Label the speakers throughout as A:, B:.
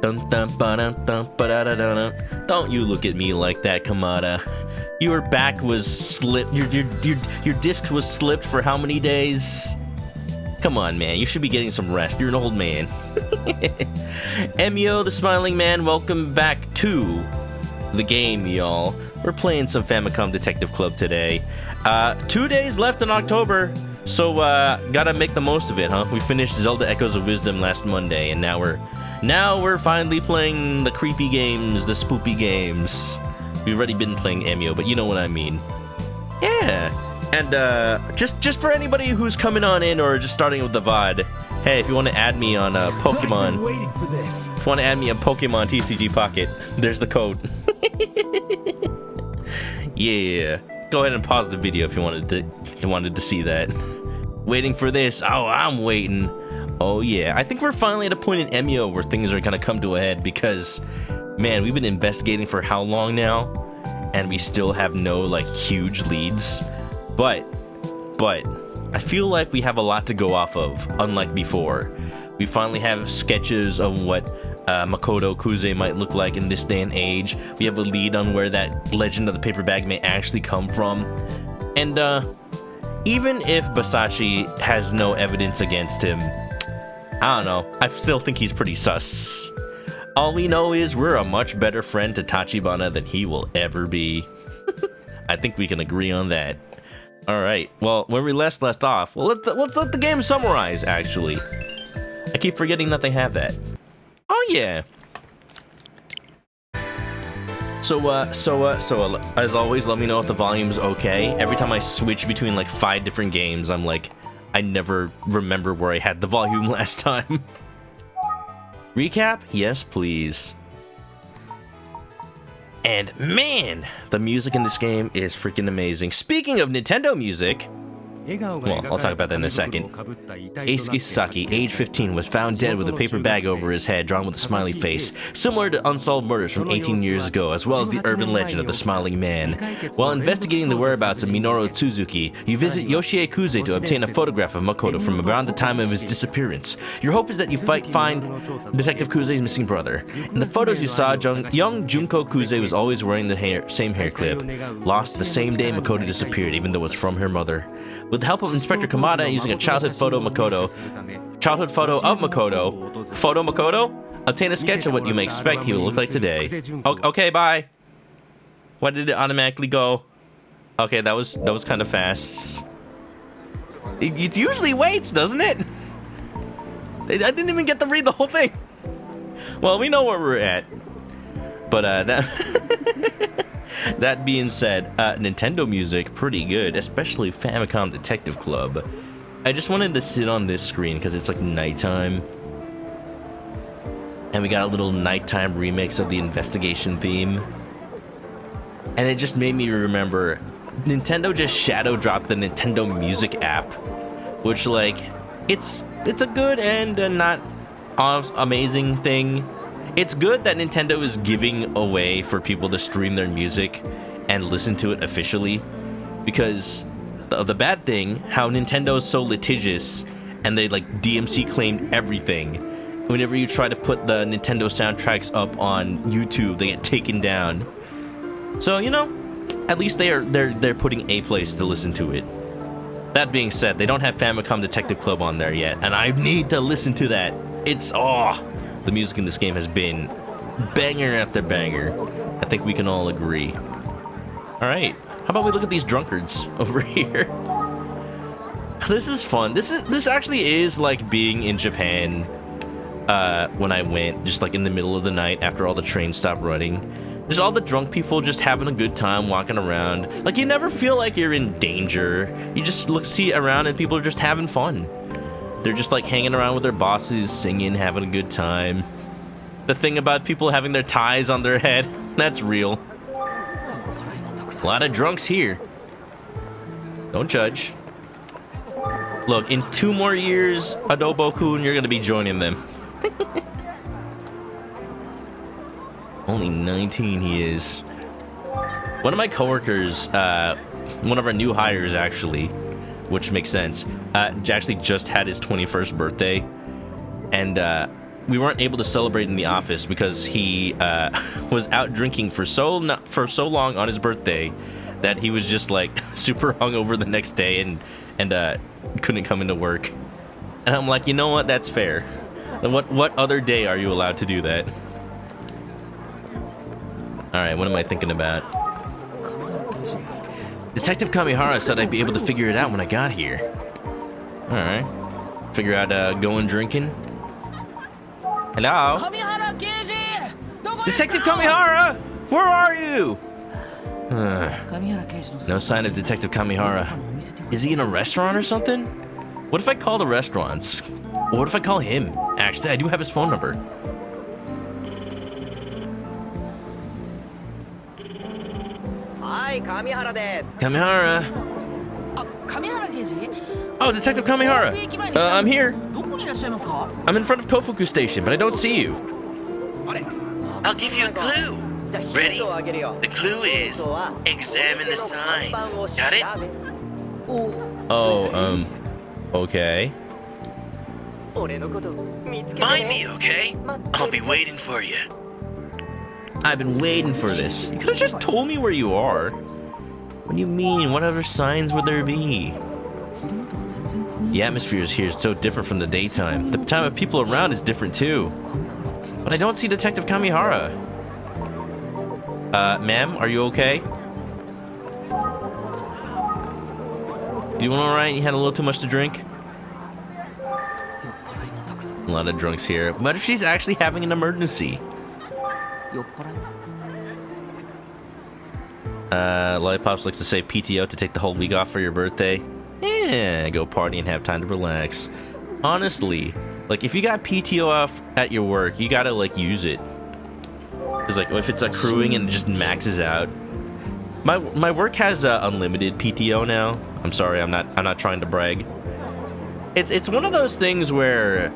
A: Dun, dun, ba-dun, dun, ba-da-da-da-da. Don't you look at me like that, Kamada. Your back was slipped. Your disc was slipped for how many days? Come on, man. You should be getting some rest. You're an old man. Emio, the smiling man, welcome back to the game, y'all. We're playing some Famicom Detective Club today. 2 days left in October, so gotta make the most of it, huh? We finished Zelda Echoes of Wisdom last Monday, and now we're finally playing the creepy games, the spoopy games. We've already been playing Emio, but you know what I mean. Yeah. And just for anybody who's coming on in or just starting with the VOD, hey, if you want to add me on Pokemon,
B: I've been waiting for this.
A: if you want to add me on Pokemon TCG Pocket, there's the code. Yeah, go ahead and pause the video if you wanted to see that. Waiting for this. Oh, I'm waiting. Oh yeah, I think we're finally at a point in Emio where things are gonna come to a head because, man, we've been investigating for how long now, and we still have no like huge leads. But I feel like we have a lot to go off of, unlike before. We finally have sketches of what Makoto Kuze might look like in this day and age. We have a lead on where that legend of the paper bag may actually come from. And even if Basashi has no evidence against him, I don't know, I still think he's pretty sus. All we know is we're a much better friend to Tachibana than he will ever be. I think we can agree on that. Alright, well, where we last left off, well, let's let the game summarize, actually. I keep forgetting that they have that. Oh, yeah. So, as always, let me know if the volume's okay. Every time I switch between, like, 5 different games, I'm like, I never remember where I had the volume last time. Recap? Yes, please. And man, the music in this game is freaking amazing. Speaking of Nintendo music, well, I'll talk about that in a second. Eisuke Sasaki, age 15, was found dead with a paper bag over his head drawn with a smiley face, similar to unsolved murders from 18 years ago, as well as the urban legend of the Smiling Man. While investigating the whereabouts of Minoru Tsuzuki, you visit Yoshie Kuze to obtain a photograph of Makoto from around the time of his disappearance. Your hope is that you find Detective Kuze's missing brother. In the photos you saw, young Junko Kuze was always wearing the same hair clip, lost the same day Makoto disappeared, even though it was from her mother. With the help of Inspector Kamada using a childhood photo of Makoto, obtain a sketch of what you may expect he will look like today. Okay, bye. Why did it automatically go? Okay, that was kind of fast. It usually waits, doesn't it? I didn't even get to read the whole thing. Well, we know where we're at. But that being said, Nintendo music, pretty good, especially Famicom Detective Club. I just wanted to sit on this screen because it's like nighttime. And we got a little nighttime remix of the investigation theme. And it just made me remember, Nintendo just shadow dropped the Nintendo Music app. Which, like, it's a good and a not amazing thing. It's good that Nintendo is giving a way for people to stream their music and listen to it officially, because the bad thing, how Nintendo is so litigious and they like DMC claimed everything. Whenever you try to put the Nintendo soundtracks up on YouTube, they get taken down. So, you know, at least they're putting a place to listen to it. That being said, they don't have Famicom Detective Club on there yet, and I need to listen to that. It's the music in this game has been banger after banger. I think we can all agree. Alright, how about we look at these drunkards over here? This is fun. This actually is like being in Japan when I went, just like in the middle of the night after all the trains stopped running. Just all the drunk people just having a good time walking around. Like, you never feel like you're in danger. You just see around and people are just having fun. They're just like hanging around with their bosses, singing, having a good time. The thing about people having their ties on their head, that's real. A lot of drunks here. Don't judge. Look, in 2 more years, Adobo-kun, you're gonna be joining them. Only 19 he is. One of my coworkers, one of our new hires actually, which makes sense, actually just had his 21st birthday. And we weren't able to celebrate in the office because he was out drinking for so long on his birthday that he was just like super hungover the next day and couldn't come into work. And I'm like, you know what? That's fair. What other day are you allowed to do that? All right, what am I thinking about? Detective Kamihara said I'd be able to figure it out when I got here. All right. Figure out going drinking. Hello? Detective Kamihara! Where are you? No sign of Detective Kamihara. Is he in a restaurant or something? What if I call the restaurants? Or what if I call him? Actually, I do have his phone number.
B: Hi,
A: Kamihara. Oh, Detective Kamihara. I'm here. I'm in front of Kofuku Station, but I don't see you. I'll give you a clue. Ready? The clue is examine the signs. Got it? Oh, okay. Find me, okay? I'll be waiting for you. I've been waiting for this. You could have just told me where you are. What do you mean? What other signs would there be? The atmosphere here is so different from the daytime. The time of people around is different too. But I don't see Detective Kamihara. Ma'am, are you okay? You doing alright? You had a little too much to drink? A lot of drunks here. What if she's actually having an emergency? Lollipops likes to say PTO to take the whole week off for your birthday. Yeah, go party and have time to relax. Honestly, like if you got PTO off at your work, you gotta like use it. Cause like if it's accruing and it just maxes out. My work has unlimited PTO now. I'm sorry, I'm not trying to brag. It's one of those things where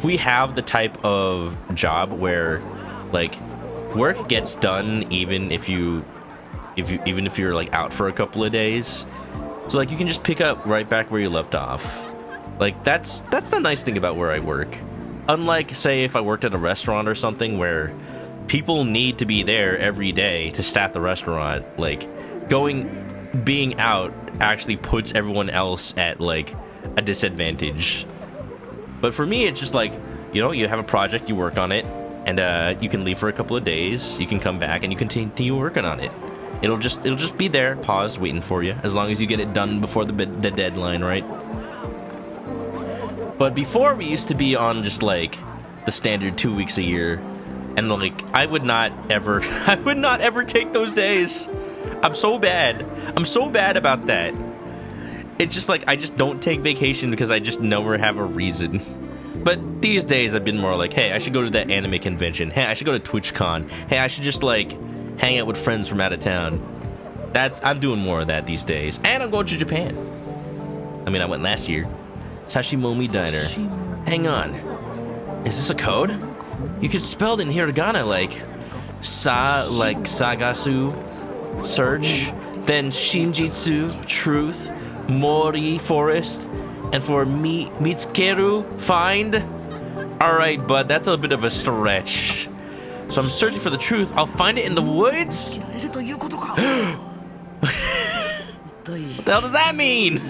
A: we have the type of job where like work gets done even if you're like out for a couple of days. So like you can just pick up right back where you left off. Like that's the nice thing about where I work. Unlike say if I worked at a restaurant or something where people need to be there every day to staff the restaurant, like being out actually puts everyone else at like a disadvantage. But for me it's just like, you know, you have a project, you work on it, and you can leave for a couple of days, you can come back and you continue working on it. It'll just be there, paused, waiting for you, as long as you get it done before the deadline, right? But before we used to be on just like the standard 2 weeks a year, and like I would not ever take those days. I'm so bad about that. It's just like I just don't take vacation because I just never have a reason. But these days I've been more like, hey, I should go to that anime convention. Hey, I should go to TwitchCon. Hey, I should just like hang out with friends from out of town. I'm doing more of that these days. And I'm going to Japan. I mean, I went last year. Sashimomi Diner. Hang on. Is this a code? You could spell it in hiragana like sagasu, search, then shinjitsu, truth, mori, forest, and for mitsukeru, find. Alright, bud, that's a bit of a stretch. So I'm searching for the truth. I'll find it in the woods? What the hell does that mean?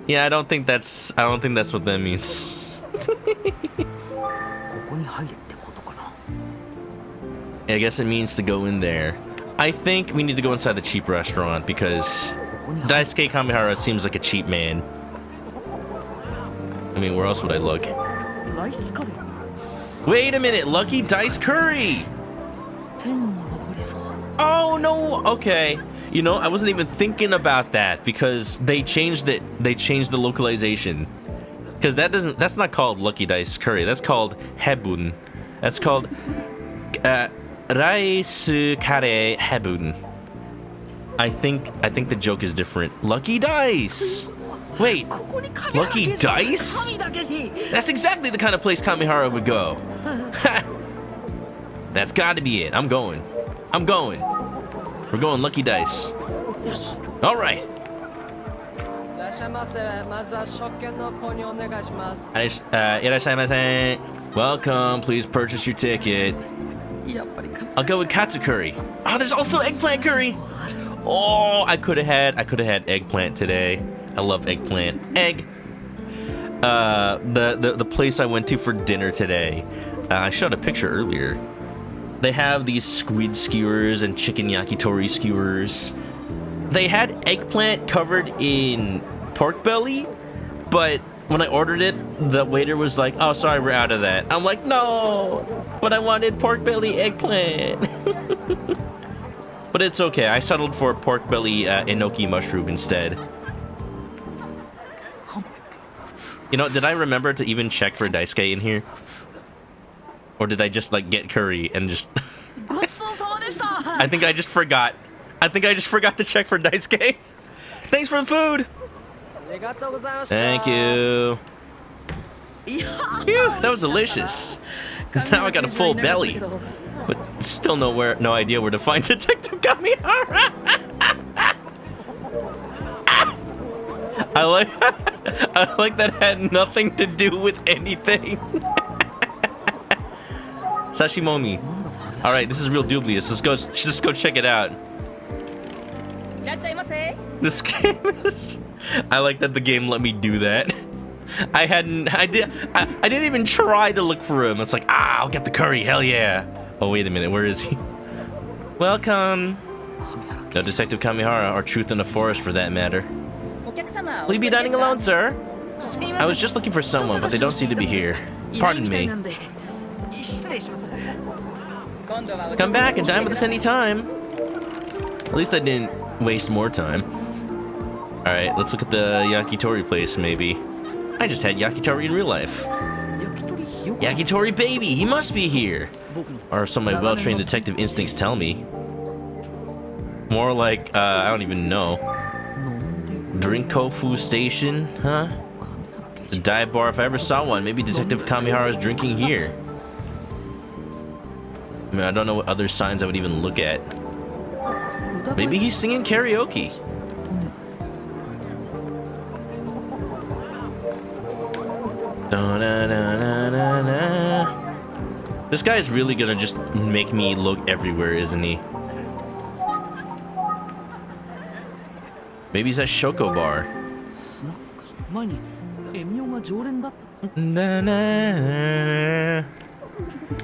A: Yeah, I don't think that's what that means. I guess it means to go in there. I think we need to go inside the cheap restaurant because Daisuke Kamihara seems like a cheap man. I mean, where else would I look? Wait a minute, Lucky Dice Curry! Oh no, okay. You know, I wasn't even thinking about that because they changed it. They changed the localization. Because that's not called Lucky Dice Curry. That's called Hebun. That's called Rice Kare Hebun. I think the joke is different. Lucky Dice! Wait, Lucky Dice? That's exactly the kind of place Kamihara would go. That's gotta be it. I'm going. We're going Lucky Dice. Alright. Irashaimase. Welcome, please purchase your ticket. I'll go with katsu curry. Oh, there's also eggplant curry. Oh, I could have had eggplant today. I love eggplant. Egg. The place I went to for dinner today. I showed a picture earlier. They have these squid skewers and chicken yakitori skewers. They had eggplant covered in pork belly, but when I ordered it, the waiter was like, "Oh, sorry, we're out of that." I'm like, "No, but I wanted pork belly eggplant." But it's okay. I settled for pork belly enoki mushroom instead. You know, did I remember to even check for daisuke in here? Or did I just like get curry and just I think I just forgot. I think I just forgot to check for daisuke. Thanks for the food. Thank you. Phew, that was delicious. Now I got a full belly. But still no idea where to find Detective Kamihara. I like that had nothing to do with anything. Sashimomi. All right, this is real dubious. Let's go check it out. This game is. I like that the game let me do that. I didn't even try to look for him. It's like, I'll get the curry. Hell yeah. Oh wait a minute, where is he? Welcome. No, Detective Kamihara, or Truth in the Forest for that matter. Will you be dining alone, sir? I was just looking for someone, but they don't seem to be here. Pardon me. Come back and dine with us anytime. At least I didn't waste more time. Alright, let's look at the yakitori place, maybe. I just had yakitori in real life. Yakitori baby, he must be here. Or so my well-trained detective instincts tell me. More like, I don't even know. Drink Kofu Station, huh? The dive bar, if I ever saw one. Maybe Detective Kamihara's drinking here. I mean, I don't know what other signs I would even look at. Maybe he's singing karaoke. This guy is really gonna just make me look everywhere, isn't he? Maybe he's at Shoko Bar.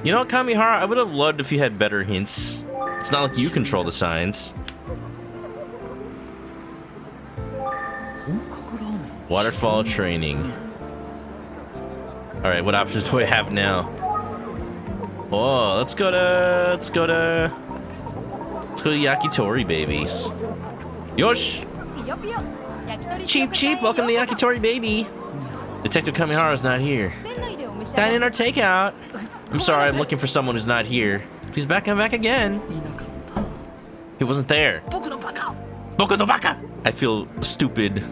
A: You know what, Kamihara? I would have loved if you had better hints. It's not like you control the signs. Waterfall training. Alright, what options do I have now? Oh, let's go to Yakitori, babies. Yosh! Cheap, welcome to Yakitori, baby. Detective Kamihara's not here. Dine in or take out. I'm sorry, I'm looking for someone who's not here. Please back again. He wasn't there. Boku no baka! I feel stupid.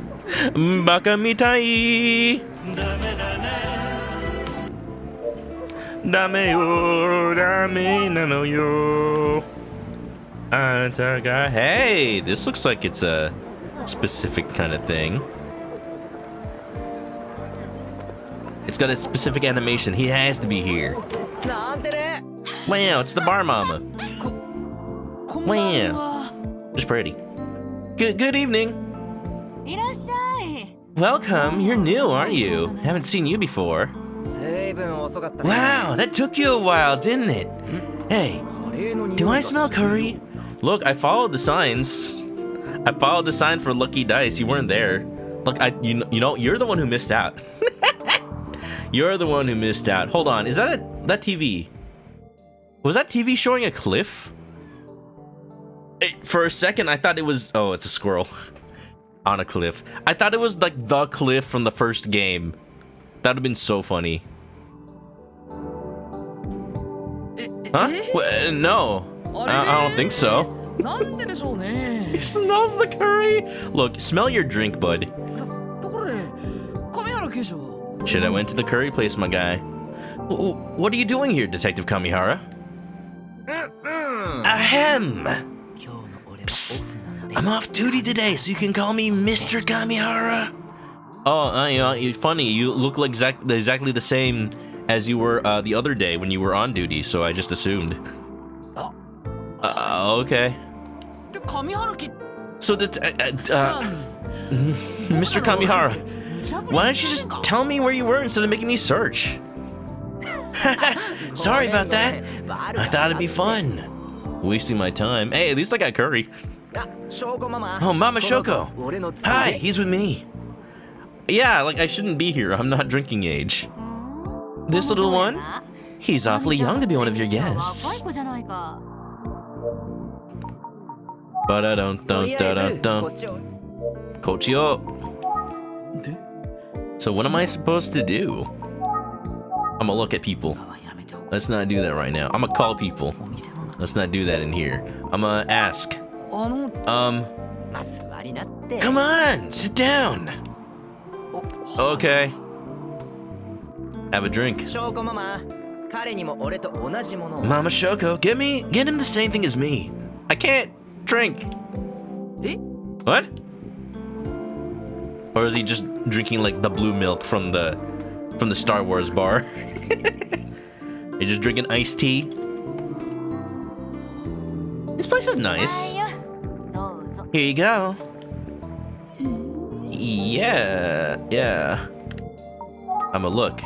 A: Baka mitai. Dame yo, dame nano yo. Antaga. Hey, this looks like it's a specific kind of thing. It's got a specific animation. He has to be here. Wow, it's the bar mama. Wow, just pretty. Good evening. Welcome. You're new, aren't you? Haven't seen you before. Wow, that took you a while, didn't it? Hey, do I smell curry? Look, I followed the signs. I followed the sign for Lucky Dice. You weren't there. Look, you know, you're the one who missed out. You're the one who missed out. Hold on, is that that TV? Was that TV showing a cliff? For a second, I thought it was. Oh, it's a squirrel on a cliff. I thought it was like the cliff from the first game. That would have been so funny. Huh? No. I don't think so. He smells the curry. Look, smell your drink, bud. Should I went to the curry place, my guy? What are you doing here, Detective Kamihara? Ahem! Psst. I'm off duty today, so you can call me Mr. Kamihara. Oh, you're funny. You look like exactly the same as you were the other day when you were on duty, so I just assumed. Okay. So, Mr. Kamihara, why don't you just tell me where you were instead of making me search? Sorry about that. I thought it'd be fun. Wasting my time. Hey, at least I got curry. Oh, Mama Shoko. Hi, he's with me. Yeah, like I shouldn't be here. I'm not drinking age. This little one? He's awfully young to be one of your guests. Kochio. So what am I supposed to do? I'm gonna look at people. Let's not do that right now. I'm gonna call people. Let's not do that in here. I'm gonna ask. Come on, sit down. Okay. Have a drink. Mama Shoko, get him the same thing as me. I can't drink. What? Or is he just drinking like the blue milk from the Star Wars bar? You're just drinking iced tea? This place is nice. Here you go. Yeah. I'ma look.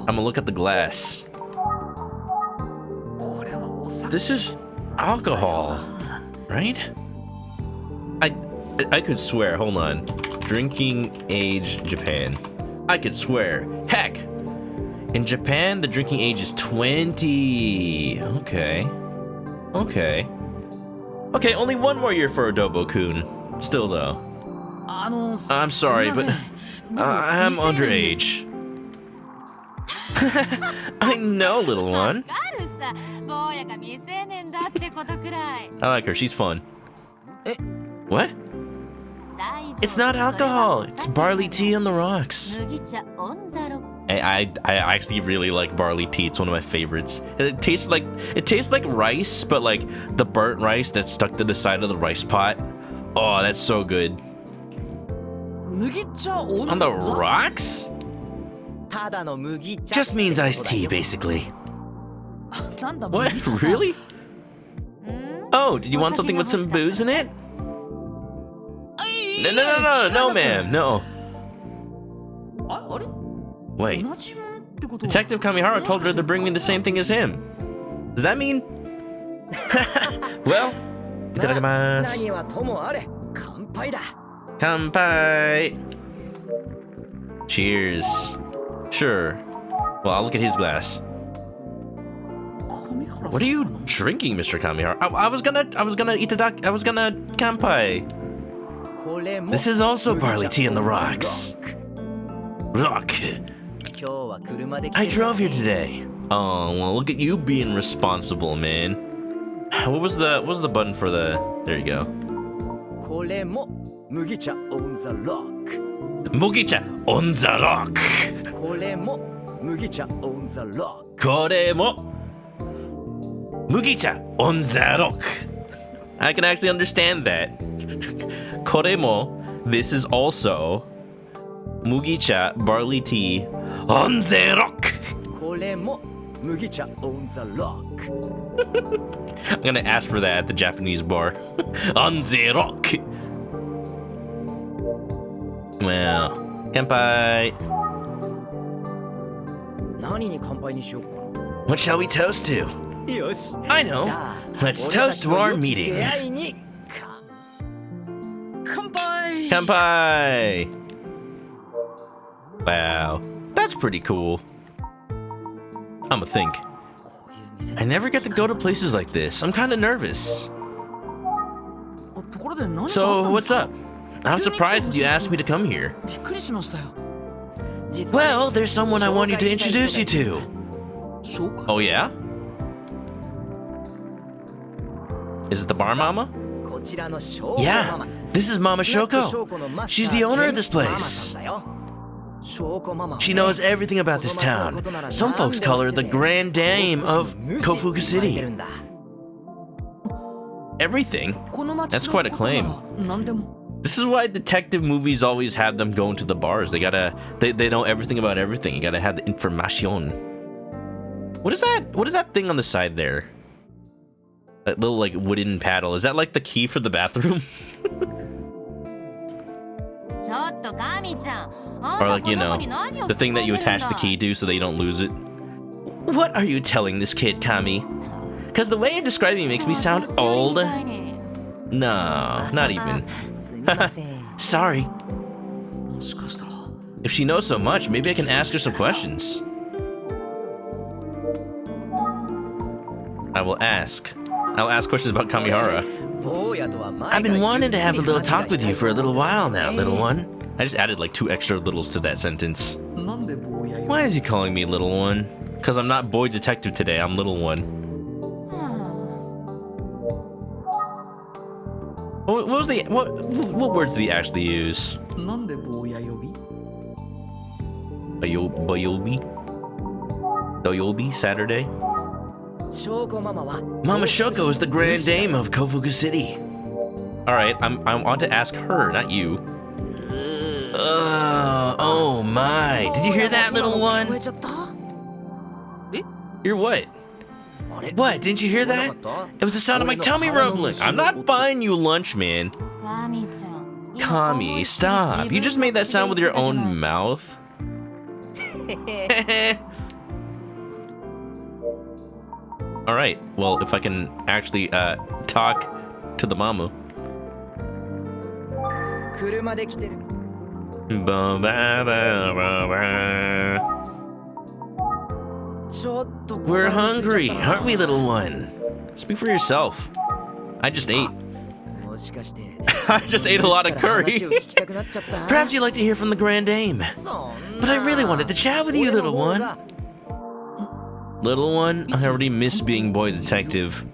A: I'ma look at the glass. This is alcohol, right? I could swear, hold on. Drinking age Japan. I could swear. Heck! In Japan, the drinking age is 20. Okay, only one more year for Adobo-kun. Still though. I'm sorry, but I'm underage. I know, little one. I like her, she's fun. What? It's not alcohol, it's barley tea on the rocks. I actually really like barley tea. It's one of my favorites. And it tastes like rice, but like the burnt rice that's stuck to the side of the rice pot. Oh, that's so good. On the rocks? Just means iced tea, basically. What? Really? Oh, did you want something with some booze in it? No, ma'am, no. Wait. Detective Kamihara told her to bring me the same thing as him. Does that mean? Well, itadakimasu. Kanpai. Cheers. Sure. Well, I'll look at his glass. What are you drinking, Mr. Kamihara? I was gonna kanpai. This is also barley tea in the rocks. Rock. I drove here today. Oh, well, look at you being responsible, man. What was the button for the... There you go. Mugicha on the rock. Mugicha on the rock. Mugicha on the rock. Mugicha on the rock. I can actually understand that. Koremo, this is also Mugicha barley tea on the rock. Mugicha on the rock. I'm gonna ask for that at the Japanese bar. On the rock. Well, kanpai. What shall we toast to? I know. Let's toast to our meeting. Kanpai. Wow, that's pretty cool. I'ma think. I never get to go to places like this. I'm kind of nervous. So, what's up? I'm surprised that you asked me to come here. Well, there's someone I want you to introduce you to. Oh, yeah? Is it the bar mama? Yeah, this is Mama Shoko. She's the owner of this place. She knows everything about this town. Some folks call her the Grand Dame of Kofuku City. Everything? That's quite a claim. This is why detective movies always have them go into the bars. They know everything about everything. You gotta have the information. What is that? What is that thing on the side there? That little like wooden paddle. Is that like the key for the bathroom? Or like, you know, the thing that you attach the key to so that you don't lose it. What are you telling this kid, Kami? Because the way you're describing me makes me sound old. No, not even. Sorry. If she knows so much, maybe I can ask her some questions. I will ask. I'll ask questions about Kamihara. I've been wanting to have a little talk with you for a little while now, little one. I just added like 2 extra littles to that sentence. Why is he calling me little one? Because I'm not boy detective today, I'm little one. What words did he actually use? Bayobi? Doyobi? Saturday? Mama Shoko is the grand dame of Kofuku City. Alright, I want to ask her, not you. Oh my. Did you hear that, little one? Hear what? What? Didn't you hear that? It was the sound of my tummy rumbling. I'm not buying you lunch, man. Kami, stop. You just made that sound with your own mouth. Alright, well, if I can actually talk to the mama. We're hungry, aren't we, little one? Speak for yourself. I just ate. I just ate a lot of curry. Perhaps you'd like to hear from the Grand Dame. But I really wanted to chat with you, little one. Little one, I already miss being boy detective.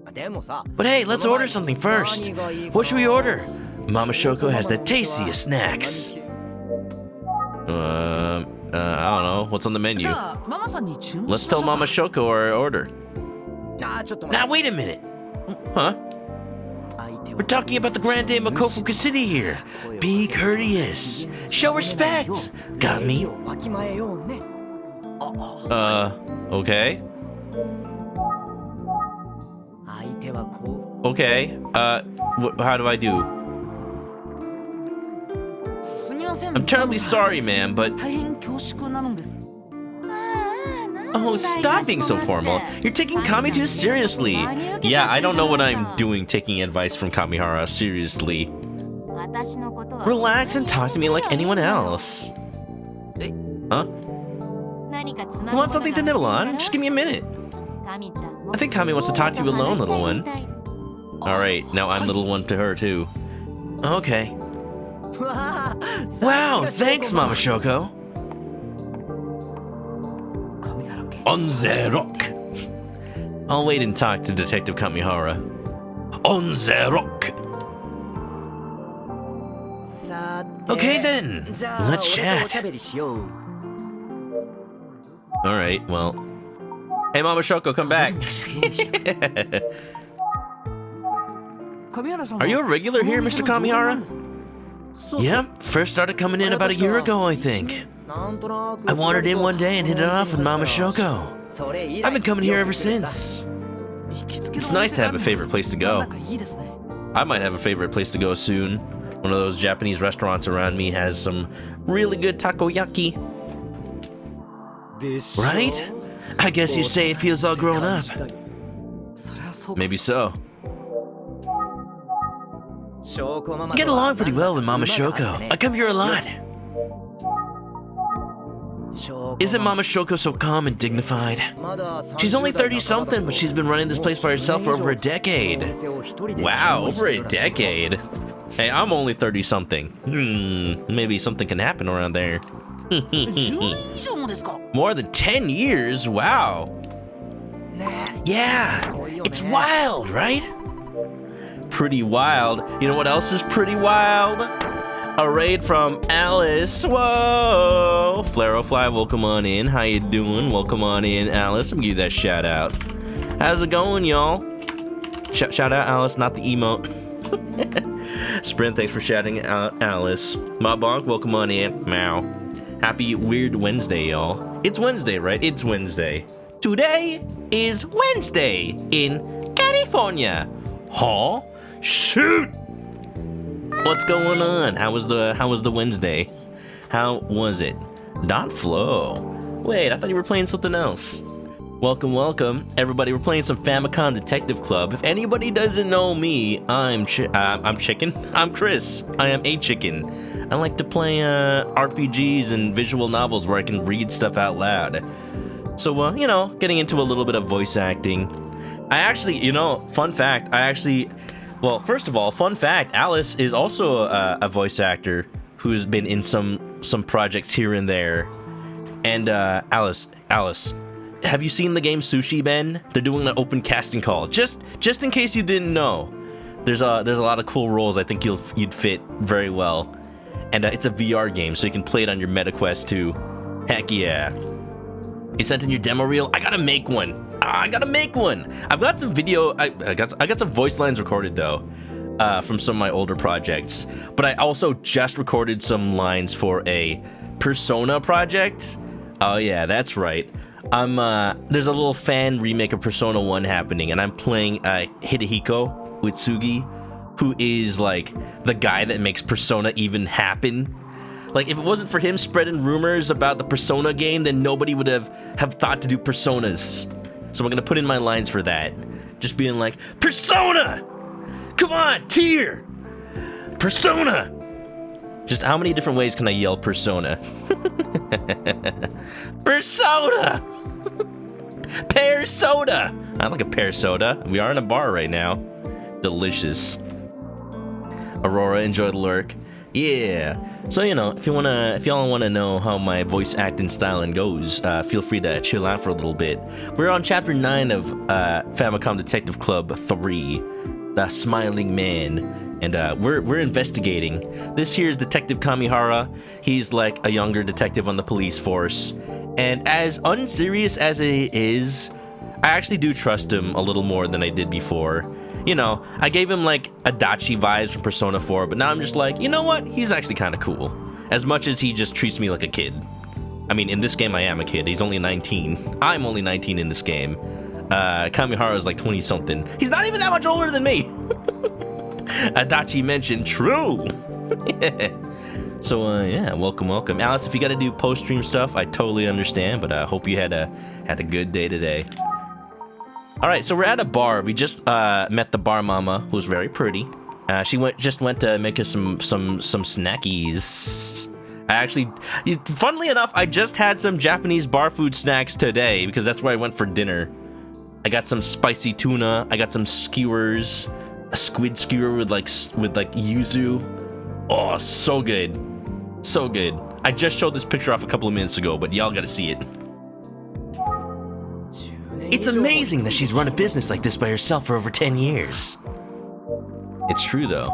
A: But hey, let's order something first. What should we order? Mama Shoko has the tastiest snacks. I don't know. What's on the menu? Let's tell Mama Shoko our order. Now, wait a minute. Huh? We're talking about the Grand Dame of Kofuku City here. Be courteous. Show respect. Got me? Okay. Okay. How do I do? I'm terribly sorry, ma'am, but... Oh, stop being so formal. You're taking Kami too seriously. Yeah, I don't know what I'm doing taking advice from Kamihara seriously. Relax and talk to me like anyone else. Huh? You want something to nibble on? Just give me a minute. I think Kami wants to talk to you alone, little one. Alright, now I'm little one to her too. Okay. Wow, thanks, Mama Shoko. On the rock. I'll wait and talk to Detective Kamihara. On the rock. Okay then, let's chat. Alright, well. Hey, Mama Shoko, come back. Are you a regular here, Mr. Kamihara? Yep, first started coming in about a year ago, I think. I wandered in one day and hit it off with Mama Shoko. I've been coming here ever since. It's nice to have a favorite place to go. I might have a favorite place to go soon. One of those Japanese restaurants around me has some really good takoyaki. Right? I guess you'd say it feels all grown up. Maybe so. I get along pretty well with Mama Shoko. I come here a lot. Isn't Mama Shoko so calm and dignified? She's only 30-something, but she's been running this place by herself for over a decade. Wow, over a decade? Hey, I'm only 30-something. Maybe something can happen around there. More than 10 years? Wow. Yeah, it's wild, right? Pretty wild. You know what else is pretty wild? A raid from Alice. Whoa! Flarofly, welcome on in. How you doing? Welcome on in, Alice. I'm gonna give you that shout out. How's it going, y'all? Shout out, Alice, not the emote. Sprint, thanks for shouting out Alice. Ma Bonk, welcome on in. Meow. Happy Weird Wednesday, y'all. It's Wednesday, right? It's Wednesday. Today is Wednesday in California. Huh? Shoot! What's going on? How was the Wednesday? How was it? Dot Flow. Wait, I thought you were playing something else. Welcome, everybody. We're playing some Famicom Detective Club. If anybody doesn't know me, I'm Chicken. I'm Chris. I am a chicken. I like to play RPGs and visual novels where I can read stuff out loud. So, getting into a little bit of voice acting. I actually, fun fact, first of all, fun fact, Alice is also a voice actor who's been in some projects here and there. And Alice, have you seen the game Sushi Ben? They're doing an open casting call. Just in case you didn't know, there's a lot of cool roles I think you'd fit very well. And it's a VR game, so you can play it on your MetaQuest too. Heck yeah! You sent in your demo reel. I gotta make one. I've got some video. I got some voice lines recorded though, from some of my older projects. But I also just recorded some lines for a Persona project. Oh yeah, that's right. There's a little fan remake of Persona 1 happening, and I'm playing Hidehiko Utsugi, who is like the guy that makes Persona even happen. Like, if it wasn't for him spreading rumors about the Persona game, then nobody would have thought to do Personas. So I'm gonna put in my lines for that. Just being like, Persona! Come on, Tier! Persona! Just how many different ways can I yell Persona? Persona! Pear soda! I like a pear soda. We are in a bar right now. Delicious. Aurora, enjoy the lurk. Yeah. So, if y'all wanna know how my voice acting styling goes, feel free to chill out for a little bit. We're on chapter 9 of Famicom Detective Club 3, The Smiling Man. And we're investigating. This here is Detective Kamihara. He's like a younger detective on the police force. And as unserious as it is, I actually do trust him a little more than I did before. I gave him like Adachi vibes from Persona 4, but now I'm just like, you know what? He's actually kind of cool. As much as he just treats me like a kid. I mean, in this game I am a kid. He's only 19. I'm only 19 in this game. Kamihara is like 20-something. He's not even that much older than me. Adachi mentioned true. So yeah, welcome. Alice, if you gotta do post-stream stuff, I totally understand, but I hope you had a good day today. Alright, so we're at a bar. We just met the bar mama, who's very pretty. She just went to make us some snackies. Funnily enough, I just had some Japanese bar food snacks today, because that's where I went for dinner. I got some spicy tuna, I got some skewers, a squid skewer with like yuzu. Oh, so good. So good. I just showed this picture off a couple of minutes ago, but y'all gotta see it. It's amazing that she's run a business like this by herself for over 10 years. It's true, though.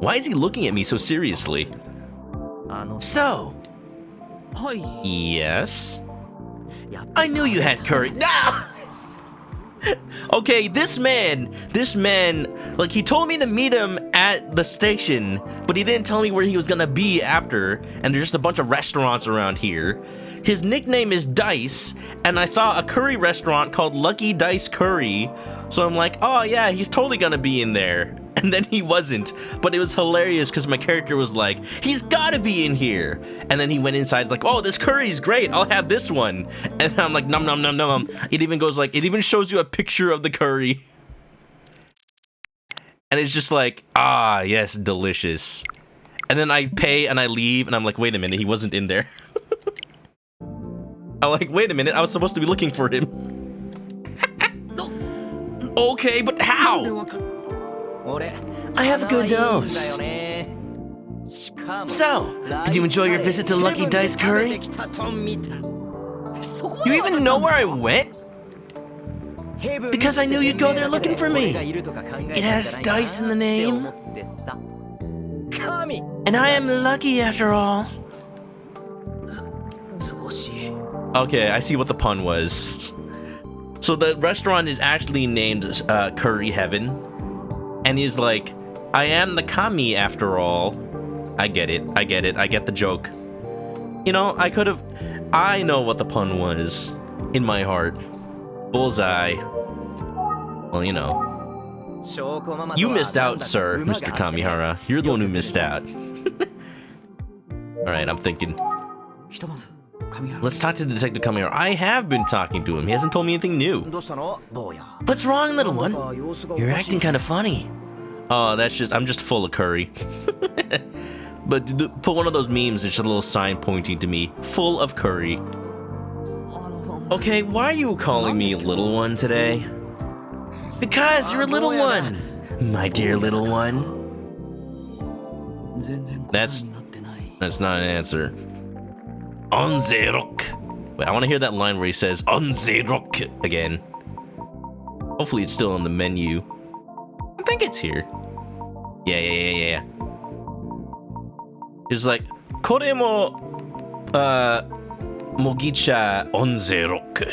A: Why is he looking at me so seriously? So. Yes? I knew you had courage. Ah! Okay, this man, like, he told me to meet him at the station, but he didn't tell me where he was gonna be after, and there's just a bunch of restaurants around here. His nickname is Dice, and I saw a curry restaurant called Lucky Dice Curry, so I'm like, oh yeah, he's totally gonna be in there. And then he wasn't, but it was hilarious because my character was like, he's gotta be in here. And then he went inside, like, oh, this curry's great, I'll have this one. And I'm like, nom nom nom nom. It even shows you a picture of the curry. And it's just like, ah, yes, delicious. And then I pay and I leave, and I'm like, wait a minute, he wasn't in there. I'm like, wait a minute, I was supposed to be looking for him. Okay, but how? I have a good nose. So, did you enjoy your visit to Lucky Dice Curry? You even know where I went? Because I knew you'd go there looking for me. It has dice in the name. And I am lucky after all. Okay, I see what the pun was. So the restaurant is actually named Curry Heaven. And he's like, I am the kami after all. I get it. I get the joke. You know, I know what the pun was in my heart. Bullseye. Well, you know. You missed out, sir, Mr. Kamihara. You're the one who missed out. Alright, I'm thinking. Let's talk to Detective Kamihara. I have been talking to him. He hasn't told me anything new. What's wrong, little one? You're acting kind of funny. Oh, I'm just full of curry. But put one of those memes, it's just a little sign pointing to me. Full of curry. Okay, why are you calling me little one today? Because you're a little one, my dear little one. That's not an answer. Onzerok. Wait, I want to hear that line where he says Onzerok again. Hopefully it's still on the menu. I think it's here. Yeah. It's like, Kore mo, Mogicha Onzerok.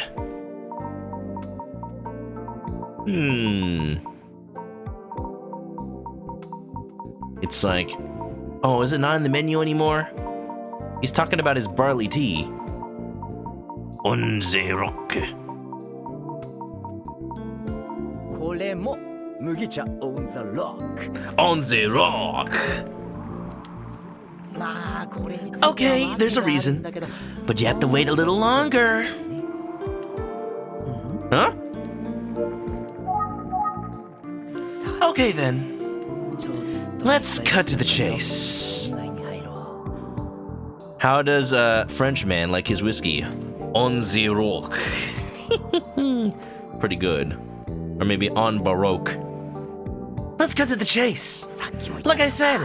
A: It's like, oh, is it not in the menu anymore? He's talking about his barley tea. Onzerok. Onzerok. Okay, there's a reason. But you have to wait a little longer. Huh? Okay then. Let's cut to the chase. How does a Frenchman like his whiskey? On the rock. Pretty good. Or maybe on baroque. Let's cut to the chase. Like I said,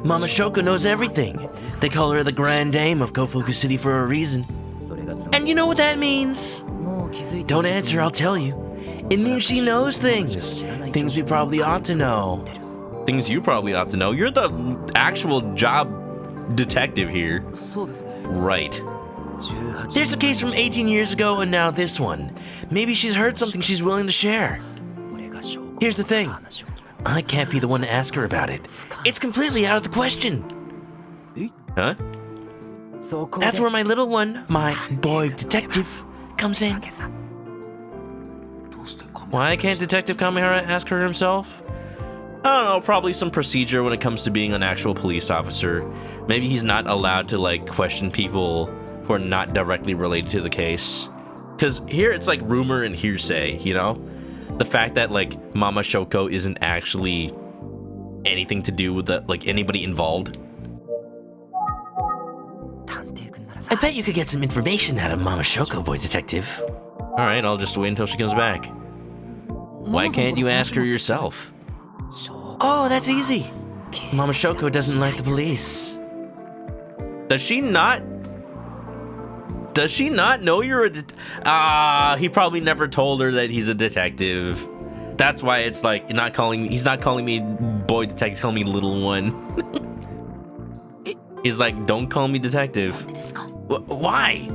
A: Mama Shoko knows everything. They call her the Grand Dame of Kofuku City for a reason. And you know what that means? Don't answer, I'll tell you. It means she knows things. Things we probably ought to know. Things you probably ought to know. You're the actual job detective here. Right. There's a case from 18 years ago and now this one. Maybe she's heard something she's willing to share. Here's the thing. I can't be the one to ask her about it. It's completely out of the question. Huh? That's where my little one, my boy detective, comes in. Why can't Detective Kamihara ask her himself? I don't know, probably some procedure when it comes to being an actual police officer. Maybe he's not allowed to, like, question people who are not directly related to the case. Because here it's like rumor and hearsay, you know? The fact that, like, Mama Shoko isn't actually anything to do with, anybody involved. I bet you could get some information out of Mama Shoko, boy detective. Alright, I'll just wait until she comes back. Why can't you ask her yourself? Oh, that's easy. Mama Shoko doesn't like the police. Does she not know you're a he probably never told her that he's a detective. That's why it's like, he's not calling me boy detective, calling me little one. He's like, don't call me detective. Why?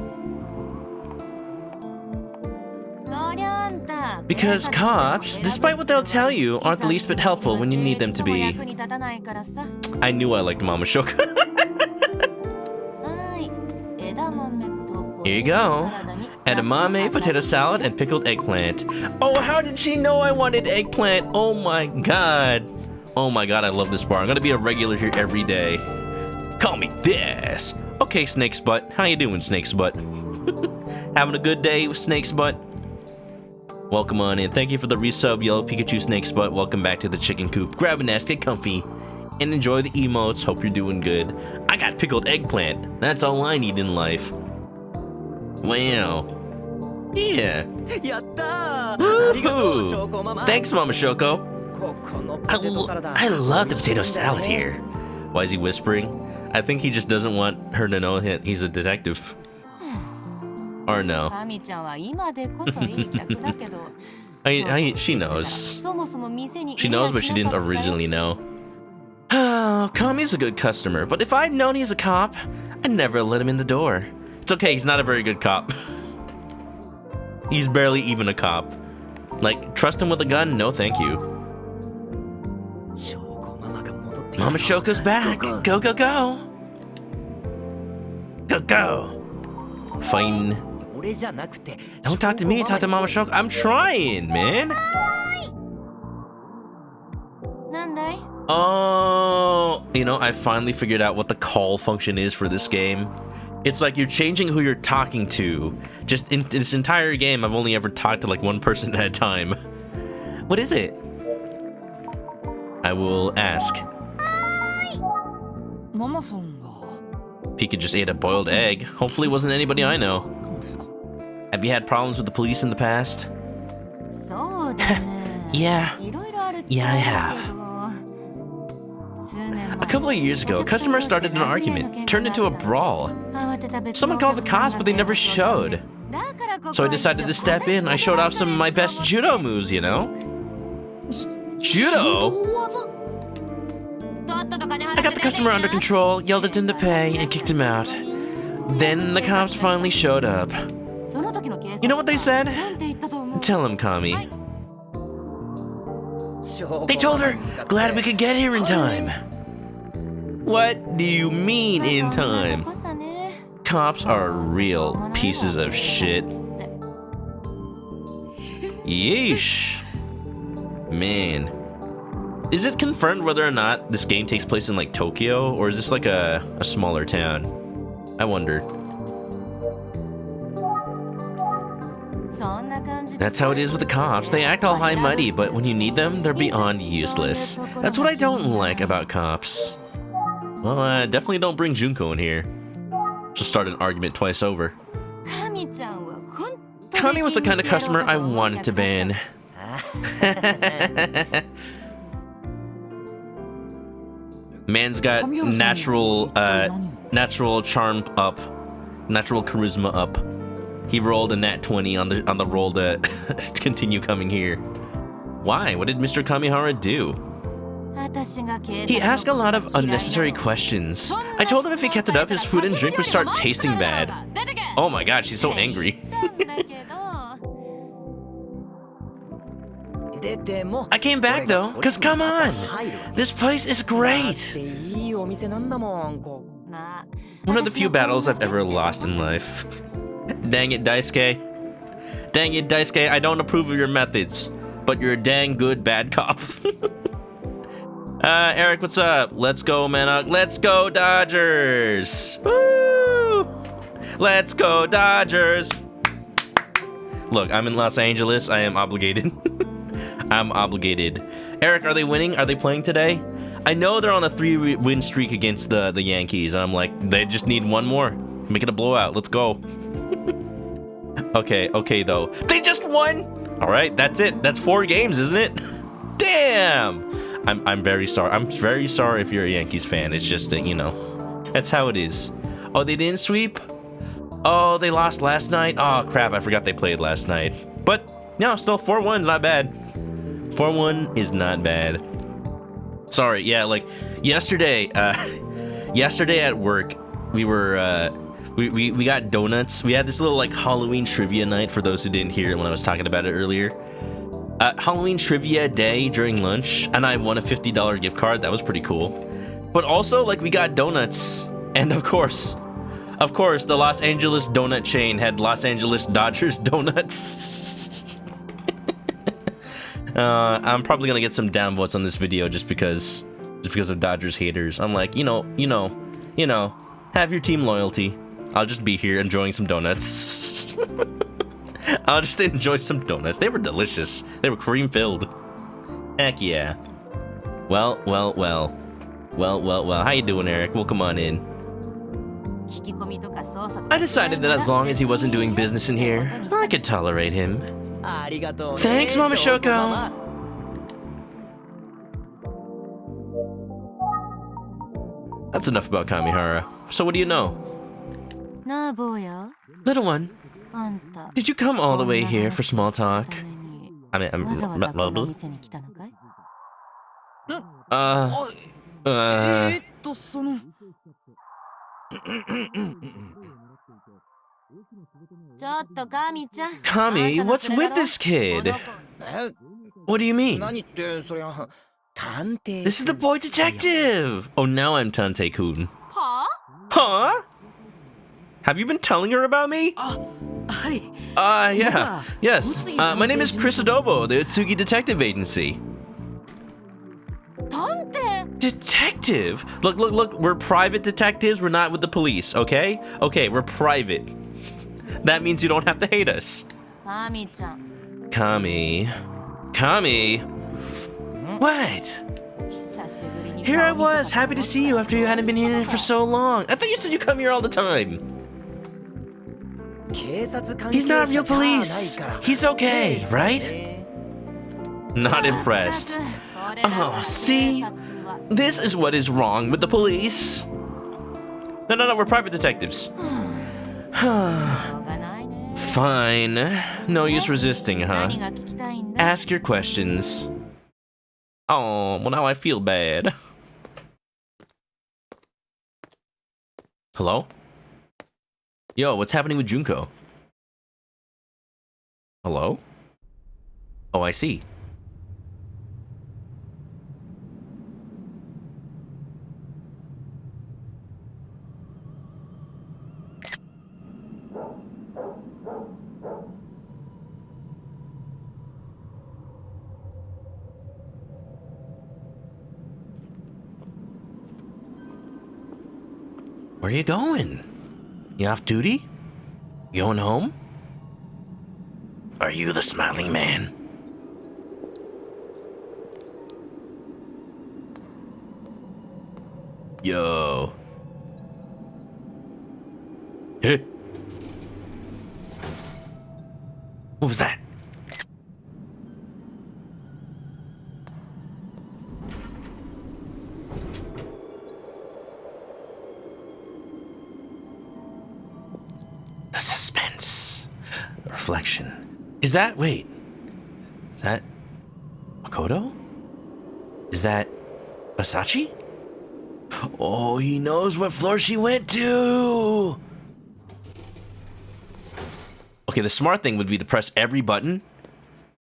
A: Because cops, despite what they'll tell you, aren't the least bit helpful when you need them to be. I knew I liked Mama Shoko. Here you go. Edamame, potato salad, and pickled eggplant. Oh, how did she know I wanted eggplant? Oh my god. Oh my god, I love this bar. I'm gonna be a regular here every day. Call me this. Okay, Snake's Butt. How you doing, Snake's Butt? Having a good day with Snake's Butt? Welcome on in. Thank you for the resub, Yellow Pikachu Snake's Butt. Welcome back to the chicken coop. Grab a nest, get comfy, and enjoy the emotes. Hope you're doing good. I got pickled eggplant. That's all I need in life. Wow. Yeah. Woohoo! Thanks, Mama Shoko. I love the potato salad here. Why is he whispering? I think he just doesn't want her to know he's a detective. Or no. She knows. She knows, but she didn't originally know. Oh, Kami's a good customer, but if I'd known he's a cop, I'd never let him in the door. It's okay, he's not a very good cop. He's barely even a cop. Like, trust him with a gun? No, thank you. Mama Shoko's back. Go, go, go. Go, go. Fine. Don't talk to me, talk to Mama Shoko. I'm trying, man. Oh, you know, I finally figured out what the call function is for this game. It's like you're changing who you're talking to. Just in this entire game, I've only ever talked to like one person at a time. What is it? I will ask. Pika just ate a boiled egg. Hopefully it wasn't anybody I know. Have you had problems with the police in the past? Yeah. Yeah, I have. A couple of years ago, a customer started an argument, turned into a brawl. Someone called the cops, but they never showed. So I decided to step in. I showed off some of my best judo moves, you know? Judo? I got the customer under control, yelled at him to pay, and kicked him out. Then the cops finally showed up. You know what they said? Tell him, Kami. They told her, glad we could get here in time. What do you mean in time? Cops are real pieces of shit. Yeesh. Man. Is it confirmed whether or not this game takes place in like Tokyo, or is this like a smaller town? I wonder. That's how it is with the cops. They act all high and mighty, but when you need them, they're beyond useless. That's what I don't like about cops. Well, definitely don't bring Junko in here. Just start an argument twice over. Kami was the kind of customer I wanted to ban. Man's got natural charm up, natural charisma up. He rolled a nat 20 on the roll to continue coming here. Why? What did Mr. Kamihara do? He asked a lot of unnecessary questions. I told him if he kept it up, his food and drink would start tasting bad. Oh my god, she's so angry. I came back though, cause come on! This place is great! One of the few battles I've ever lost in life. Dang it, Daisuke. Dang it, Daisuke, I don't approve of your methods, but you're a dang good bad cop. Eric, what's up? Let's go, Manok. Let's go, Dodgers! Woo! Let's go, Dodgers! Look, I'm in Los Angeles. I am obligated. I'm obligated. Eric, are they winning? Are they playing today? I know they're on a 3-win streak against the Yankees, and I'm like, they just need one more. Make it a blowout. Let's go. Okay, though. They just won! Alright, that's it. That's 4 games, isn't it? Damn! I'm very sorry. I'm very sorry if you're a Yankees fan. It's just that, you know, that's how it is. Oh, they didn't sweep? Oh, they lost last night? Oh, crap, I forgot they played last night. But, no, still 4-1's not bad. 4-1 is not bad. Sorry, yeah, like, yesterday at work, we were, we got donuts. We had this little, like, Halloween trivia night, for those who didn't hear it when I was talking about it earlier. Halloween trivia day during lunch, and I won a $50 gift card. That was pretty cool. But also, like, we got donuts, and of course, the Los Angeles donut chain had Los Angeles Dodgers donuts. I'm probably gonna get some downvotes on this video just because of Dodgers haters. I'm like, you know, have your team loyalty. I'll just be here enjoying some donuts. I'll just enjoy some donuts. They were delicious. They were cream filled. Heck yeah. Well. How you doing, Eric? Well, come on in. I decided that as long as he wasn't doing business in here, I could tolerate him. Thanks, Mama Shoko. That's enough about Kamihara. So what do you know? Little one, did you come all the way here for small talk? Kami, what's with this kid? What do you mean? This is the boy detective! Oh, now I'm Tante-kun.
B: Huh?
A: Huh? Have you been telling her about me? Yeah. Yes. My name is ManokAdobo, the Utsugi Detective Agency. Detective? Look, we're private detectives, we're not with the police, okay? Okay, we're private. That means you don't have to hate us. Kami. What? Here I was, happy to see you after you hadn't been here for so long. I thought you said you come here all the time. He's not real police. He's okay, right? Not impressed. Oh, see? This is what is wrong with the police. No, we're private detectives. Fine. No use resisting, huh? Ask your questions. Oh, well now I feel bad. Hello? Yo, what's happening with Junko? Hello? Oh, I see. Where are you going? You off duty? You going home? Are you the smiling man? Yo. Hey. What was that? The suspense. The reflection. Is that, wait. Is that Makoto? Is that Masachi? Oh, he knows what floor she went to. Okay, the smart thing would be to press every button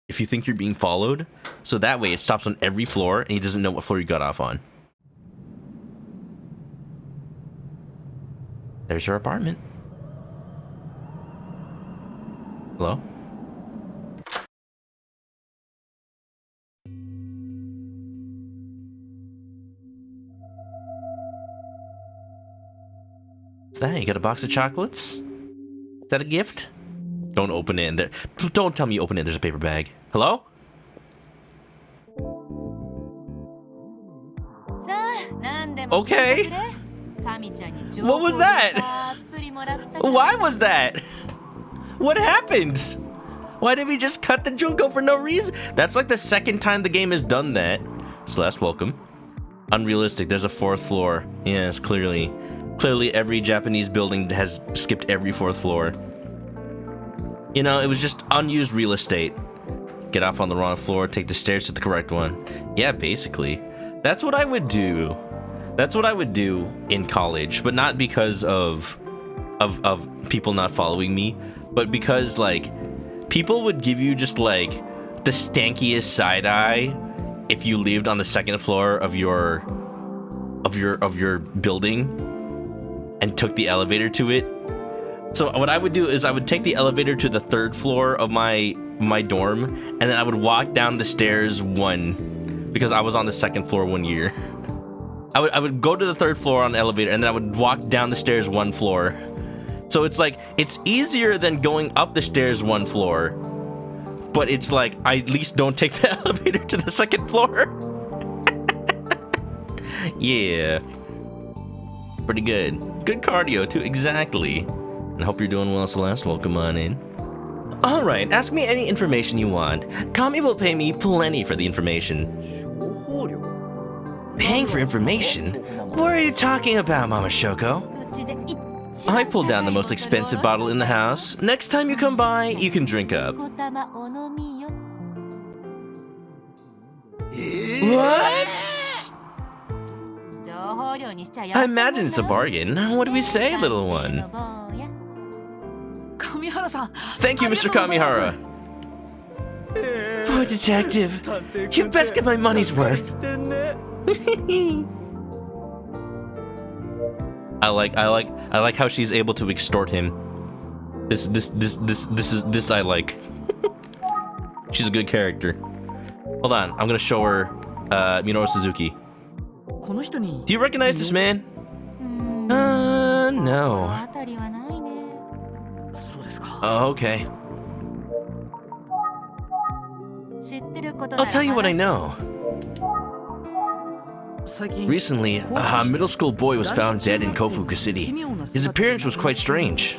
A: if you think you're being followed. So that way it stops on every floor and he doesn't know what floor you got off on. There's your apartment. Hello? What's that? You got a box of chocolates? Is that a gift? Don't open it. Don't tell me you open it. There's a paper bag. Hello? Okay. What was that? Why was that? What happened? Why did we just cut the Junko for no reason? That's like the second time the game has done that. Celeste, welcome. Unrealistic. There's a fourth floor. Yes, clearly every Japanese building has skipped every fourth floor. You know, it was just unused real estate. Get off on the wrong floor, take the stairs to the correct one. Yeah, basically. That's what I would do. That's what I would do in college, but not because of people not following me, but because like people would give you just like the stankiest side eye if you lived on the second floor of your building and took the elevator to it. So what I would do is I would take the elevator to the third floor of my dorm, and then I would walk down the stairs because I was on the second floor one year. I would go to the third floor on the elevator, and then I would walk down the stairs one floor. So it's like, it's easier than going up the stairs one floor, but it's like, I at least don't take the elevator to the second floor. Yeah. Pretty good. Good cardio, too, exactly. And I hope you're doing well, Celeste. Welcome on in. Alright, ask me any information you want. Kami will pay me plenty for the information. Paying for information? What are you talking about, Mama Shoko? I pulled down the most expensive bottle in the house. Next time you come by, you can drink up. What? I imagine it's a bargain. What do we say, little one? Thank you, Mr. Kamihara. Oh, detective, you best get my money's worth. I like how she's able to extort him. This I like. She's a good character. Hold on, I'm gonna show her Minoru Suzuki. Do you recognize this man? No. Oh, okay. I'll tell you what I know. Recently, a middle school boy was found dead in Kofuku City. His appearance was quite strange.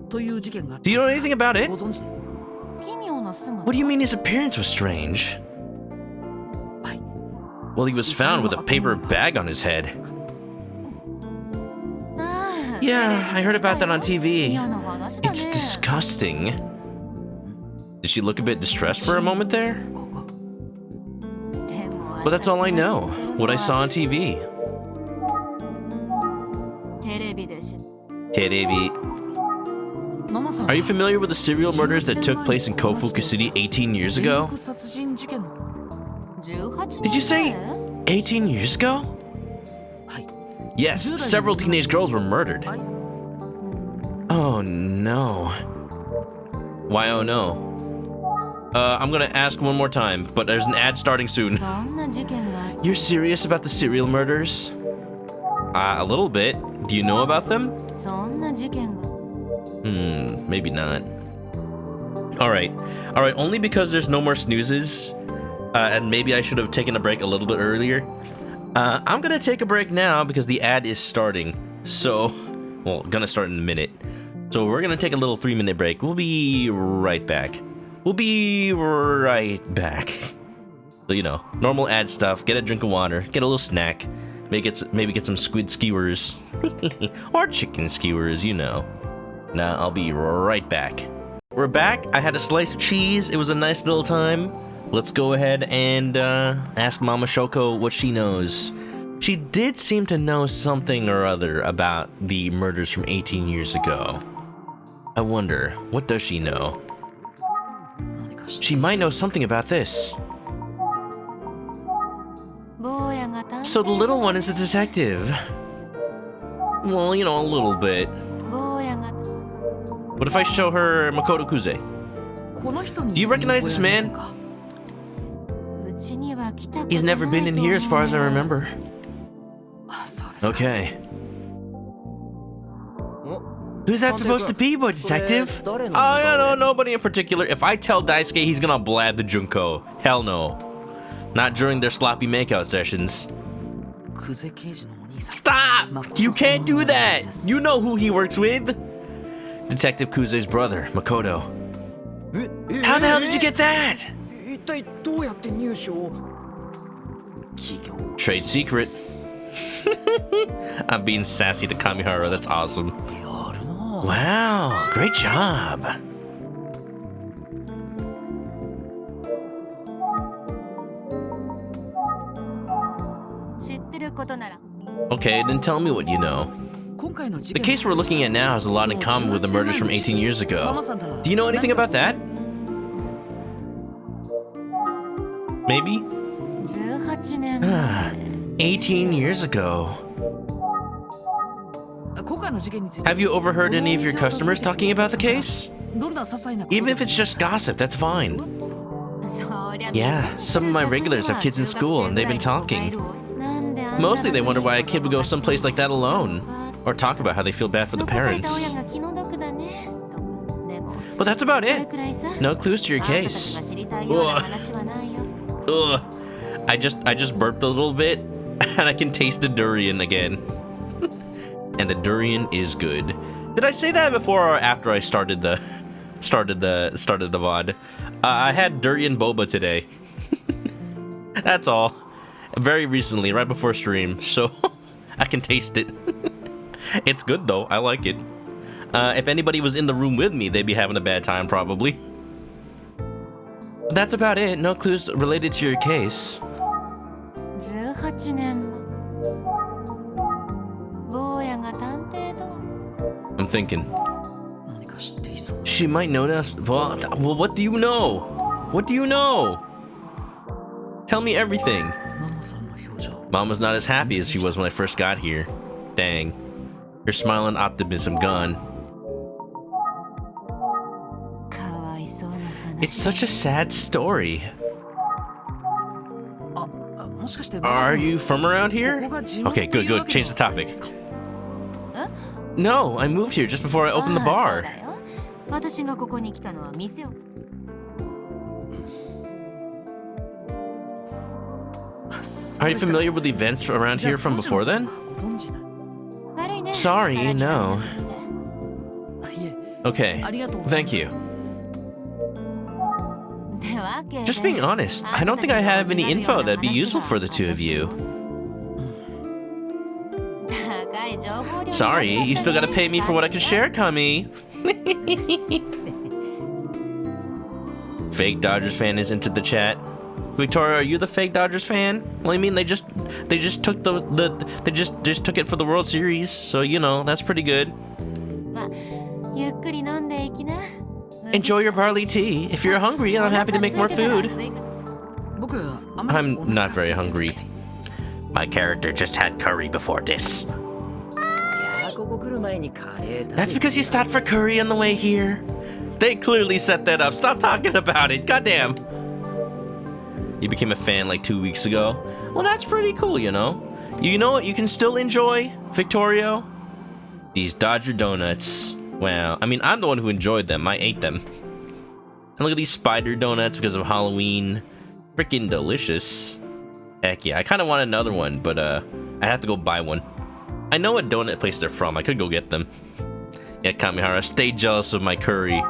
A: Do you know anything about it? What do you mean his appearance was strange? Well, he was found with a paper bag on his head. Yeah, I heard about that on TV. It's disgusting. Did she look a bit distressed for a moment there? Well, that's all I know. What I saw on TV. Terebi. Are you familiar with the serial murders that took place in Kofuku City 18 years ago? Did you say 18 years ago? Yes, several teenage girls were murdered. Oh no. Why oh no? I'm gonna ask one more time, but there's an ad starting soon. You're serious about the serial murders? A little bit. Do you know about them? Maybe not. Alright, only because there's no more snoozes, and maybe I should have taken a break a little bit earlier. I'm gonna take a break now because the ad is starting. So, well, gonna start in a minute. So we're gonna take a little 3-minute break. We'll be right back. So, you know, normal ad stuff. Get a drink of water. Get a little snack. Maybe get some squid skewers. Or chicken skewers, you know. Now, I'll be right back. We're back. I had a slice of cheese. It was a nice little time. Let's go ahead and ask Mama Shoko what she knows. She did seem to know something or other about the murders from 18 years ago. I wonder, what does she know? She might know something about this. So the little one is a detective. Well, you know, a little bit. What if I show her Makoto Kuze? Do you recognize this man? He's never been in here as far as I remember. Okay. Who's that supposed to be, boy detective? Oh, yeah, no, nobody in particular. If I tell Daisuke, he's gonna blab the Junko. Hell no. Not during their sloppy makeout sessions. Stop! You can't do that! You know who he works with. Detective Kuze's brother, Makoto. How the hell did you get that? Trade secret. I'm being sassy to Kamihara, that's awesome. Wow, great job. Okay, then tell me what you know. The case we're looking at now has a lot in common with the murders from 18 years ago. Do you know anything about that? Maybe? 18 years ago. Have you overheard any of your customers talking about the case? Even if it's just gossip, that's fine. Yeah, some of my regulars have kids in school and they've been talking. Mostly they wonder why a kid would go someplace like that alone, or talk about how they feel bad for the parents. But that's about it. No clues to your case. Ugh. Ugh. I just burped a little bit, and I can taste the durian again. And the durian is good. Did I say that before or after I started the VOD? I had durian boba today. That's all. Very recently, right before stream, so I can taste it. It's good though. I like it. If anybody was in the room with me, they'd be having a bad time probably. But that's about it. No clues related to your case. I'm thinking. She might know us. Well, what do you know? What do you know? Tell me everything. Mama's not as happy as she was when I first got here. Dang. Her smiling optimism gone. It's such a sad story. Are you from around here? Okay, good. Change the topic. No, I moved here just before I opened the bar. Are you familiar with the events around here from before then? Sorry, no. Okay, thank you. Just being honest, I don't think I have any info that'd be useful for the two of you. Sorry, you still gotta pay me for what I can share, Kami. Fake Dodgers fan has entered the chat. Victoria, are you the fake Dodgers fan? Well, I mean, they just took they just took it for the World Series, so you know that's pretty good. Enjoy your barley tea. If you're hungry, I'm happy to make more food. I'm not very hungry. My character just had curry before this. That's because you stopped for curry on the way here. They clearly set that up. Stop talking about it. Goddamn. You became a fan like 2 weeks ago. Well, that's pretty cool, you know. You know what you can still enjoy, Victorio? These Dodger donuts. Wow. I mean, I'm the one who enjoyed them. I ate them. And look at these spider donuts because of Halloween. Freaking delicious. Heck yeah. I kind of want another one, but I have to go buy one. I know what donut place they're from. I could go get them. Yeah, Kamihara, stay jealous of my curry.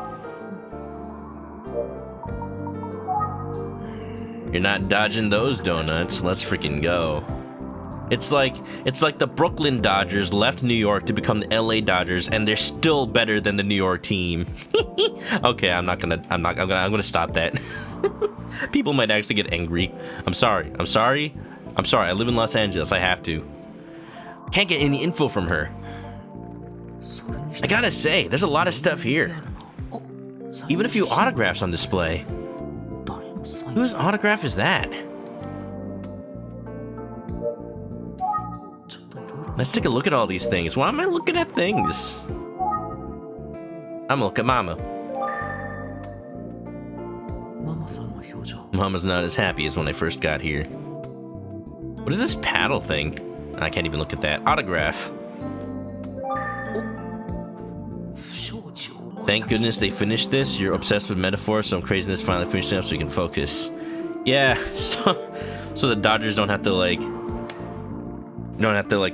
A: You're not dodging those donuts. Let's freaking go. It's like the Brooklyn Dodgers left New York to become the LA Dodgers, and they're still better than the New York team. Okay, I'm gonna stop that. People might actually get angry. I'm sorry. I live in Los Angeles. I have to. Can't get any info from her. I gotta say, there's a lot of stuff here. Even a few autographs on display. Whose autograph is that? Let's take a look at all these things. Why am I looking at things? I'm gonna look at Mama. Mama's not as happy as when I first got here. What is this paddle thing? I can't even look at that. Autograph. Thank goodness they finished this. You're obsessed with metaphors, so I'm craziness finally finishing up so you can focus. Yeah, so the Dodgers don't have to like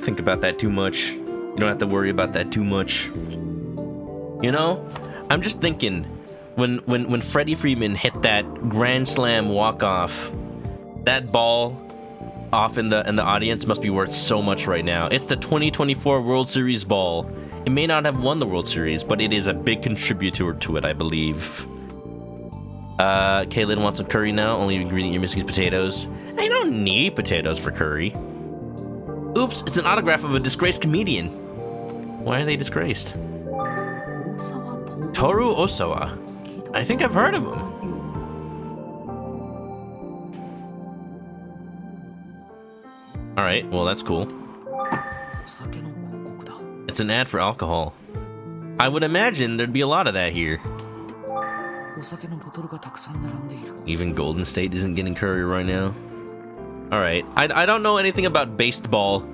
A: think about that too much. You don't have to worry about that too much. You know? I'm just thinking when Freddie Freeman hit that grand slam walk-off, that ball off in the audience must be worth so much right now. It's the 2024 World Series ball. It may not have won the World Series, but it is a big contributor to it, I believe. Kaylin wants some curry now. Only ingredient you're missing is potatoes. I don't need potatoes for curry. Oops, it's an autograph of a disgraced comedian. Why are they disgraced? Toru Osawa. I think I've heard of him. Alright, well that's cool. It's an ad for alcohol. I would imagine there'd be a lot of that here. Even Golden State isn't getting curry right now. Alright, I don't know anything about baseball.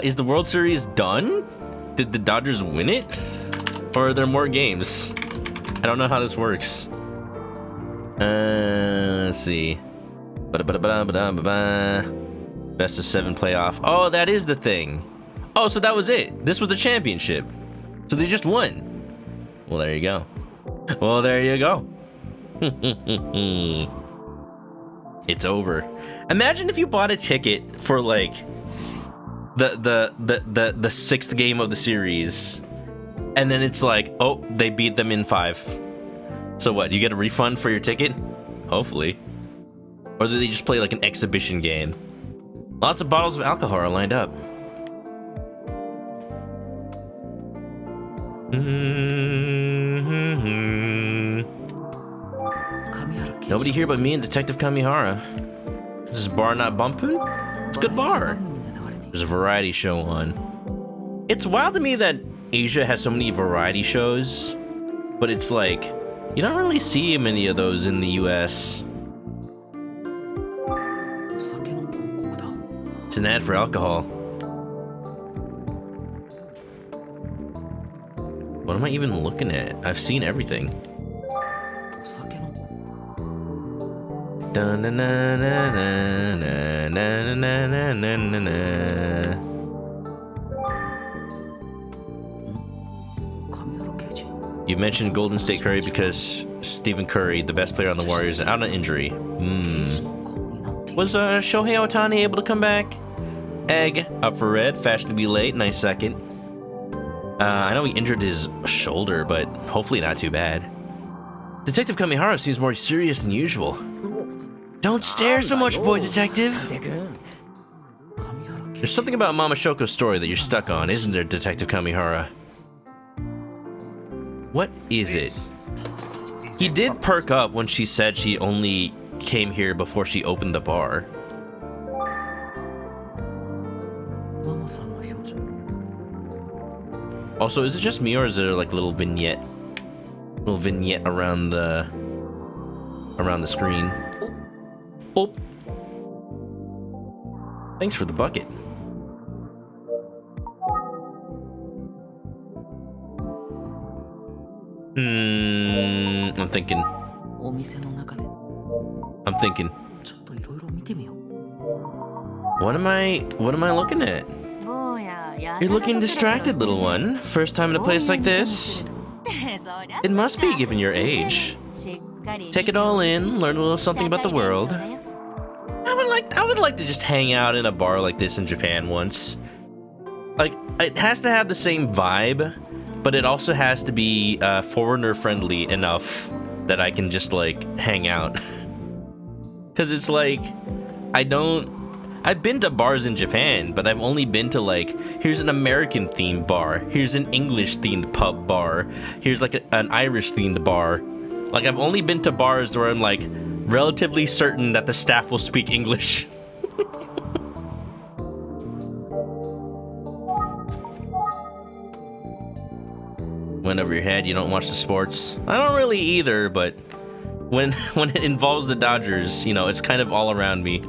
A: Is the World Series done? Did the Dodgers win it? Or are there more games? I don't know how this works. Let's see. Best of 7 playoff. Oh, that is the thing. Oh, so that was it. This was the championship. So they just won. Well, there you go. Well, there you go. It's over. Imagine if you bought a ticket for like the sixth game of the series, and then it's like, oh, they beat them in 5. So what? You get a refund for your ticket? Hopefully. Or do they just play like an exhibition game? Lots of bottles of alcohol are lined up. Nobody here but me and Detective Kamihara. Is this bar not bumping? It's a good bar. There's a variety show on. It's wild to me that Asia has so many variety shows, but it's like, you don't really see many of those in the US. It's an ad for alcohol. What am I even looking at? I've seen everything. You mentioned Golden State Curry because Stephen Curry, the best player on the Warriors, is out on injury. Was Shohei Ohtani able to come back? Egg, up for red, fashionably late, nice second. I know he injured his shoulder, but hopefully not too bad. Detective Kamihara seems more serious than usual. Don't stare so much, boy detective. There's something about Mama Shoko's story that you're stuck on, isn't there, Detective Kamihara? What is it? He did perk up when she said she only came here before she opened the bar. Also, is it just me or is there like a little vignette around the screen? Oh. Thanks for the bucket. I'm thinking. What am I looking at? You're looking distracted, little one. First time in a place like this? It must be, given your age. Take it all in, learn a little something about the world. I would like to just hang out in a bar like this in Japan once. Like, it has to have the same vibe, but it also has to be foreigner friendly enough that I can just like hang out. Cause it's like, I've been to bars in Japan, but I've only been to like, here's an American themed bar, here's an English themed pub bar, here's like an Irish themed bar. Like, I've only been to bars where I'm like relatively certain that the staff will speak English. Went over your head, you don't watch the sports. I don't really either, but when it involves the Dodgers, you know, it's kind of all around me.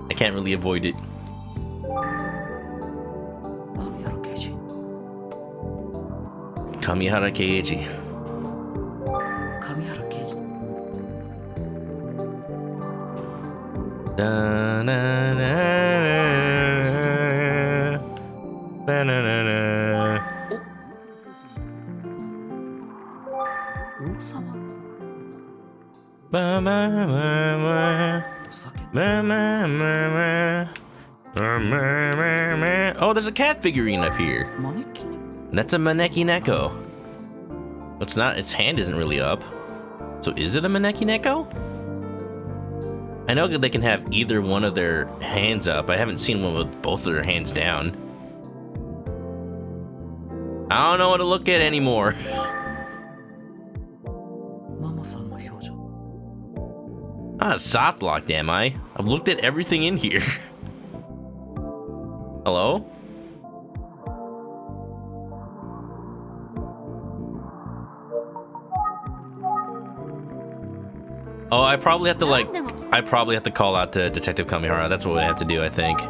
A: I can't really avoid it. Kamihara Keiji. Da, na, na, na, na, na, na. Ba, ma, ma, ma. Ma, ma, ma, ma. Ma, ma, ma. Oh, there's a cat figurine up here. That's a Maneki Neko. It's not, its hand isn't really up. So is it a Maneki Neko? I know that they can have either one of their hands up. I haven't seen one with both of their hands down. I don't know what to look at anymore. Ah, soft locked, am I? I've looked at everything in here. Hello? Oh, I probably have to call out to Detective Kamihara. That's what I have to do, I think.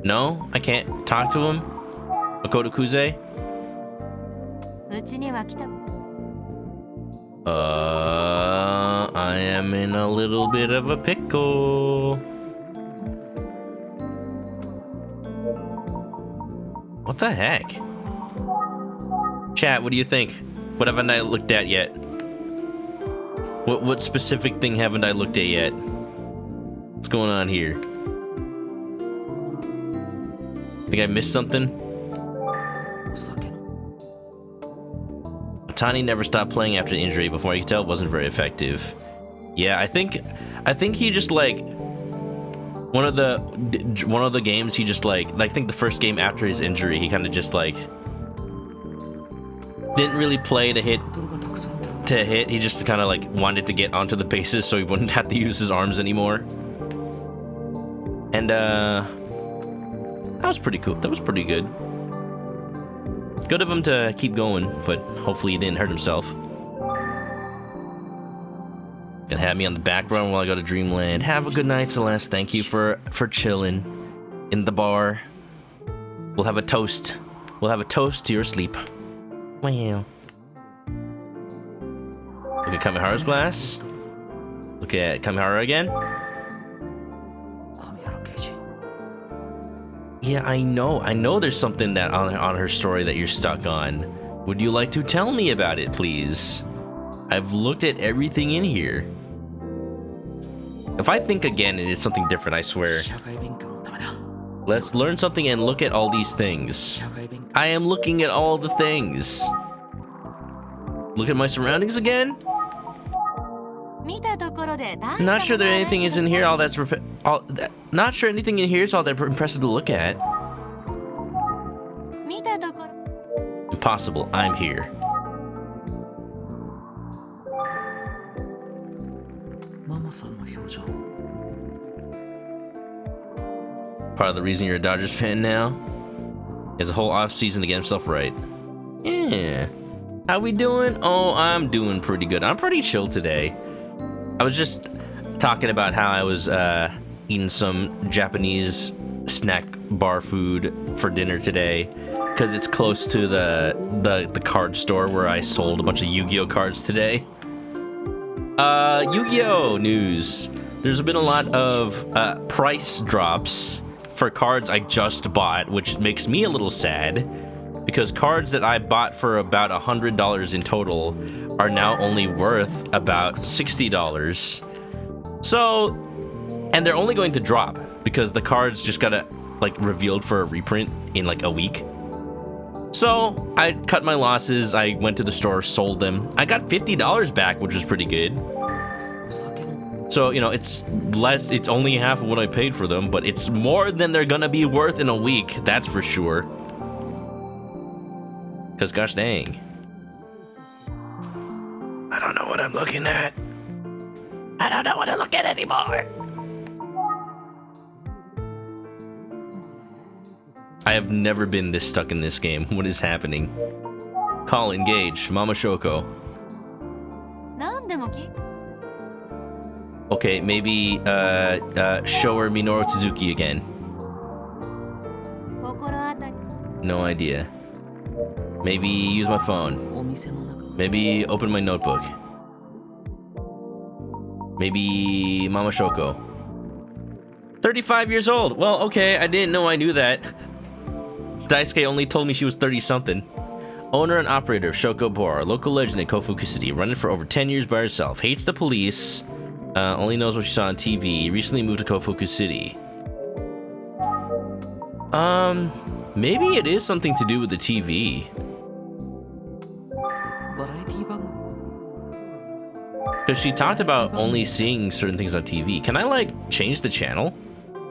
A: No, I can't talk to him. Makoto Kuze? I am in a little bit of a pickle. What the heck? Chat, what do you think? What haven't I looked at yet? What specific thing haven't I looked at yet? What's going on here? Think I missed something? Otani never stopped playing after the injury. Before you could tell, it wasn't very effective. Yeah, I think he just like one of the games he just like I think the first game after his injury he kind of just like didn't really play to hit to hit. He just kind of like wanted to get onto the bases so he wouldn't have to use his arms anymore. And that was pretty cool. That was pretty good. Good of him to keep going, but hopefully he didn't hurt himself. Gonna have me on the background while I go to Dreamland. Have a good night, Celeste. Thank you for chilling in the bar. We'll have a toast. We'll have a toast to your sleep. Wow. Look at Kamiharu's glass. Look at Kamiharu again. Yeah, I know there's something that on her story that you're stuck on. Would you like to tell me about it, please? I've looked at everything in here. If I think again and it's something different, I swear. Let's learn something and look at all these things. I am looking at all the things. Look at my surroundings again. Not sure there anything is in here. Not sure anything in here is all that impressive to look at. Impossible. I'm here. Part of the reason you're a Dodgers fan now is a whole off season to get himself right. Yeah. How we doing? Oh, I'm doing pretty good. I'm pretty chill today. I was just talking about how I was eating some Japanese snack bar food for dinner today because it's close to the card store where I sold a bunch of Yu-Gi-Oh cards today. Yu-Gi-Oh news. There's been a lot of price drops for cards I just bought, which makes me a little sad because cards that I bought for about $100 in total are now only worth about $60. So, and they're only going to drop because the cards just got revealed for a reprint in like a week. So I cut my losses. I went to the store, sold them. I got $50 back, which was pretty good. So, you know, it's less, it's only half of what I paid for them, but it's more than they're gonna be worth in a week, that's for sure. Because gosh dang. I don't know what I'm looking at. I don't know what to look at anymore. I have never been this stuck in this game. What is happening? Call, engage, Mama Shoko. Okay, maybe show her Minoru Suzuki again. No idea. Maybe use my phone. Maybe open my notebook. Maybe Mama Shoko. 35 years old. Well, okay, I didn't know I knew that. Daisuke only told me she was 30-something. Owner and operator of Shoko Bar, local legend in Kofuku City, running for over 10 years by herself. Hates the police. Only knows what she saw on TV. Recently moved to Kofuku City. Maybe it is something to do with the TV. Because she talked about only seeing certain things on TV. Can I, like, change the channel?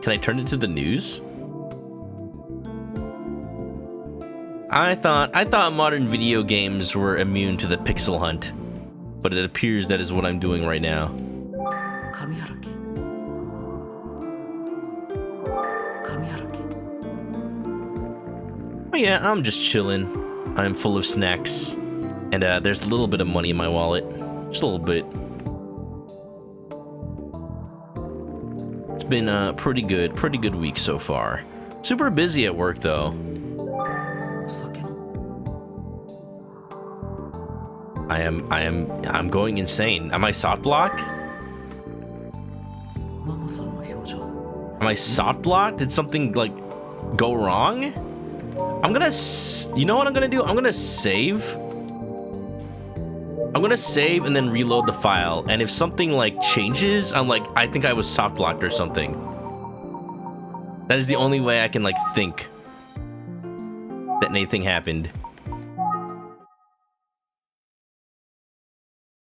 A: Can I turn it to the news? I thought modern video games were immune to the pixel hunt. But it appears that is what I'm doing right now. Oh yeah, I'm just chilling. I'm full of snacks. And there's a little bit of money in my wallet. Just a little bit. It's been a pretty good week so far. Super busy at work though. I'm going insane. Am I soft locked? Am I soft locked? Did something like go wrong? You know what I'm gonna do? I'm gonna save and then reload the file. And if something like changes, I'm like, I think I was soft locked or something. That is the only way I can like think that anything happened.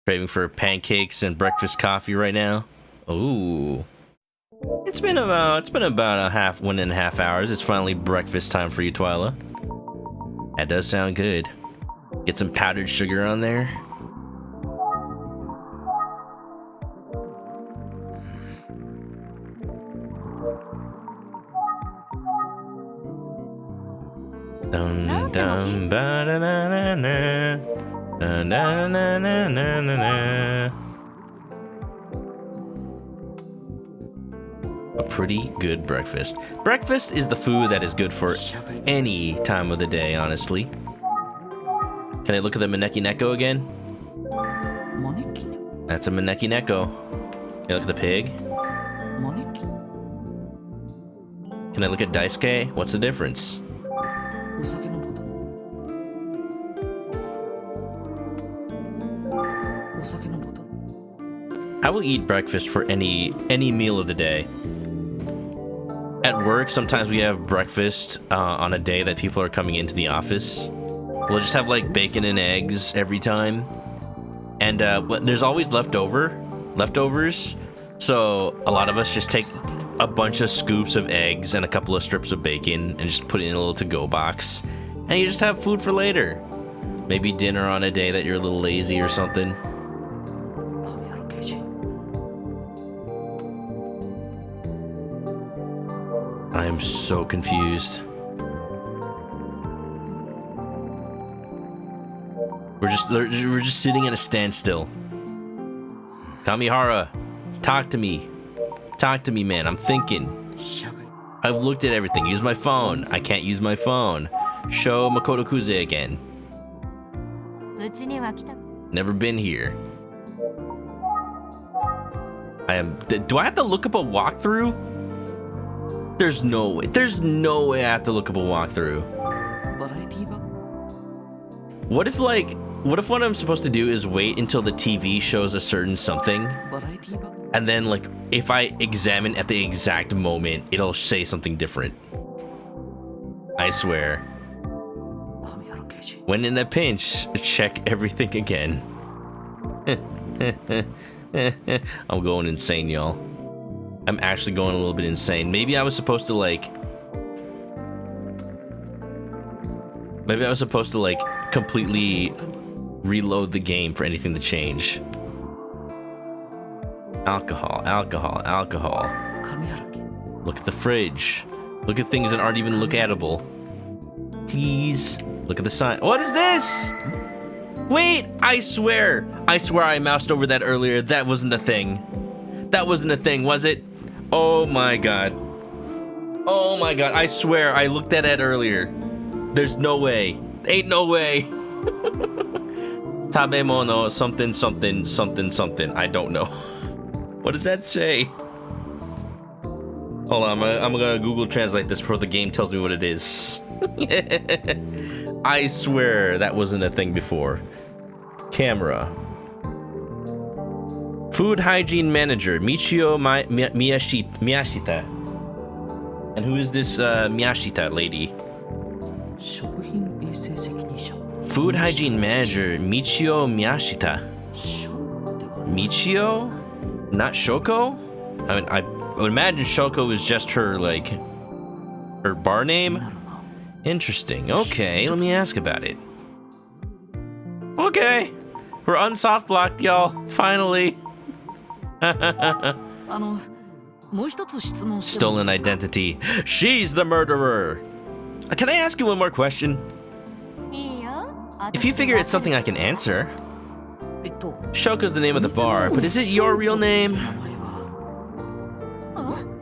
A: Craving for pancakes and breakfast coffee right now. Ooh. It's been about 1.5 hours. It's finally breakfast time for you, Twyla. That does sound good. Get some powdered sugar on there. Dum dum ba da na na na. Na na na na na na na. A pretty good breakfast. Breakfast is the food that is good for any time of the day, honestly. Can I look at the Maneki Neko again? That's a Maneki Neko. Can I look at the pig? Can I look at Daisuke? What's the difference? I will eat breakfast for any meal of the day. At work, sometimes we have breakfast on a day that people are coming into the office. We'll just have like bacon and eggs every time. And there's always leftovers. So a lot of us just take a bunch of scoops of eggs and a couple of strips of bacon and just put it in a little to-go box. And you just have food for later. Maybe dinner on a day that you're a little lazy or something. I am so confused. We're just sitting at a standstill. Kamihara, talk to me. Talk to me, man. I'm thinking. I've looked at everything. Use my phone. I can't use my phone. Show Makoto Kuze again. Never been here. Do I have to look up a walkthrough? There's no way. There's no way I have to look up a walkthrough. What if what I'm supposed to do is wait until the TV shows a certain something, and then like if I examine at the exact moment, it'll say something different. I swear. When in a pinch, check everything again. I'm going insane, y'all. I'm actually going a little bit insane. Maybe I was supposed to like completely reload the game for anything to change. Alcohol. Look at the fridge. Look at things that aren't even look-attable. Please. Look at the sign. What is this? Wait, I swear I moused over that earlier. That wasn't a thing. That wasn't a thing, was it? Oh my god. Oh my god, I swear I looked at it earlier. There's no way. Ain't no way. Tabemono something something something something. I don't know. What does that say? Hold on, I'm gonna Google Translate this before the game tells me what it is. I swear that wasn't a thing before. Camera. Food hygiene manager, Michio Miyashita. And who is this Miyashita lady? Food hygiene manager, Michio Miyashita. Michio? Not Shoko? I mean, I would imagine Shoko is just her, like, her bar name? Interesting. Okay, let me ask about it. Okay. We're unsoft blocked, y'all. Finally. Stolen identity. She's the murderer. Can I ask you one more question? If you figure it's something I can answer. Shoko's the name of the bar, but is it your real name?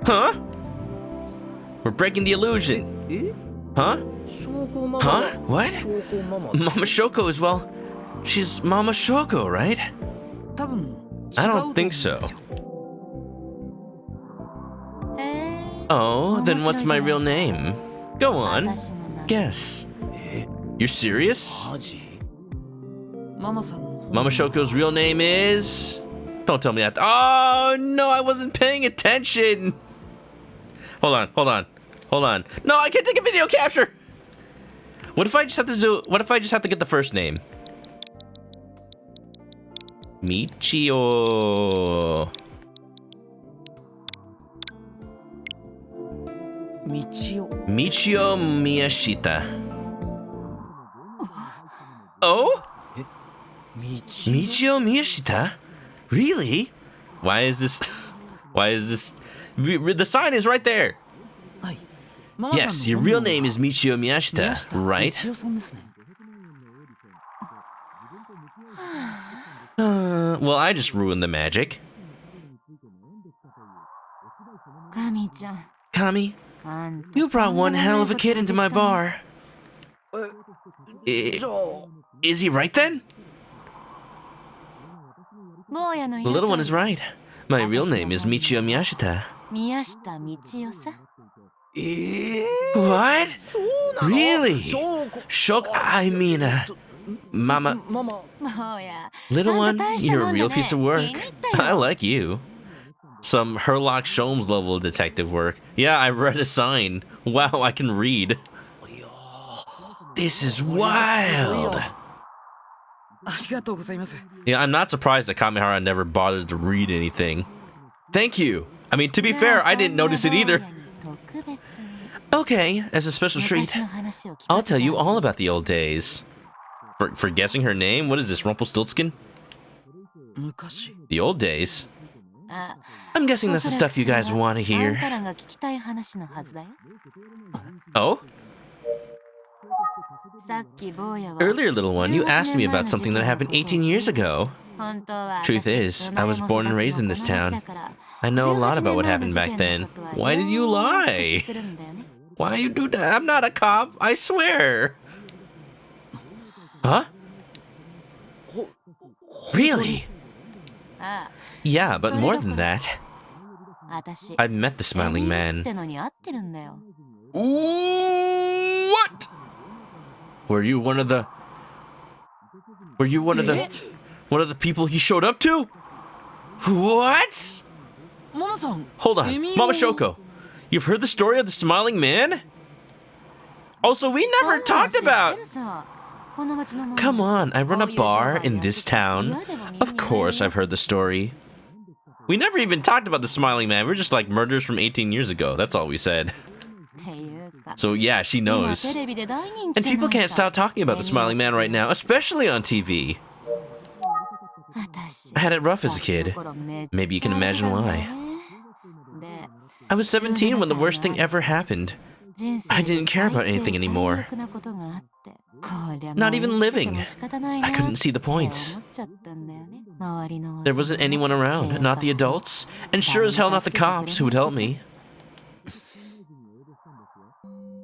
A: Huh? We're breaking the illusion. Huh? Huh? What? Mama Shoko as well. She's Mama Shoko, right? I don't think so. Oh, then what's my real name? Go on. Guess. You're serious? Mama Shoko's real name is... Don't tell me that. Oh, no, I wasn't paying attention. Hold on. No, I can't take a video capture. What if I just have to get the first name? Michio Miyashita. Oh? Michio Miyashita? Really? Why is this? The sign is right there. Yes, your real name is Michio Miyashita, right? Well, I just ruined the magic. Kami, you brought one hell of a kid into my bar. Is he right then? The little one is right. My real name is Michio Miyashita. What? Really? I mean, Mama. Little one, you're a real piece of work. I like you. Some Herlock Sholmes level detective work. Yeah, I read a sign. Wow, I can read. This is wild. Yeah, I'm not surprised that Kamihara never bothered to read anything. Thank you. I mean, to be fair, I didn't notice it either. Okay, as a special treat, I'll tell you all about the old days. For guessing her name, what is this, Rumpelstiltskin? The old days? I'm guessing that's the stuff you guys want to hear. Oh? Earlier, little one, you asked me about something that happened 18 years ago. Truth is, I was born and raised in this town. I know a lot about what happened back then. Why did you lie? Why you do that? I'm not a cop, I swear. Huh? Really? Yeah, but more than that. I met the smiling man. What? Were you one of the people he showed up to? What? Hold on, Mama Shoko. You've heard the story of the smiling man? Also, we never talked about... Come on, I run a bar in this town. Of course I've heard the story. We never even talked about the smiling man. We're just like murders from 18 years ago. That's all we said. So yeah, she knows. And people can't stop talking about the smiling man right now, especially on TV. I had it rough as a kid. Maybe you can imagine why. I was 17 when the worst thing ever happened. I didn't care about anything anymore. Not even living. I couldn't see the point. There wasn't anyone around, not the adults, and sure as hell not the cops who would help me.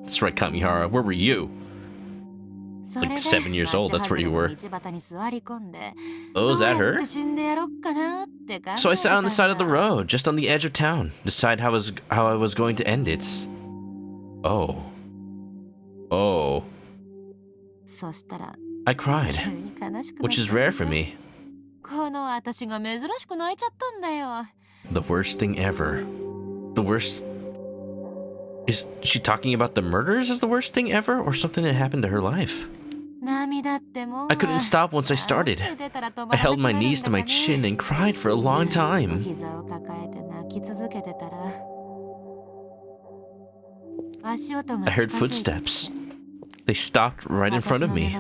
A: That's right, Kamihara, where were you? Like 7 years old, that's where you were. Oh, is that her? So I sat on the side of the road, just on the edge of town, decide how I was going to end it. Oh. Oh. I cried, which is rare for me. The worst thing ever. The worst... Is she talking about the murders as the worst thing ever, or something that happened to her life? I couldn't stop once I started. I held my knees to my chin and cried for a long time. I heard footsteps. They stopped right in front of me.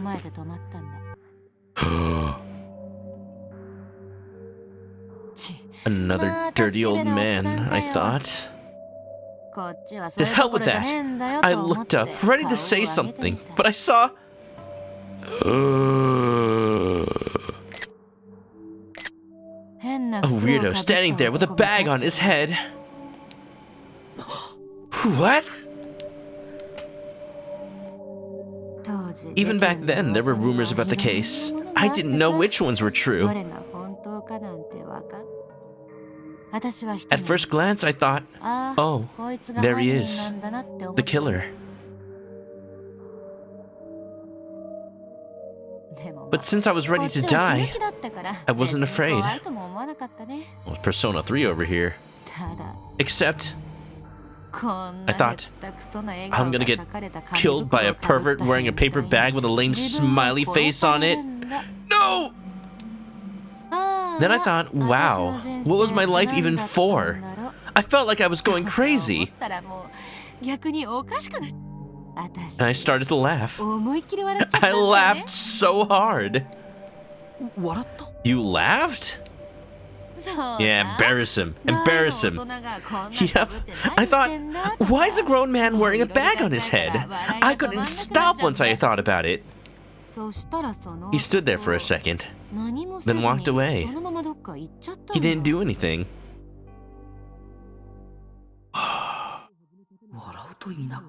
A: Another dirty old man, I thought. The hell with that! I looked up, ready to say something, but I saw... a weirdo standing there with a bag on his head. What? Even back then, there were rumors about the case. I didn't know which ones were true. At first glance, I thought, oh, there he is, the killer. But since I was ready to die, I wasn't afraid. Well, Persona 3 over here. Except, I thought, I'm gonna get killed by a pervert wearing a paper bag with a lame smiley face on it. No! Then I thought, wow, what was my life even for? I felt like I was going crazy. And I started to laugh. I laughed so hard. You laughed? Yeah, embarrass him. Embarrass him. Yep. I thought, why is a grown man wearing a bag on his head? I couldn't stop once I thought about it. He stood there for a second, then walked away. He didn't do anything.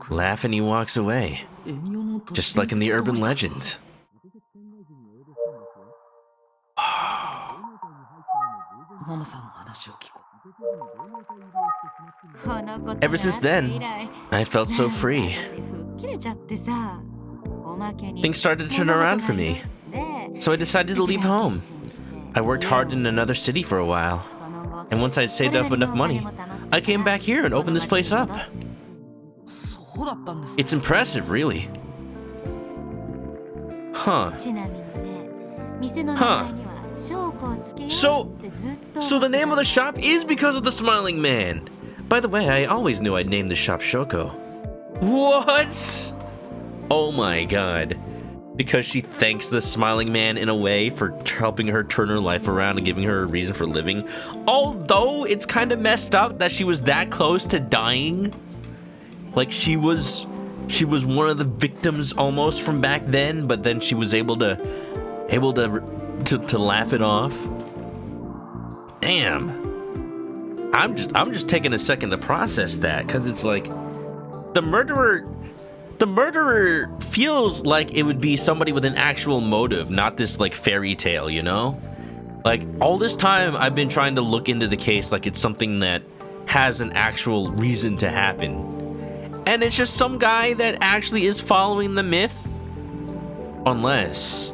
A: Laugh and he walks away, just like in the urban legend. Ever since then, I felt so free. Things started to turn around for me, so I decided to leave home. I worked hard in another city for a while, and once I'd saved up enough money, I came back here and opened this place up. It's impressive, really. Huh. Huh. So the name of the shop is because of the Smiling Man. By the way, I always knew I'd name the shop Shoko. What? Oh my god. Because she thanks the Smiling Man in a way for helping her turn her life around and giving her a reason for living. Although it's kind of messed up that she was that close to dying. Like she was one of the victims almost from back then, but then she was able to laugh it off. Damn. I'm just taking a second to process that, because it's like the murderer feels like it would be somebody with an actual motive, not this like fairy tale, you know? Like all this time I've been trying to look into the case like it's something that has an actual reason to happen. And it's just some guy that actually is following the myth. Unless.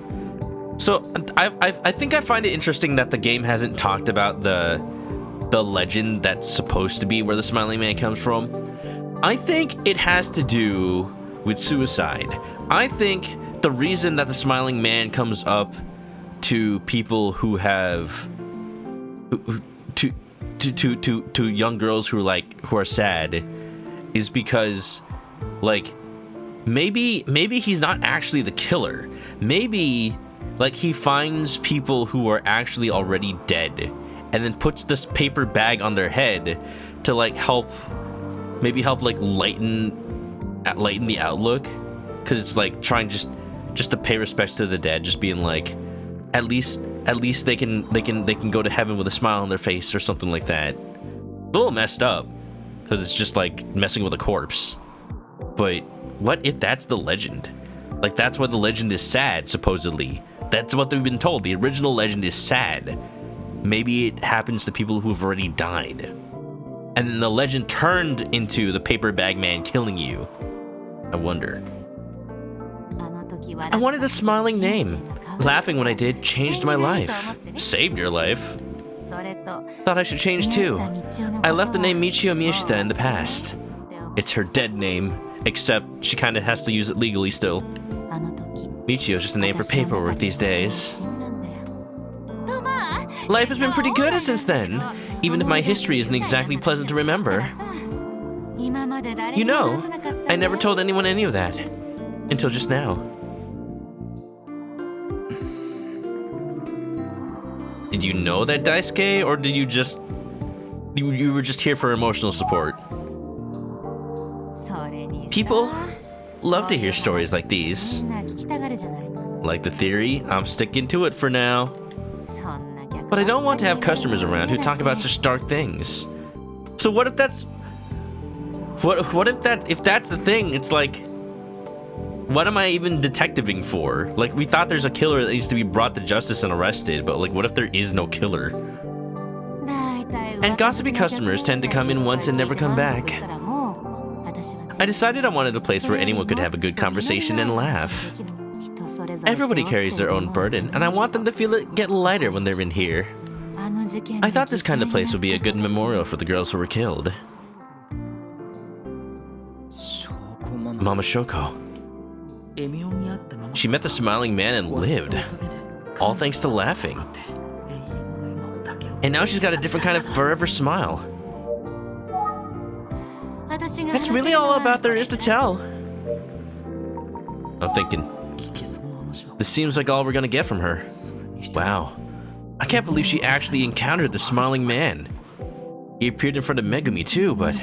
A: So I think I find it interesting that the game hasn't talked about the legend that's supposed to be where the Smiling Man comes from. I think it has to do with suicide. I think the reason that the Smiling Man comes up to people who have to young girls who are sad is because like maybe he's not actually the killer. Maybe like he finds people who are actually already dead and then puts this paper bag on their head to like help like lighten the outlook, because it's like trying just to pay respects to the dead, just being like at least they can go to heaven with a smile on their face or something like that. A little messed up because it's just like messing with a corpse. But what if that's the legend? Like that's why the legend is sad, supposedly. That's what they've been told. The original legend is sad. Maybe it happens to people who've already died. And then the legend turned into the paper bag man killing you. I wonder. I wanted a smiling name. Laughing when I did changed my life. Saved your life. Thought I should change too. I left the name Michio Miyashita in the past. It's her dead name, except she kinda has to use it legally still. Michio's just a name for paperwork these days. Life has been pretty good since then, even if my history isn't exactly pleasant to remember. You know, I never told anyone any of that, until just now. Did you know that, Daisuke, or did you were just here for emotional support? People love to hear stories like these. Like the theory, I'm sticking to it for now. But I don't want to have customers around who talk about such dark things. So what if that's... if that's the thing, it's like... What am I even detectiving for? Like, we thought there's a killer that needs to be brought to justice and arrested, but like, what if there is no killer? And gossipy customers tend to come in once and never come back. I decided I wanted a place where anyone could have a good conversation and laugh. Everybody carries their own burden, and I want them to feel it get lighter when they're in here. I thought this kind of place would be a good memorial for the girls who were killed. Mama Shoko. She met the Smiling Man and lived, all thanks to laughing. And now she's got a different kind of forever smile. That's really all about there is to tell. I'm thinking, this seems like all we're gonna get from her. Wow. I can't believe she actually encountered the smiling man. He appeared in front of Megumi too, but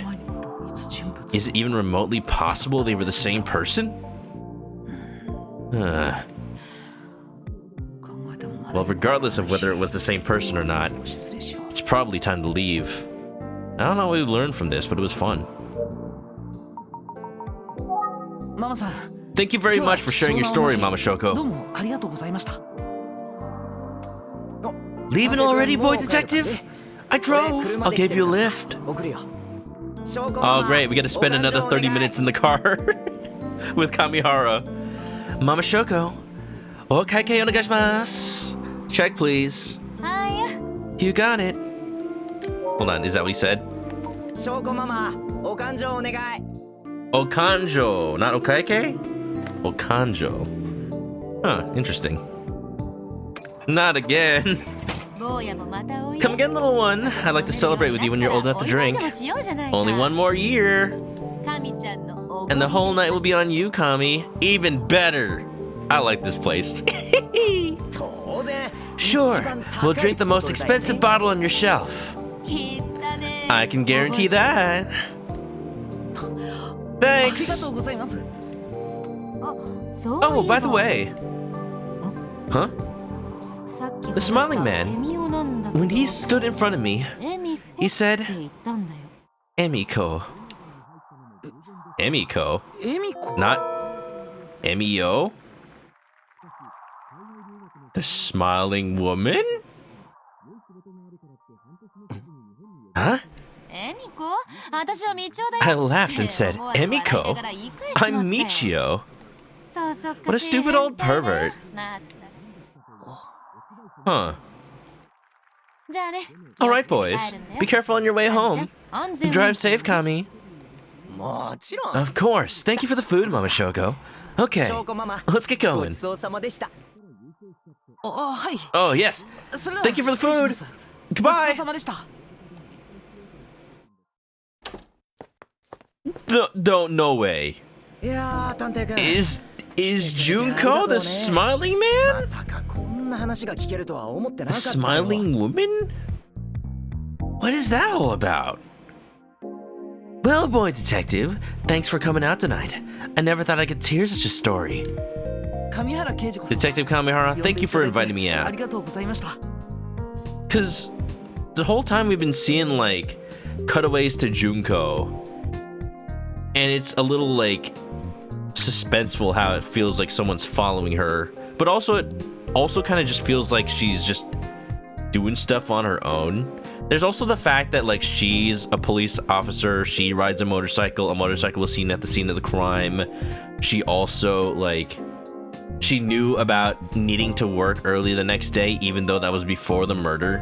A: is it even remotely possible they were the same person? Well, regardless of whether it was the same person or not, it's probably time to leave. I don't know what we learned from this, but it was fun. Thank you very much for sharing your story, Mama Shoko. Leaving already, boy detective? I drove. I'll give you a lift. Oh, great. We got to spend another 30 minutes in the car with Kamihara. Mama Shoko. Okaike onegaishimasu. Check, please.
B: Hi.
A: You got it. Hold on, is that what he said? Okanjo, not Okaike? Okanjo. Huh, interesting. Not again. Come again, little one. I'd like to celebrate with you when you're old enough to drink. Only one more year. And the whole night will be on you, Kami. Even better. I like this place. Sure, we'll drink the most expensive bottle on your shelf. I can guarantee that. Thanks. Oh, by the way. Huh? The smiling man, when he stood in front of me, he said, Emiko. Emiko? Not Emio? The smiling woman? Huh? I laughed and said, Emiko? I'm Michio. What a stupid old pervert. Huh. Alright, boys. Be careful on your way home. And drive safe, Kami. Of course. Thank you for the food, Mama Shoko. Okay, let's get going. Oh, yes. Thank you for the food. Goodbye. No way. Is Junko the smiling man? The smiling woman? What is that all about? Well, boy detective, thanks for coming out tonight. I never thought I could hear such a story. Detective Kamihara, thank you for inviting me out. Cause the whole time we've been seeing like cutaways to Junko, and it's a little like suspenseful how it feels like someone's following her, but also it also kind of just feels like she's just doing stuff on her own. There's also the fact that like she's a police officer, she rides a motorcycle was seen at the scene of the crime. She also like she knew about needing to work early the next day, even though that was before the murder.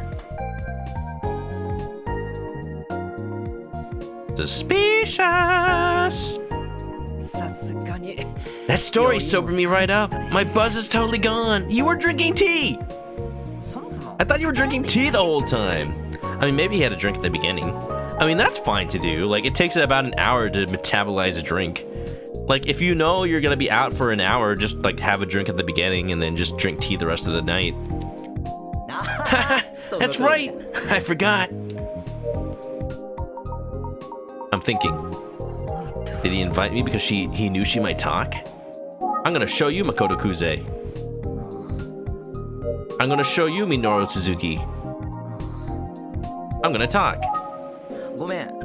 A: Suspicious. That story sobered me right up. My buzz is totally gone. You were drinking tea. I thought you were drinking tea the whole time. I mean, maybe he had a drink at the beginning. I mean, that's fine to do. Like, it takes about an hour to metabolize a drink. Like, if you know you're gonna be out for an hour, just like have a drink at the beginning and then just drink tea the rest of the night. That's right. I forgot. I'm thinking, did he invite me because he knew she might talk? I'm gonna show you Makoto Kuze. I'm gonna show you Minoru Suzuki. I'm gonna talk.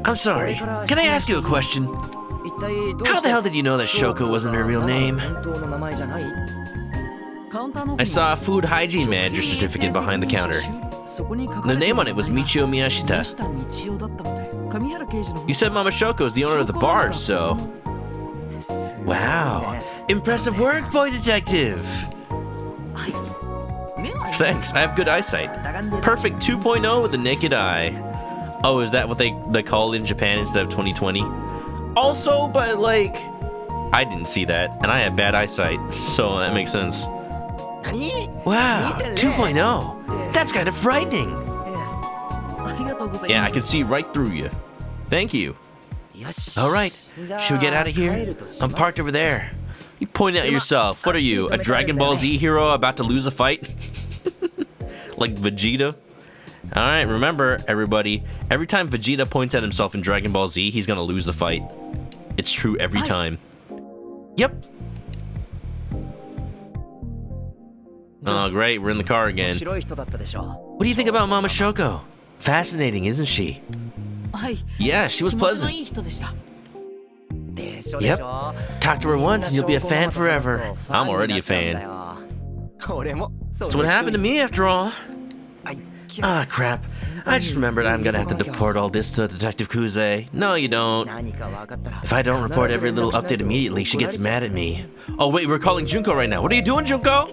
A: I'm sorry. Can I ask you a question? How the hell did you know that Shoko wasn't her real name? I saw a food hygiene manager certificate behind the counter. The name on it was Michio Miyashita. You said Mama Shoko is the owner of the bar, so... Wow. Impressive work, boy detective. Thanks, I have good eyesight. Perfect 2.0 with the naked eye. Oh, is that what they call it in Japan instead of 2020? Also, but like, I didn't see that, and I have bad eyesight, so that makes sense. Wow, 2.0. That's kind of frightening. Yeah, I can see right through you. Thank you. Alright, should we get out of here? I'm parked over there. You point at yourself. What are you, a Dragon Ball Z hero about to lose a fight? Like Vegeta. Alright, remember, everybody, every time Vegeta points at himself in Dragon Ball Z, he's gonna lose the fight. It's true every time. Yep. Oh, great, we're in the car again. What do you think about Mama Shoko? Fascinating, isn't she? Yeah, she was pleasant. Yep. Talk to her once and you'll be a fan forever. I'm already a fan. That's what happened to me after all. Ah, crap. I just remembered I'm gonna have to report all this to Detective Kuze. No, you don't. If I don't report every little update immediately, she gets mad at me. Oh, wait, we're calling Junko right now. What are you doing, Junko?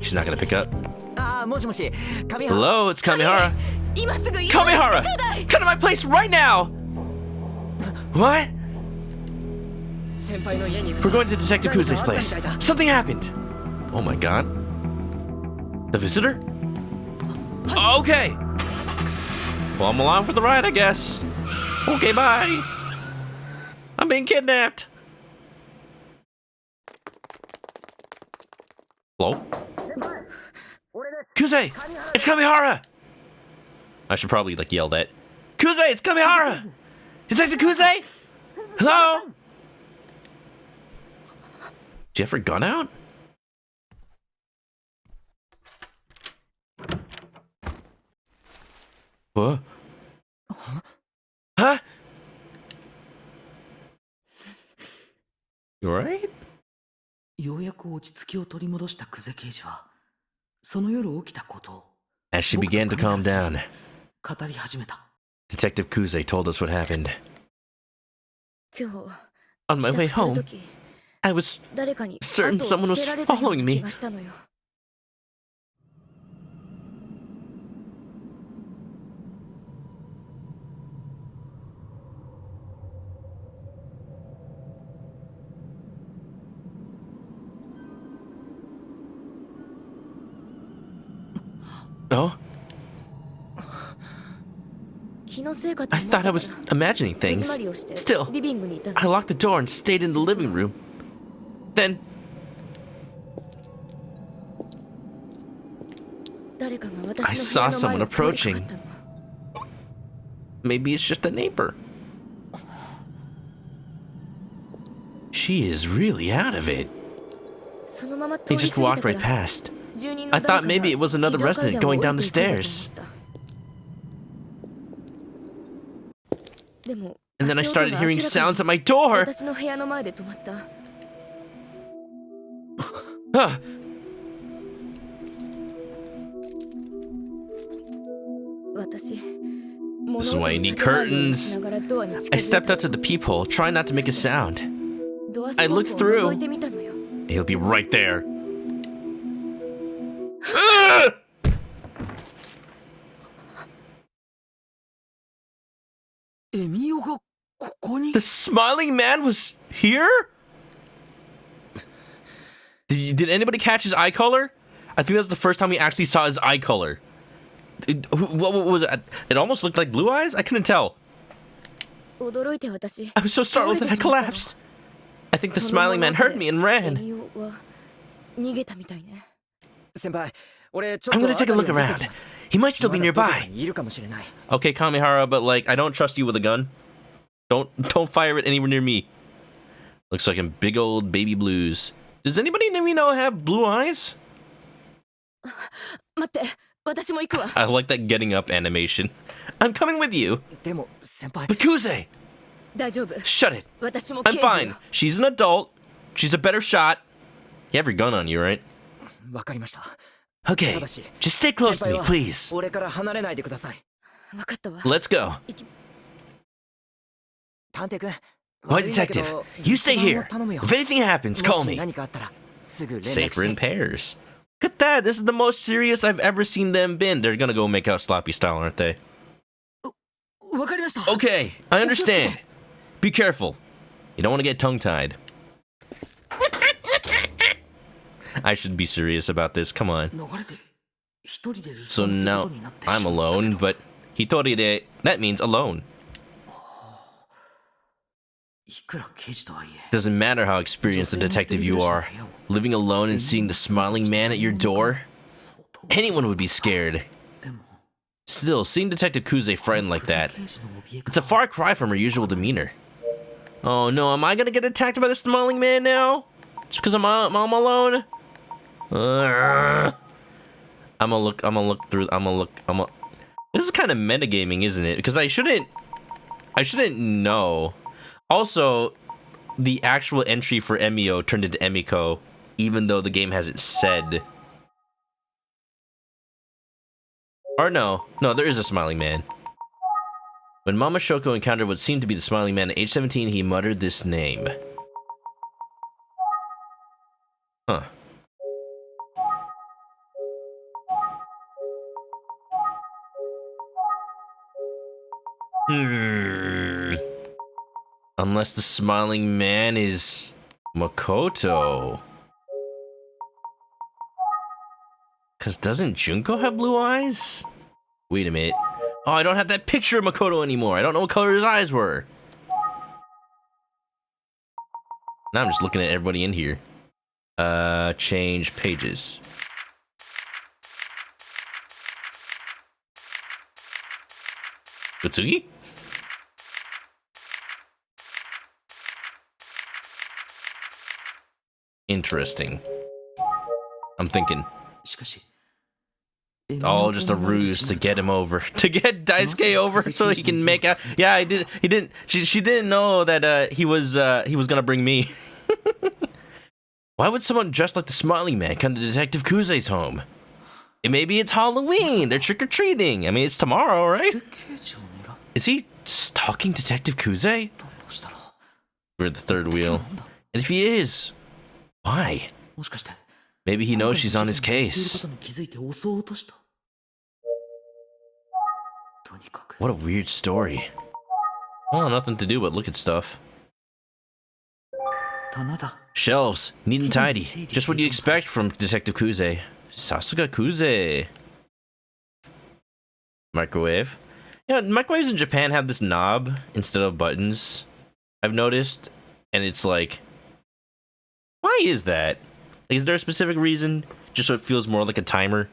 A: She's not gonna pick up. Hello, it's Kamihara. Kamihara! Come to my place right now! What? We're going to Detective Kuze's place. Something happened. Oh my god. The visitor? Okay. Well, I'm along for the ride, I guess. Okay, bye. I'm being kidnapped. Hello? Kuze! It's Kamihara! I should probably, like, yell that. Kuze, it's Kamihara! Detective Kuze? Hello? Did you have her gun out? What? Huh? You alright? As she began to calm down, Detective Kuze told us what happened. On my way home, I was certain someone was following me. Oh? I thought I was imagining things. Still, I locked the door and stayed in the living room. Then... I saw someone approaching. Maybe it's just a neighbor. She is really out of it. They just walked right past. I thought maybe it was another resident going down the stairs. And then I started hearing sounds at my door. Huh. This is why you need curtains. I stepped up to the peephole, trying not to make a sound. I looked through. He'll be right there. The smiling man was here? Did anybody catch his eye color? I think that's the first time we actually saw his eye color. What was it? It almost looked like blue eyes? I couldn't tell. I was so startled that I collapsed. I think the smiling man heard me and ran. I'm gonna take a look around. He might still be nearby. Okay, Kamihara, but like, I don't trust you with a gun. Don't fire it anywhere near me. Looks like a big old baby blues. Does anybody we know have blue eyes? I like that getting up animation. I'm coming with you. But Kuze! Shut it. I'm fine. She's an adult. She's a better shot. You have your gun on you, right? Okay, just stay close to me, please. Let's go. Boy detective, you stay here. If anything happens, call me. Safer in pairs. Look at that, this is the most serious I've ever seen them been. They're gonna go make out sloppy style, aren't they? Okay, I understand. Be careful. You don't want to get tongue-tied. I should be serious about this, come on. So now, I'm alone, but hitoride, that means alone. Doesn't matter how experienced a detective you are. Living alone and seeing the smiling man at your door? Anyone would be scared. Still, seeing Detective Kuze frightened like that, it's a far cry from her usual demeanor. Oh no, am I gonna get attacked by the smiling man now? Just because I'm alone? I'm gonna look through, This is kind of metagaming, isn't it? Because I shouldn't know. Also, the actual entry for Emio turned into Emiko, even though the game hasn't said. Or no, there is a smiling man. When Mama Shoko encountered what seemed to be the smiling man at age 17, he muttered this name. Huh. Unless the smiling man is Makoto. Cause doesn't Junko have blue eyes? Wait a minute. Oh, I don't have that picture of Makoto anymore. I don't know what color his eyes were. Now I'm just looking at everybody in here. Change pages. Utsugi? Interesting. I'm thinking. All just a ruse to get him over. To get Daisuke over so he can make out. Yeah, he didn't. She didn't know that he was gonna bring me. Why would someone dressed like the smiling man come to Detective Kuze's home? Maybe it's Halloween. They're trick-or-treating. I mean, it's tomorrow, right? Is he stalking Detective Kuze? We're at the third wheel. And if he is, why? Maybe he knows she's on his case. What a weird story. Well, nothing to do but look at stuff. Shelves, neat and tidy. Just what you expect from Detective Kuze. Sasuga Kuze. Microwave. Yeah, microwaves in Japan have this knob instead of buttons, I've noticed. And it's like, why is that? Like, is there a specific reason? Just so it feels more like a timer? Is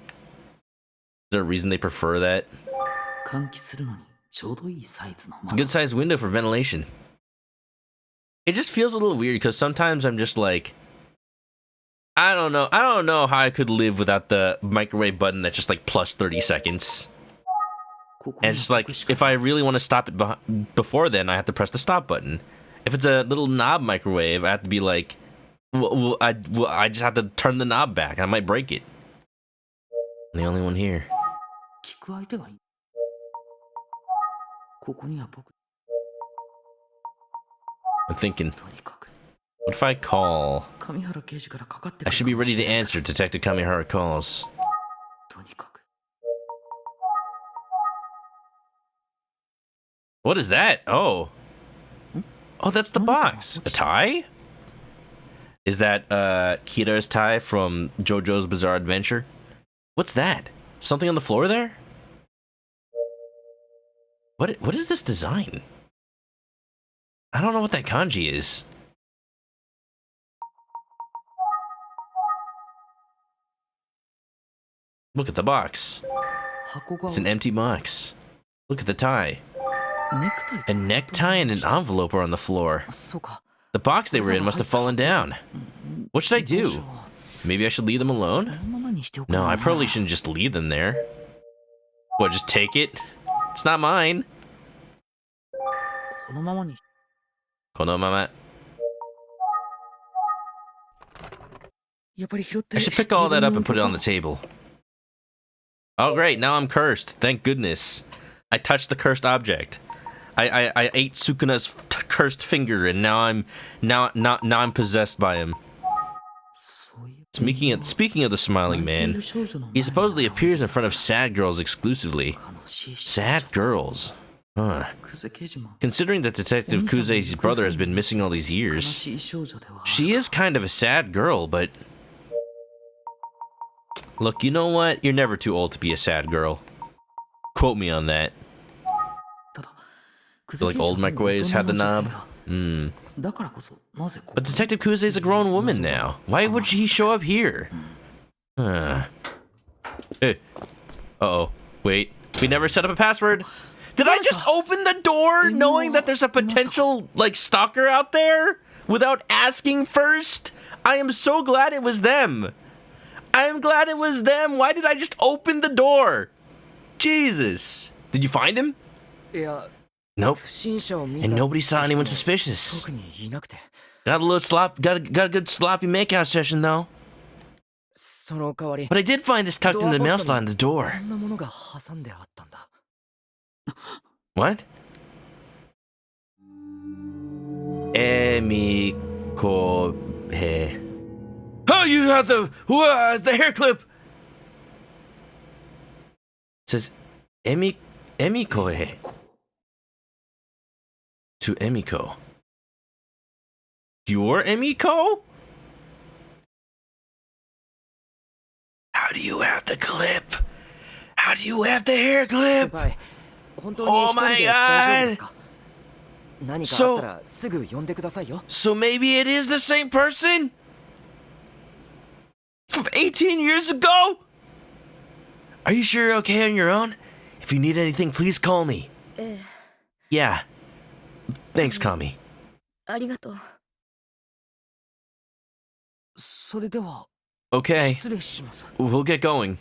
A: there a reason they prefer that? It's a good sized window for ventilation. It just feels a little weird because sometimes I'm just like, I don't know how I could live without the microwave button that's just like plus 30 seconds. And it's just like, if I really want to stop it before then, I have to press the stop button. If it's a little knob microwave, I have to be like, I just have to turn the knob back. I might break it. I'm the only one here. I'm thinking, what if I call? I should be ready to answer. Detective Kamihara calls. What is that? Oh, that's the box. A tie? Is that Kira's tie from JoJo's Bizarre Adventure? What's that? Something on the floor there? What is this design? I don't know what that kanji is. Look at the box. It's an empty box. Look at the tie. A necktie and an envelope are on the floor. The box they were in must have fallen down. What should I do? Maybe I should leave them alone? No, I probably shouldn't just leave them there. What, just take it? It's not mine. Konomama. I should pick all that up and put it on the table. Oh great, now I'm cursed. Thank goodness. I touched the cursed object. I ate Sukuna's cursed finger, and now I'm possessed by him. Speaking of the smiling man, he supposedly appears in front of sad girls exclusively. Sad girls? Huh. Considering that Detective Kuze's brother has been missing all these years, she is kind of a sad girl, but... Look, you know what? You're never too old to be a sad girl. Quote me on that. So like old microwaves had the knob? But Detective Kuze is a grown woman now. Why would he show up here? Hey. Uh-oh. Wait. We never set up a password. Did I just open the door knowing that there's a potential, like, stalker out there without asking first? I am so glad it was them. I am glad it was them. Why did I just open the door? Jesus. Did you find him? Nope. And nobody saw anyone suspicious. Got a good sloppy makeout session though. But I did find this tucked in the mail slot in the door. What? Emiko. Oh, you have the hair clip. It says Emiko. To Emiko. You're Emiko? How do you have the clip? How do you have the hair clip? Oh my god! So maybe it is the same person? From 18 years ago? Are you sure you're okay on your own? If you need anything, please call me. Yeah. Thanks, Kami. Okay. We'll get going.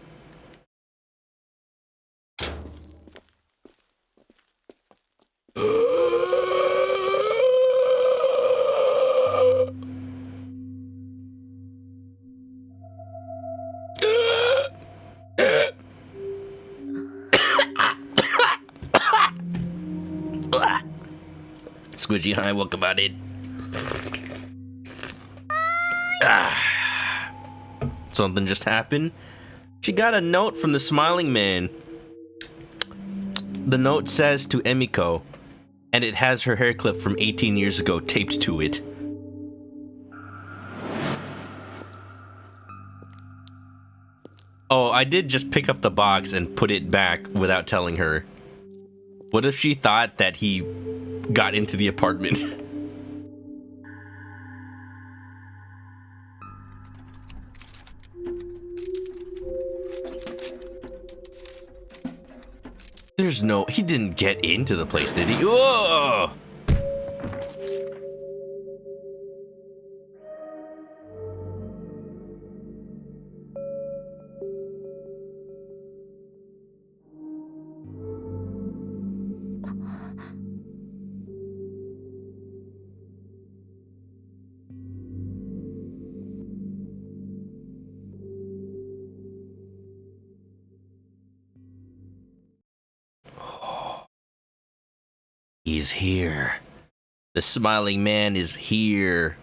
A: Squidgy, hi, welcome on in. Something just happened. She got a note from the smiling man. The note says to Emiko, and it has her hair clip from 18 years ago taped to it. Oh, I did just pick up the box and put it back without telling her. What if she thought that he got into the apartment? There's no... He didn't get into the place, did he? Whoa! He's here. The smiling man is here.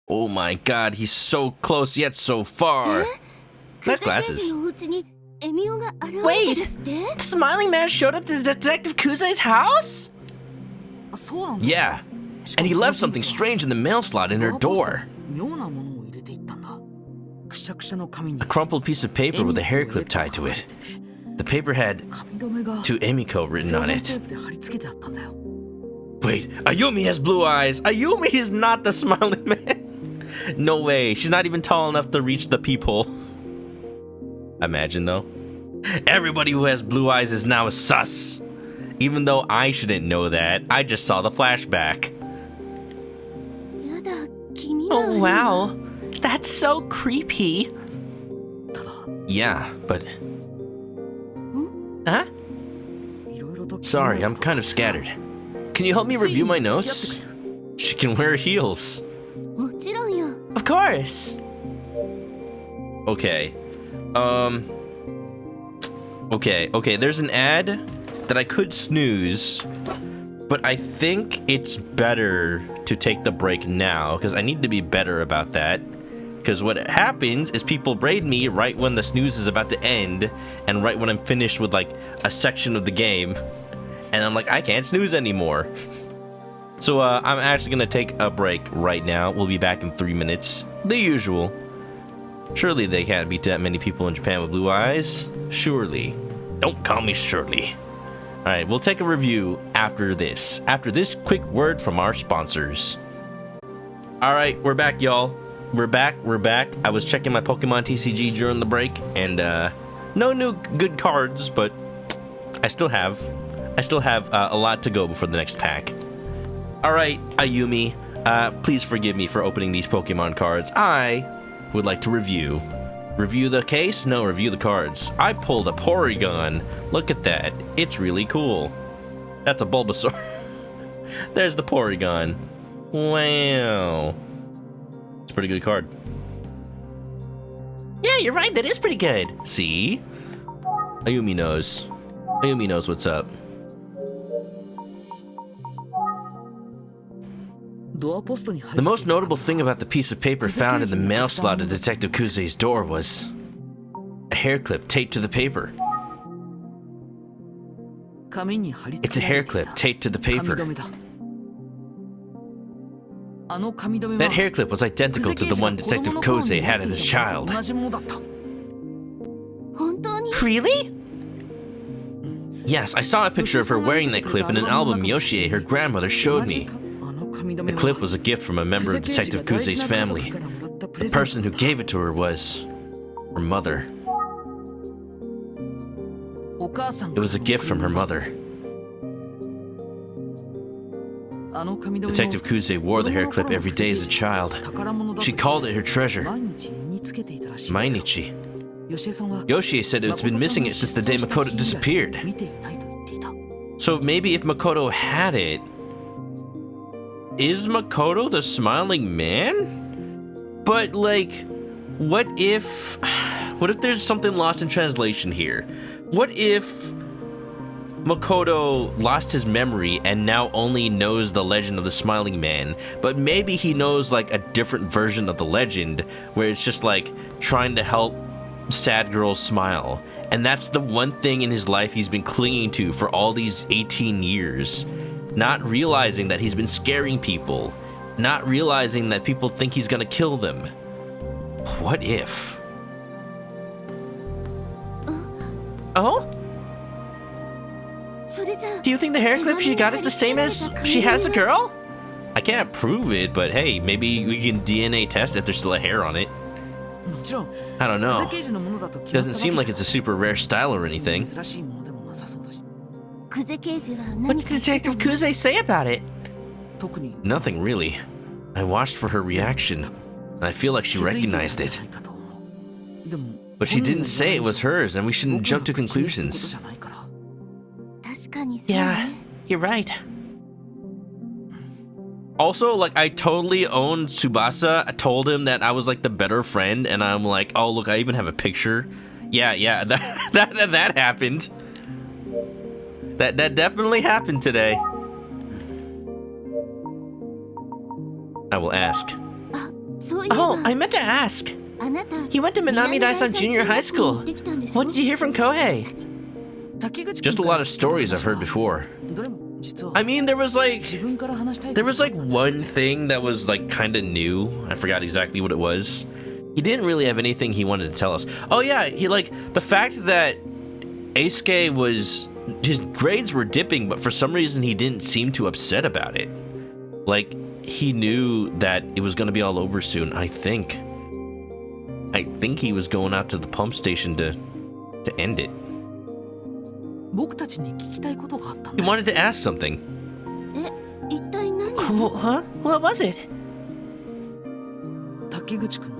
A: Oh my god, he's so close yet so far. Nice glasses. Wait! The smiling man showed up to Detective Kuze's house? Yeah. And he left something strange in the mail slot in her door. A crumpled piece of paper with a hair clip tied to it. The paper had to Emiko written on it. Wait, Ayumi has blue eyes. Ayumi is not the smiling man. No way. She's not even tall enough to reach the peephole. Imagine though. Everybody who has blue eyes is now a sus. Even though I shouldn't know that. I just saw the flashback. Oh wow. That's so creepy. Yeah, but... Huh? Sorry, I'm kind of scattered. Can you help me review my notes? She can wear heels. Of course. Okay. Okay, there's an ad that I could snooze, but I think it's better to take the break now, because I need to be better about that. Because what happens is people braid me right when the snooze is about to end, and right when I'm finished with, like, a section of the game. And I'm like, I can't snooze anymore. So, I'm actually gonna take a break right now. We'll be back in 3 minutes. The usual. Surely there can't be that many people in Japan with blue eyes. Surely. Don't call me Shirley. Alright, we'll take a review after this. After this quick word from our sponsors. All right, we're back, y'all. We're back. I was checking my Pokemon TCG during the break, and no new good cards, but I still have a lot to go before the next pack. All right, Ayumi, please forgive me for opening these Pokemon cards. I would like to review the case. No, review the cards. I pulled a Porygon. Look at that. It's really cool. That's a Bulbasaur. There's the Porygon. Wow. It's a pretty good card. Yeah, you're right. That is pretty good. See? Ayumi knows. Ayumi knows what's up. The most notable thing about the piece of paper found in the mail slot of Detective Kuze's door was a hair clip taped to the paper. It's a hair clip taped to the paper. That hair clip was identical to the one Detective Kuze had as a child. Really? Yes, I saw a picture of her wearing that clip in an album Yoshie, her grandmother, showed me. The clip was a gift from a member of Detective Kuze's family. The person who gave it to her was her mother. It was a gift from her mother. Detective Kuze wore the hair clip every day as a child. She called it her treasure. Mainichi. Yoshie said it's been missing it since the day Makoto disappeared. So maybe if Makoto had it, is Makoto the smiling man? But like, what if there's something lost in translation here? What if Makoto lost his memory and now only knows the legend of the smiling man, but maybe he knows like a different version of the legend where it's just like trying to help sad girls smile, and that's the one thing in his life he's been clinging to for all these 18 years, not realizing that he's been scaring people, not realizing that people think he's gonna kill them. What if? Oh? Do you think the hair clip she got is the same as she has the girl? I can't prove it, but hey, maybe we can DNA test if there's still a hair on it. I don't know. Doesn't seem like it's a super rare style or anything. What did Detective Kuze say about it? Nothing really. I watched for her reaction, and I feel like she recognized it. But she didn't say it was hers, and we shouldn't jump to conclusions. Yeah, you're right. Also, like, I totally owned Tsubasa. I told him that I was like the better friend, and I'm like, oh look, I even have a picture. Yeah, that happened. That definitely happened today. I will ask. Oh, I meant to ask. You went to Minami Daisan Junior High School. What did you hear from Kohei? Just a lot of stories I've heard before. I mean, there was like one thing that was like kind of new. I forgot exactly what it was. He didn't really have anything he wanted to tell us. Oh yeah, he like the fact that Eisuke was, his grades were dipping, but for some reason he didn't seem too upset about it. Like he knew that it was going to be all over soon. I think he was going out to the pump station to end it. He wanted to ask something. Huh? What was it?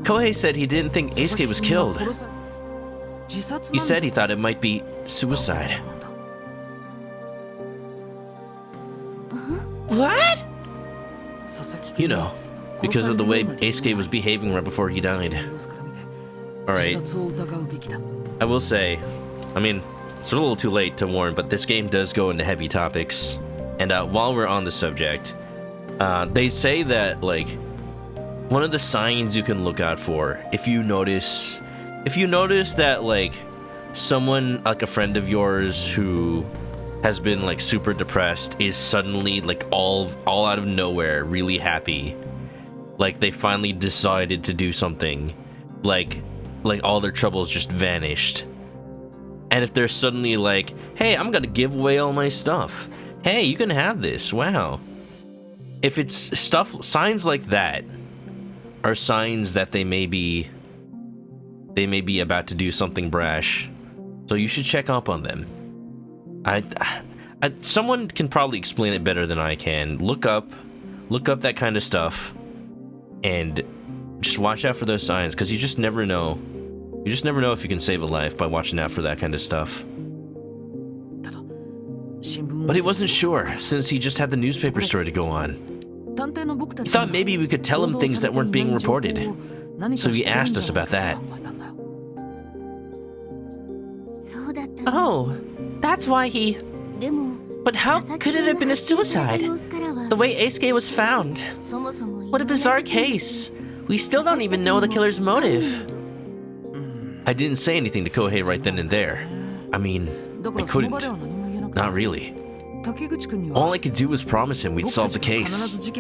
A: Kohei said he didn't think Eisuke was killed. He said he thought it might be suicide. What? You know, because of the way Eisuke was behaving right before he died. Alright. I will say, I mean, it's a little too late to warn, but this game does go into heavy topics. And while we're on the subject, they say that, like, one of the signs you can look out for, if you notice that, like, someone, like a friend of yours who has been, like, super depressed is suddenly, like, all out of nowhere really happy. Like, they finally decided to do something. Like all their troubles just vanished. And if they're suddenly like, hey, I'm gonna give away all my stuff. Hey, you can have this. Wow. If it's signs like that, are signs that they may be about to do something brash. So you should check up on them. Someone can probably explain it better than I can. Look up that kind of stuff, and just watch out for those signs, because you just never know. You just never know if you can save a life by watching out for that kind of stuff. But he wasn't sure, since he just had the newspaper story to go on. He thought maybe we could tell him things that weren't being reported, so he asked us about that.
B: Oh, that's why he... But how could it have been a suicide? The way Eisuke was found. What a bizarre case. We still don't even know the killer's motive.
A: I didn't say anything to Kohei right then and there. I mean, I couldn't. Not really. All I could do was promise him we'd solve the case.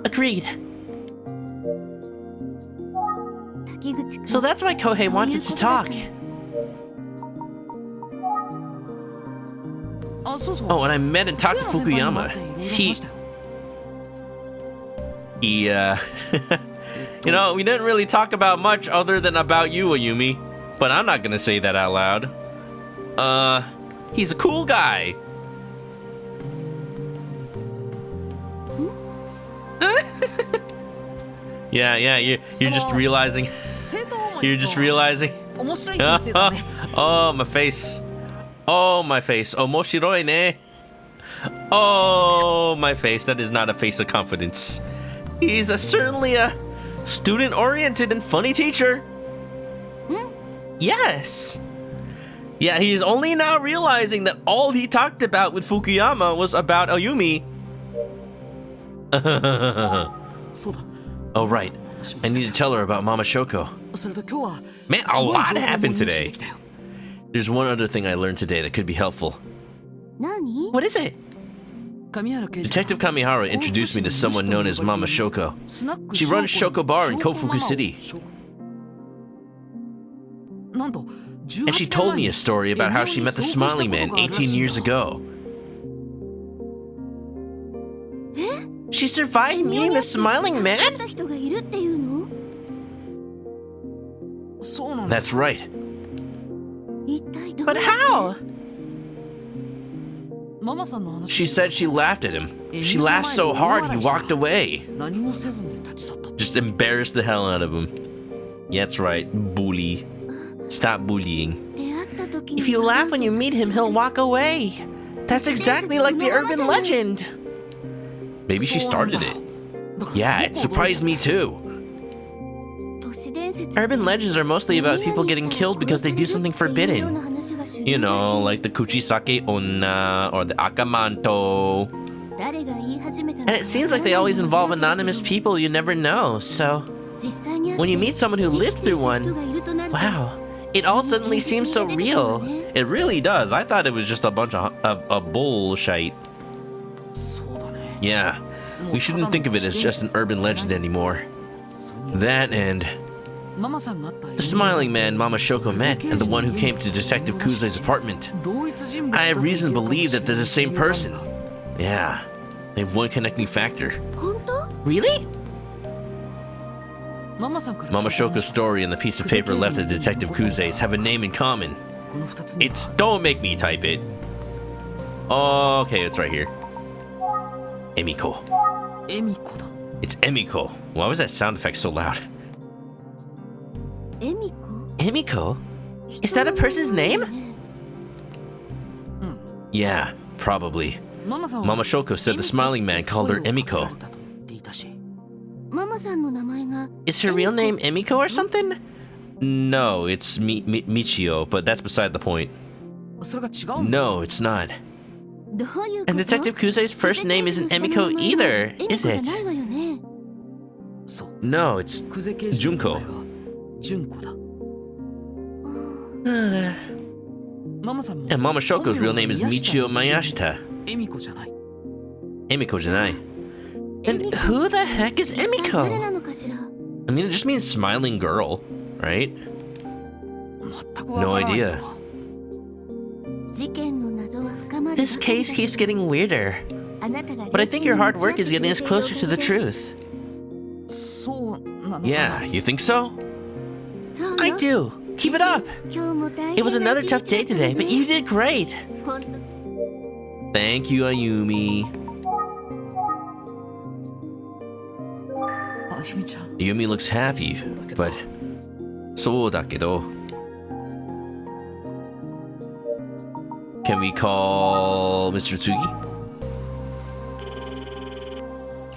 B: Agreed. So that's why Kohei wanted to talk.
A: Oh, and I met and talked to Fukuyama. You know, we didn't really talk about much other than about you, Ayumi. But I'm not gonna say that out loud. He's a cool guy. Yeah, you're just realizing. You're just realizing. Oh, my face. Oh, my face. Omoshiroi ne. Oh, my face. That is not a face of confidence. He's certainly a student-oriented and funny teacher.
B: Yes.
A: Yeah, he's only now realizing that all he talked about with Fukuyama was about Ayumi. Oh, right. I need to tell her about Mama Shoko. Man, a lot happened today. There's one other thing I learned today that could be helpful.
B: What is it?
A: Detective Kamihara introduced me to someone known as Mama Shoko. She runs Shoko Bar in Kofuku City. And she told me a story about how she met the Smiling Man 18 years ago.
B: She survived meeting the Smiling Man?
A: That's right.
B: But how?
A: She said she laughed at him. She laughed so hard he walked away. Just embarrassed the hell out of him. Yeah, that's right. Bully. Stop bullying.
B: If you laugh when you meet him, he'll walk away. That's exactly like the urban legend.
A: Maybe she started it. Yeah, it surprised me too.
B: Urban legends are mostly about people getting killed because they do something forbidden.
A: You know, like the Kuchisake Onna or the Akamanto.
B: And it seems like they always involve anonymous people you never know, so... When you meet someone who lived through one, wow, it all suddenly seems so real.
A: It really does. I thought it was just a bunch of bullshit. Yeah, we shouldn't think of it as just an urban legend anymore. That and... the Smiling Man Mama Shoko met and the one who came to Detective Kuzei's apartment. I have reason to believe that they're the same person. Yeah, they have one connecting factor.
B: Really?
A: Mama Shoko's story and the piece of paper left at Detective Kuzei's have a name in common. It's... don't make me type it. Okay, it's right here. Emiko. It's Emiko. Why was that sound effect so loud?
B: Emiko? Is that a person's name?
A: Yeah, probably. Mama Shoko said the Smiling Man called her Emiko.
B: Is her real name Emiko or something?
A: No, it's Michio, but that's beside the point. No, it's not.
B: And Detective Kuzei's first name isn't Emiko either, is it?
A: No, it's Junko. And Mama Shoko's real name is Michio Mayashita. Emiko janai.
B: And who the heck is Emiko?
A: I mean, it just means smiling girl, right? No idea.
B: This case keeps getting weirder. But I think your hard work is getting us closer to the truth.
A: Yeah, you think so? I do. Keep it up. It was another tough day today, but you did great. Thank you, Ayumi. Ayumi looks happy, but そうだけど Can we call Mr. Tsugi?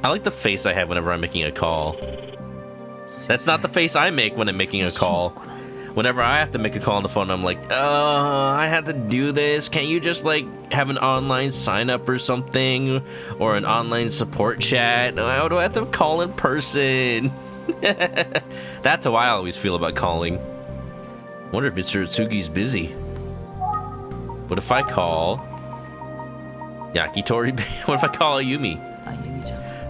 A: I like the face I have whenever I'm making a call. That's not the face I make when I'm making a call. Whenever I have to make a call on the phone, I'm like, I have to do this. Can't you just, like, have an online sign-up or something? Or an online support chat? Why do I have to call in person? That's how I always feel about calling. Wonder if Mr. Tsugi's busy. What if I call Yakitori? What if I call Ayumi?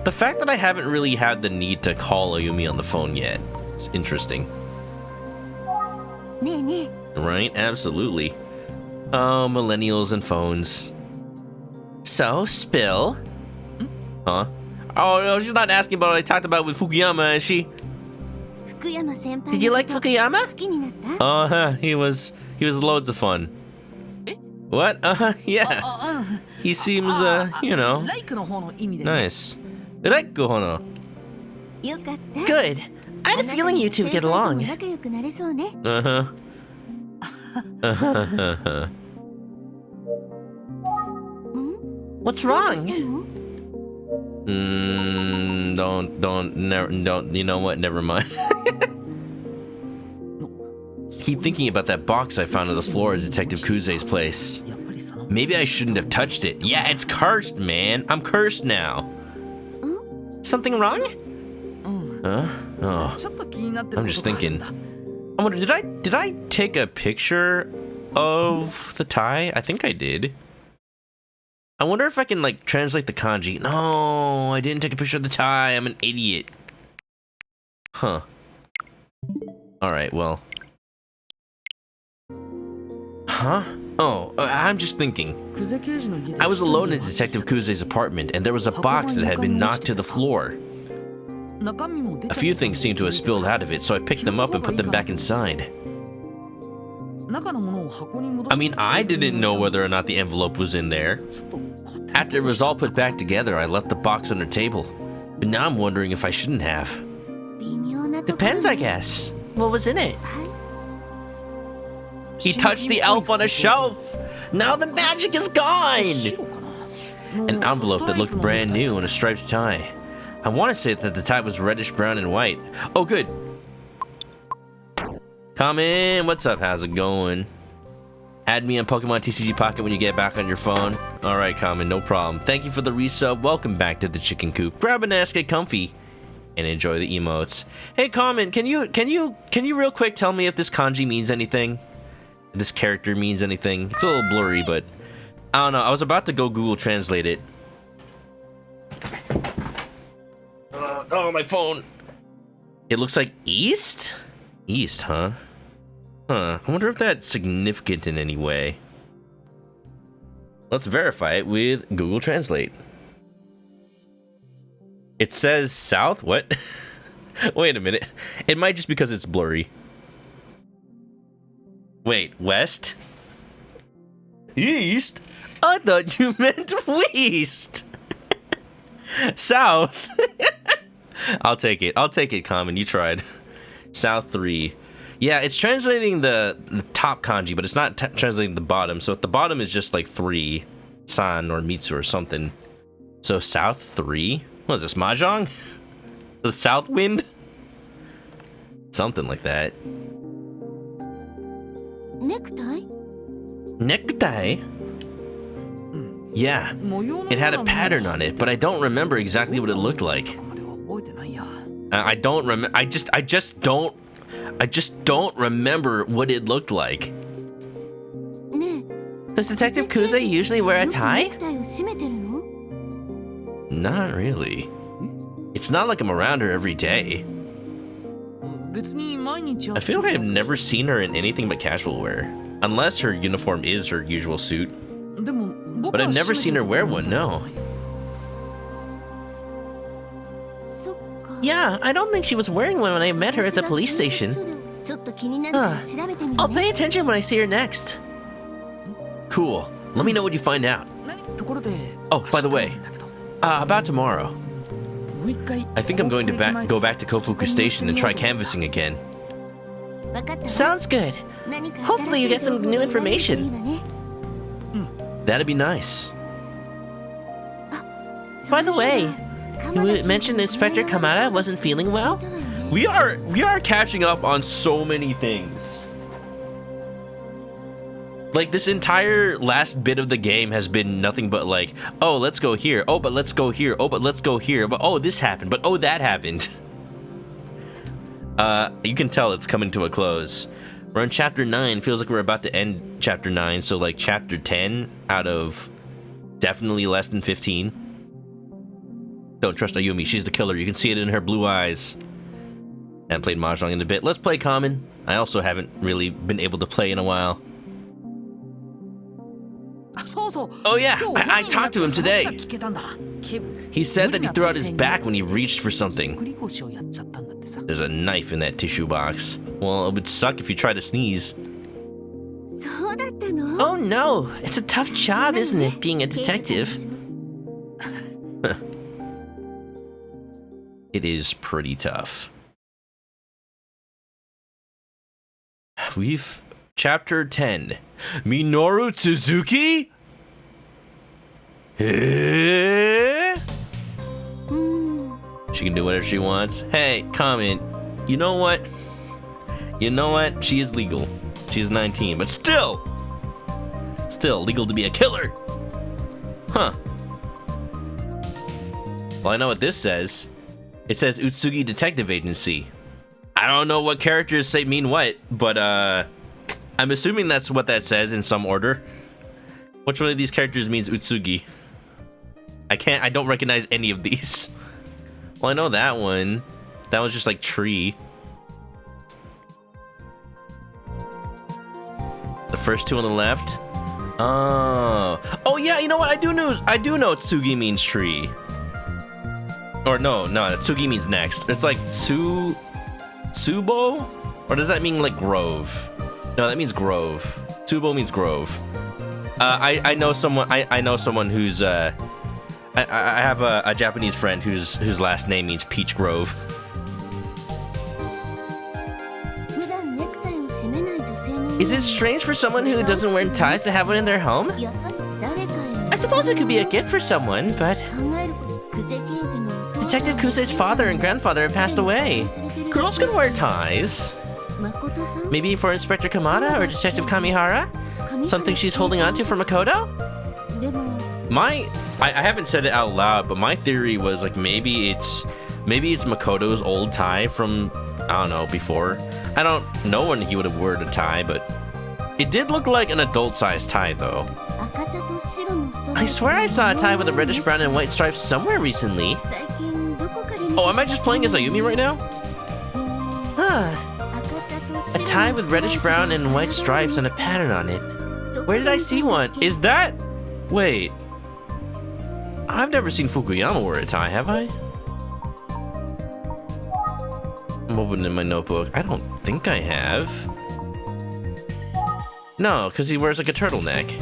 A: The fact that I haven't really had the need to call Ayumi on the phone yet is interesting. Right? Absolutely. Oh, millennials and phones. So, Spill? Huh? Oh, no, she's not asking about what I talked about with Fukuyama, is she? Did you like Fukuyama? Uh-huh, he was loads of fun. What? Yeah. He seems, you know, nice. Good. I had a feeling you two would get along. Uh-huh. What's wrong? Don't, you know what? Never mind. Keep thinking about that box I found on the floor at Detective Kuze's place. Maybe I shouldn't have touched it. Yeah, it's cursed, man. I'm cursed now. Something wrong? Huh? Oh. I'm just thinking. I wonder, did I take a picture of the tie? I think I did. I wonder if I can, like, translate the kanji. No, I didn't take a picture of the tie. I'm an idiot. Huh. Alright, well. Huh? Oh, I'm just thinking. I was alone in Detective Kuze's apartment, and there was a box that had been knocked to the floor. A few things seemed to have spilled out of it, so I picked them up and put them back inside. I mean, I didn't know whether or not the envelope was in there. After it was all put back together, I left the box on the table. But now I'm wondering if I shouldn't have. Depends, I guess. What was in it? He touched the elf on a shelf! Now the magic is gone! An envelope that looked brand new and a striped tie. I want to say that the tie was reddish brown and white. Oh, good. Come in. What's up? How's it going? Add me on Pokemon TCG Pocket when you get back on your phone. Alright, Common, no problem. Thank you for the resub. Welcome back to the Chicken Coop. Grab an ass, get comfy, and enjoy the emotes. Hey, Common, can you real quick tell me if this kanji means anything? If this character means anything? It's a little blurry, but I don't know. I was about to go Google Translate it. Oh, my phone. It looks like east? East, huh? Huh. I wonder if that's significant in any way. Let's verify it with Google Translate. It says south? What? Wait a minute. It might just because it's blurry. Wait, west? East? I thought you meant west. South. I'll take it. I'll take it, Common. You tried. South 3. Yeah, it's translating the top kanji, but it's not translating the bottom. So if the bottom is just like 3, San or Mitsu or something. So South 3? What is this, Mahjong? The South Wind? Something like that.
B: Necktie?
A: Necktie? Yeah, it had a pattern on it, but I don't remember exactly what it looked like. I don't remember. I just don't remember what it looked like. Does Detective Kuze usually wear a tie? Not really. It's not like I'm around her every day. I feel like I've never seen her in anything but casual wear. Unless her uniform is her usual suit. But I've never seen her wear one, no.
B: Yeah, I don't think she was wearing one when I met her at the police station. I'll pay attention when I see her next.
A: Cool. Let me know what you find out. Oh, by the way, about tomorrow. I think I'm going to go back to Kofuku Station and try canvassing again.
B: Sounds good. Hopefully you get some new information.
A: That'd be nice.
B: By the way, you mentioned Inspector Kamada wasn't feeling well?
A: We are catching up on so many things. Like, this entire last bit of the game has been nothing but like, oh, let's go here. Oh, but let's go here. Oh, but let's go here. But oh, this happened. But oh, that happened. You can tell it's coming to a close. We're on chapter 9. Feels like we're about to end chapter 9. So like chapter 10 out of definitely less than 15. Don't trust Ayumi. She's the killer. You can see it in her blue eyes. I haven't played Mahjong in a bit. Let's play Common. I also haven't really been able to play in a while. Oh yeah, I talked to him today. He said that he threw out his back when he reached for something. There's a knife in that tissue box. Well, it would suck if you tried to sneeze.
B: Oh no, it's a tough job, isn't it, being a detective?
A: It is pretty tough. We've... Chapter 10. Minoru Tsuzuki? She can do whatever she wants. Hey, comment. You know what? You know what? She is legal. She's 19, but still legal to be a killer. Huh. Well, I know what this says. It says Utsugi Detective Agency. I don't know what characters say mean what, but I'm assuming that's what that says in some order. Which one of these characters means Utsugi? I don't recognize any of these. Well, I know that one. That was just like tree. The first two on the left. Oh yeah, you know what? I do know Tsugi means tree. Or no, Tsugi means next. It's like Tsubo? Or does that mean like grove? No, that means grove. Tsubo means grove. I know someone. I know someone who's. I have a Japanese friend whose last name means peach grove.
B: Is it strange for someone who doesn't wear ties to have one in their home? I suppose it could be a gift for someone, but... Detective Kusei's father and grandfather have passed away. Girls can wear ties. Maybe for Inspector Kamada or Detective Kamihara? Something she's holding onto for Makoto?
A: I haven't said it out loud, but my theory was like maybe it's Makoto's old tie from, I don't know, before. I don't know when he would have worn a tie, but it did look like an adult-sized tie though.
B: I swear I saw a tie with a reddish brown and white stripes somewhere recently.
A: Oh, am I just playing as Ayumi right now?
B: Huh. A tie with reddish brown and white stripes and a pattern on it. Where did I see one?
A: Is that... Wait. I've never seen Fukuyama wear a tie, have I? I'm opening my notebook. I don't think I have. No, because he wears like a turtleneck.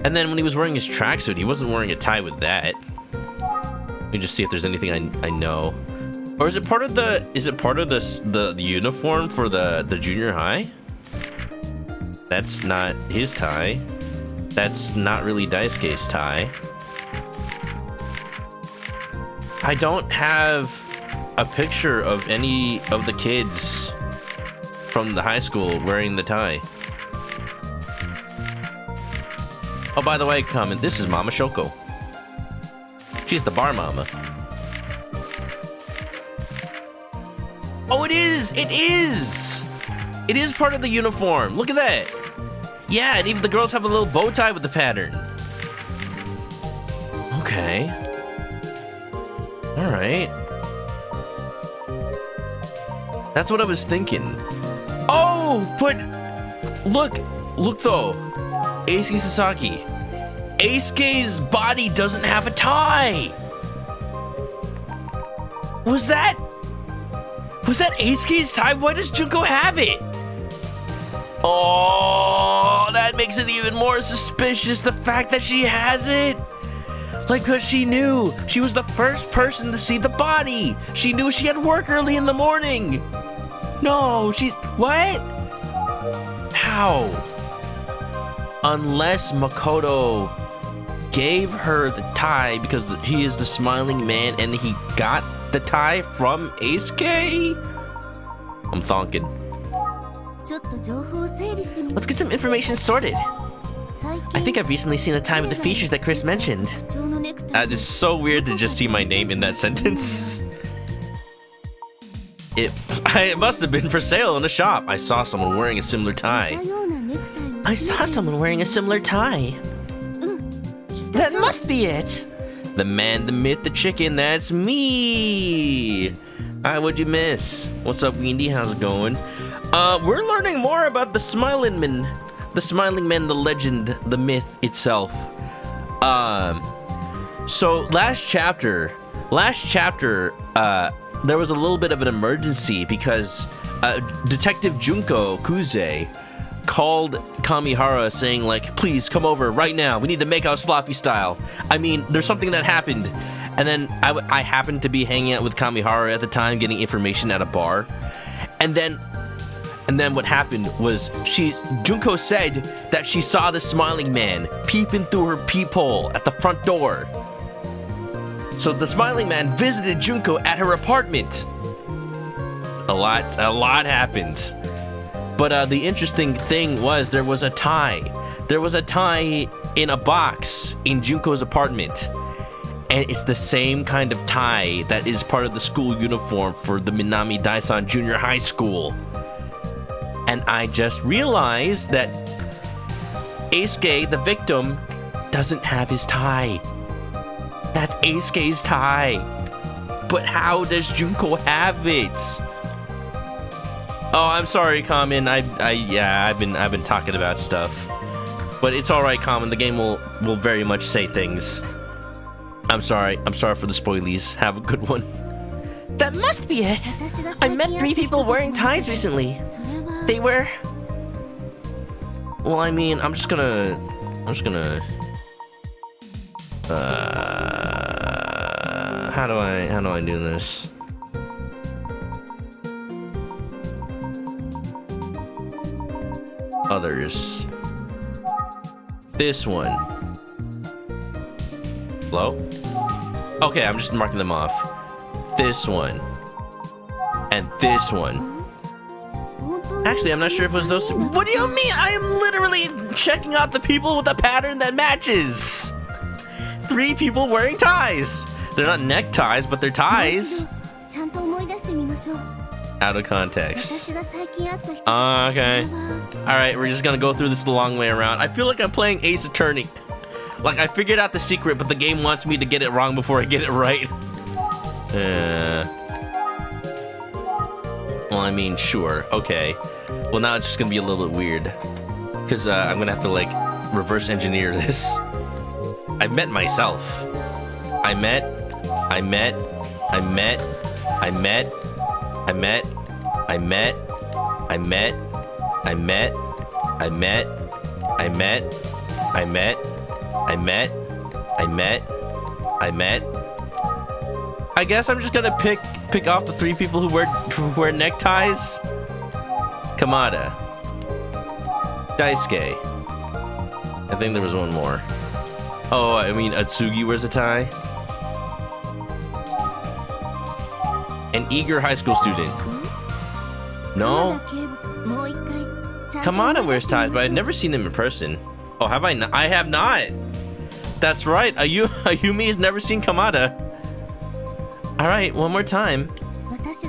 A: And then when he was wearing his tracksuit, he wasn't wearing a tie with that. Let me just see if there's anything I know. Or is it part of the uniform for the junior high? That's not his tie. That's not really Daisuke's tie. I don't have a picture of any of the kids from the high school wearing the tie. Oh, by the way, comment, this is Mama Shoko. She's the bar mama. Oh, it is! It is! It is part of the uniform. Look at that. Yeah, and even the girls have a little bow tie with the pattern. Okay. Alright. That's what I was thinking. Oh, but look though. Eisuke Sasaki. Eisuke's body doesn't have a tie. Was that Eisuke's tie? Why does Junko have it? Oh, that makes it even more suspicious, the fact that she has it. Like, cause she knew. She was the first person to see the body. She knew she had work early in the morning. No, what? How? Unless Makoto gave her the tie because he is the smiling man and he got the tie from Eisuke? I'm thonking. Let's get some information sorted. I think I've recently seen a tie with the features that Chris mentioned. That is so weird to just see my name in that sentence. It must have been for sale in a shop. I saw someone wearing a similar tie. I saw someone wearing a similar tie. That must be it. The man, the myth, the chicken, that's me. What'd you miss? What's up, Windy? How's it going? We're learning more about the Smiling Man. The Smiling Man, the legend, the myth itself. So last chapter, there was a little bit of an emergency because Detective Junko Kuze called Kamihara saying like, please come over right now. We need to make out sloppy style. I mean, there's something that happened. And then I happened to be hanging out with Kamihara at the time, getting information at a bar. And then what happened was Junko said that she saw the Smiling Man peeping through her peephole at the front door. So the Smiling Man visited Junko at her apartment. A lot happened. But the interesting thing was there was a tie. There was a tie in a box in Junko's apartment. And it's the same kind of tie that is part of the school uniform for the Minami Daisan Junior High School. And I just realized that Eisuke, the victim, doesn't have his tie. That's Eisuke's tie. But how does Junko have it? Oh, I'm sorry, Kamen. I've been talking about stuff. But it's alright, Kamen. The game will very much say things. I'm sorry for the spoilies. Have a good one. That must be it. I met 3 people wearing ties recently. They were... Well, I mean, I'm just gonna... How do I do this? Others. This one. Hello? Okay, I'm just marking them off. This one. And this one. Actually, I'm not sure if it was those two. What do you mean? I am literally checking out the people with a pattern that matches. 3 people wearing ties. They're not neckties, but they're ties. Out of context. Okay. Alright, we're just gonna go through this the long way around. I feel like I'm playing Ace Attorney. Like, I figured out the secret, but the game wants me to get it wrong before I get it right. Well, I mean, sure. Okay. Well, now it's just gonna be a little bit weird. Because I'm gonna have to, like, reverse engineer this. I met myself. I met. I guess I'm just gonna pick off the 3 people who wear neckties. Kamada. Daisuke. I think there was one more. Oh, I mean, Atsugi wears a tie. An eager high school student. No? Kamada wears ties, but I've never seen him in person. Oh, have I not? I have not. That's right. Ayumi has never seen Kamada. Alright, one more time. This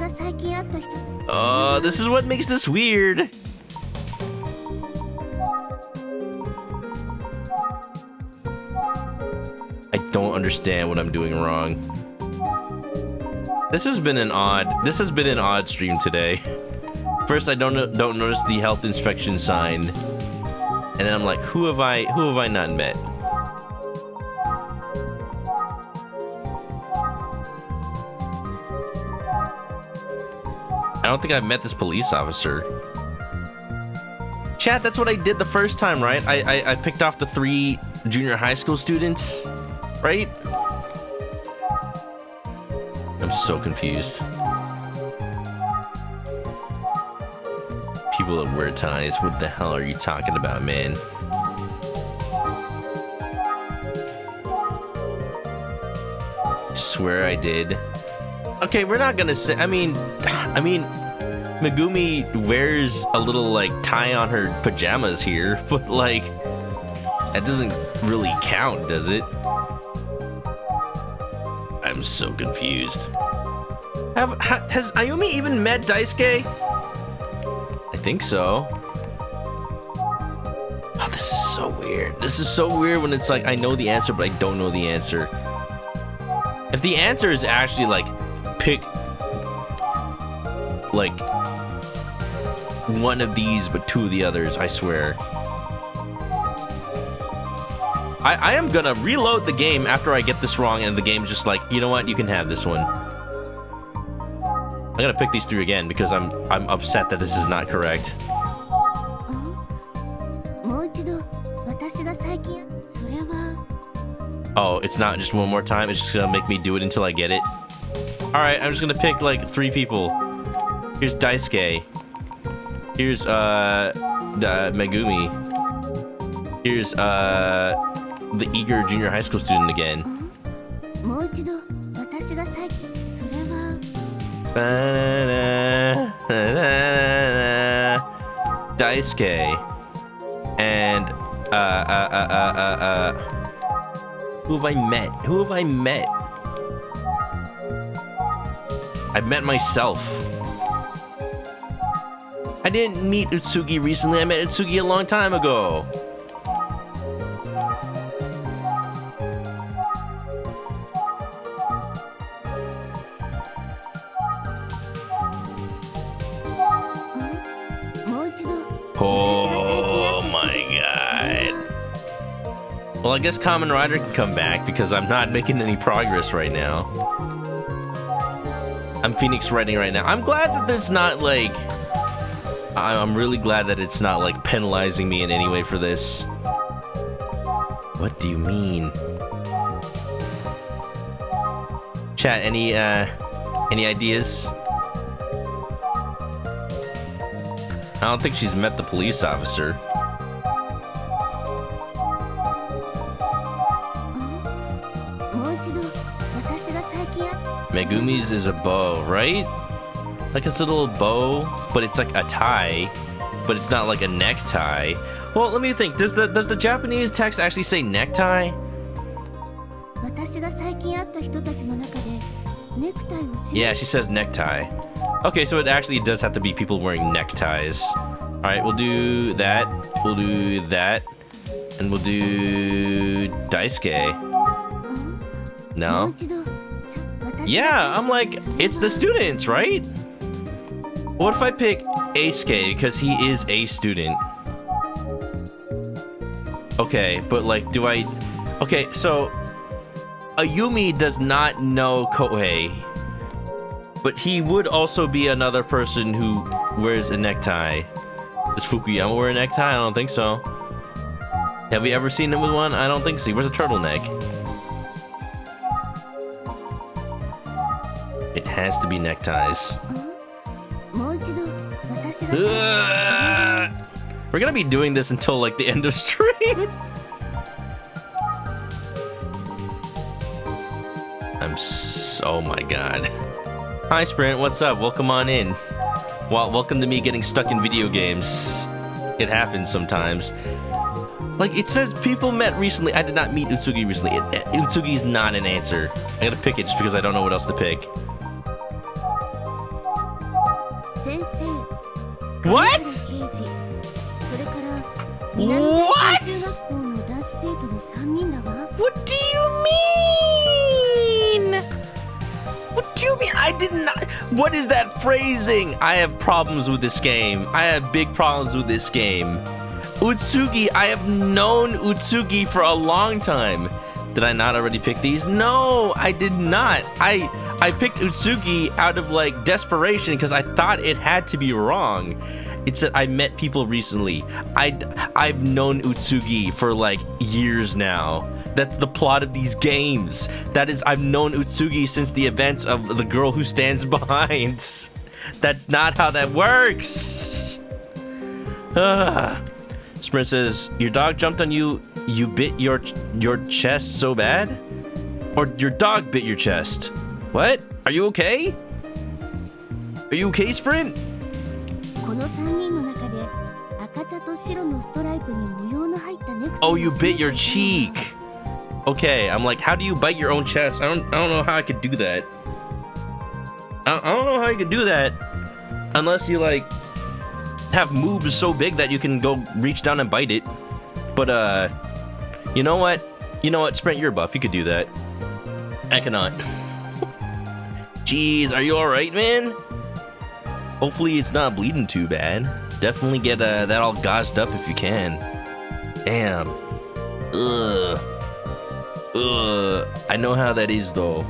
A: is what makes this weird. I don't understand what I'm doing wrong. This has been an odd stream today. First, I don't notice the health inspection sign, and then I'm like, who have I not met? I don't think I've met this police officer. Chat, that's what I did the first time, right? I picked off the 3 junior high school students, right? I'm so confused. People that wear ties, what the hell are you talking about, man? Swear I did. Okay, we're not gonna say. I mean, Megumi wears a little like tie on her pajamas here, but like that doesn't really count, does it? I'm so confused. Has Ayumi even met Daisuke? I think so. Oh, this is so weird. This is so weird when it's like I know the answer, but I don't know the answer. If the answer is actually like pick like one of these but 2 of the others, I swear. I am gonna reload the game after I get this wrong and the game's just like, you know what, you can have this one. I'm gonna pick these 3 again because I'm upset that this is not correct. Oh, it's not just one more time, it's just gonna make me do it until I get it. Alright, I'm just gonna pick like 3 people. Here's Daisuke. Here's Megumi. Here's the eager junior high school student again. Daisuke. And who have I met? Who have I met? I've met myself. I didn't meet Utsugi recently. I met Utsugi a long time ago. Oh my god. Well, I guess Kamen Rider can come back because I'm not making any progress right now. I'm Phoenix writing right now. I'm glad that there's not like... I'm really glad that it's not like penalizing me in any way for this. What do you mean? Chat, any ideas? I don't think she's met the police officer. Megumi's is a bow, right? Like it's a little bow, but it's like a tie, but it's not like a necktie. Well, let me think. Does the Japanese text actually say necktie? Yeah, she says necktie. Okay, so it actually does have to be people wearing neckties. All right, we'll do that. We'll do that, and we'll do Daisuke. No. Yeah, I'm like, it's the students, right? What if I pick Eisuke because he is a student? Okay, but like, do I... Okay, so Ayumi does not know Kohei, but he would also be another person who wears a necktie. Does Fukuyama wear a necktie? I don't think so. Have we ever seen him with one? I don't think so. He wears a turtleneck. It has to be neckties. We're gonna be doing this until like the end of stream. Oh my god. Hi Sprint, what's up? Welcome on in. Well, welcome to me getting stuck in video games. It happens sometimes. Like it says people met recently. I did not meet Utsugi recently. Utsugi is not an answer. I gotta pick it just because I don't know what else to pick. What? What? What do you mean? What do you mean? I did not. What is that phrasing? I have problems with this game. I have big problems with this game. Utsugi, I have known Utsugi for a long time. Did I not already pick these? No, I did not. I picked Utsugi out of like desperation because I thought it had to be wrong. It said I met people recently. I've known Utsugi for like years now. That's the plot of these games. That is, I've known Utsugi since the events of The Girl Who Stands Behind. That's not how that works. Sprint says, your dog jumped on you. You bit your chest so bad? Or your dog bit your chest? What? Are you okay? Are you okay, Sprint? Oh, you bit your cheek. Okay, I'm like, how do you bite your own chest? I don't know how I could do that. I don't know how you could do that unless you like have moves so big that you can go reach down and bite it. But you know what? Sprint, you're buff. You could do that. I cannot. Jeez, are you all right, man? Hopefully it's not bleeding too bad. Definitely get that all gauzed up if you can. Damn. Ugh. I know how that is though.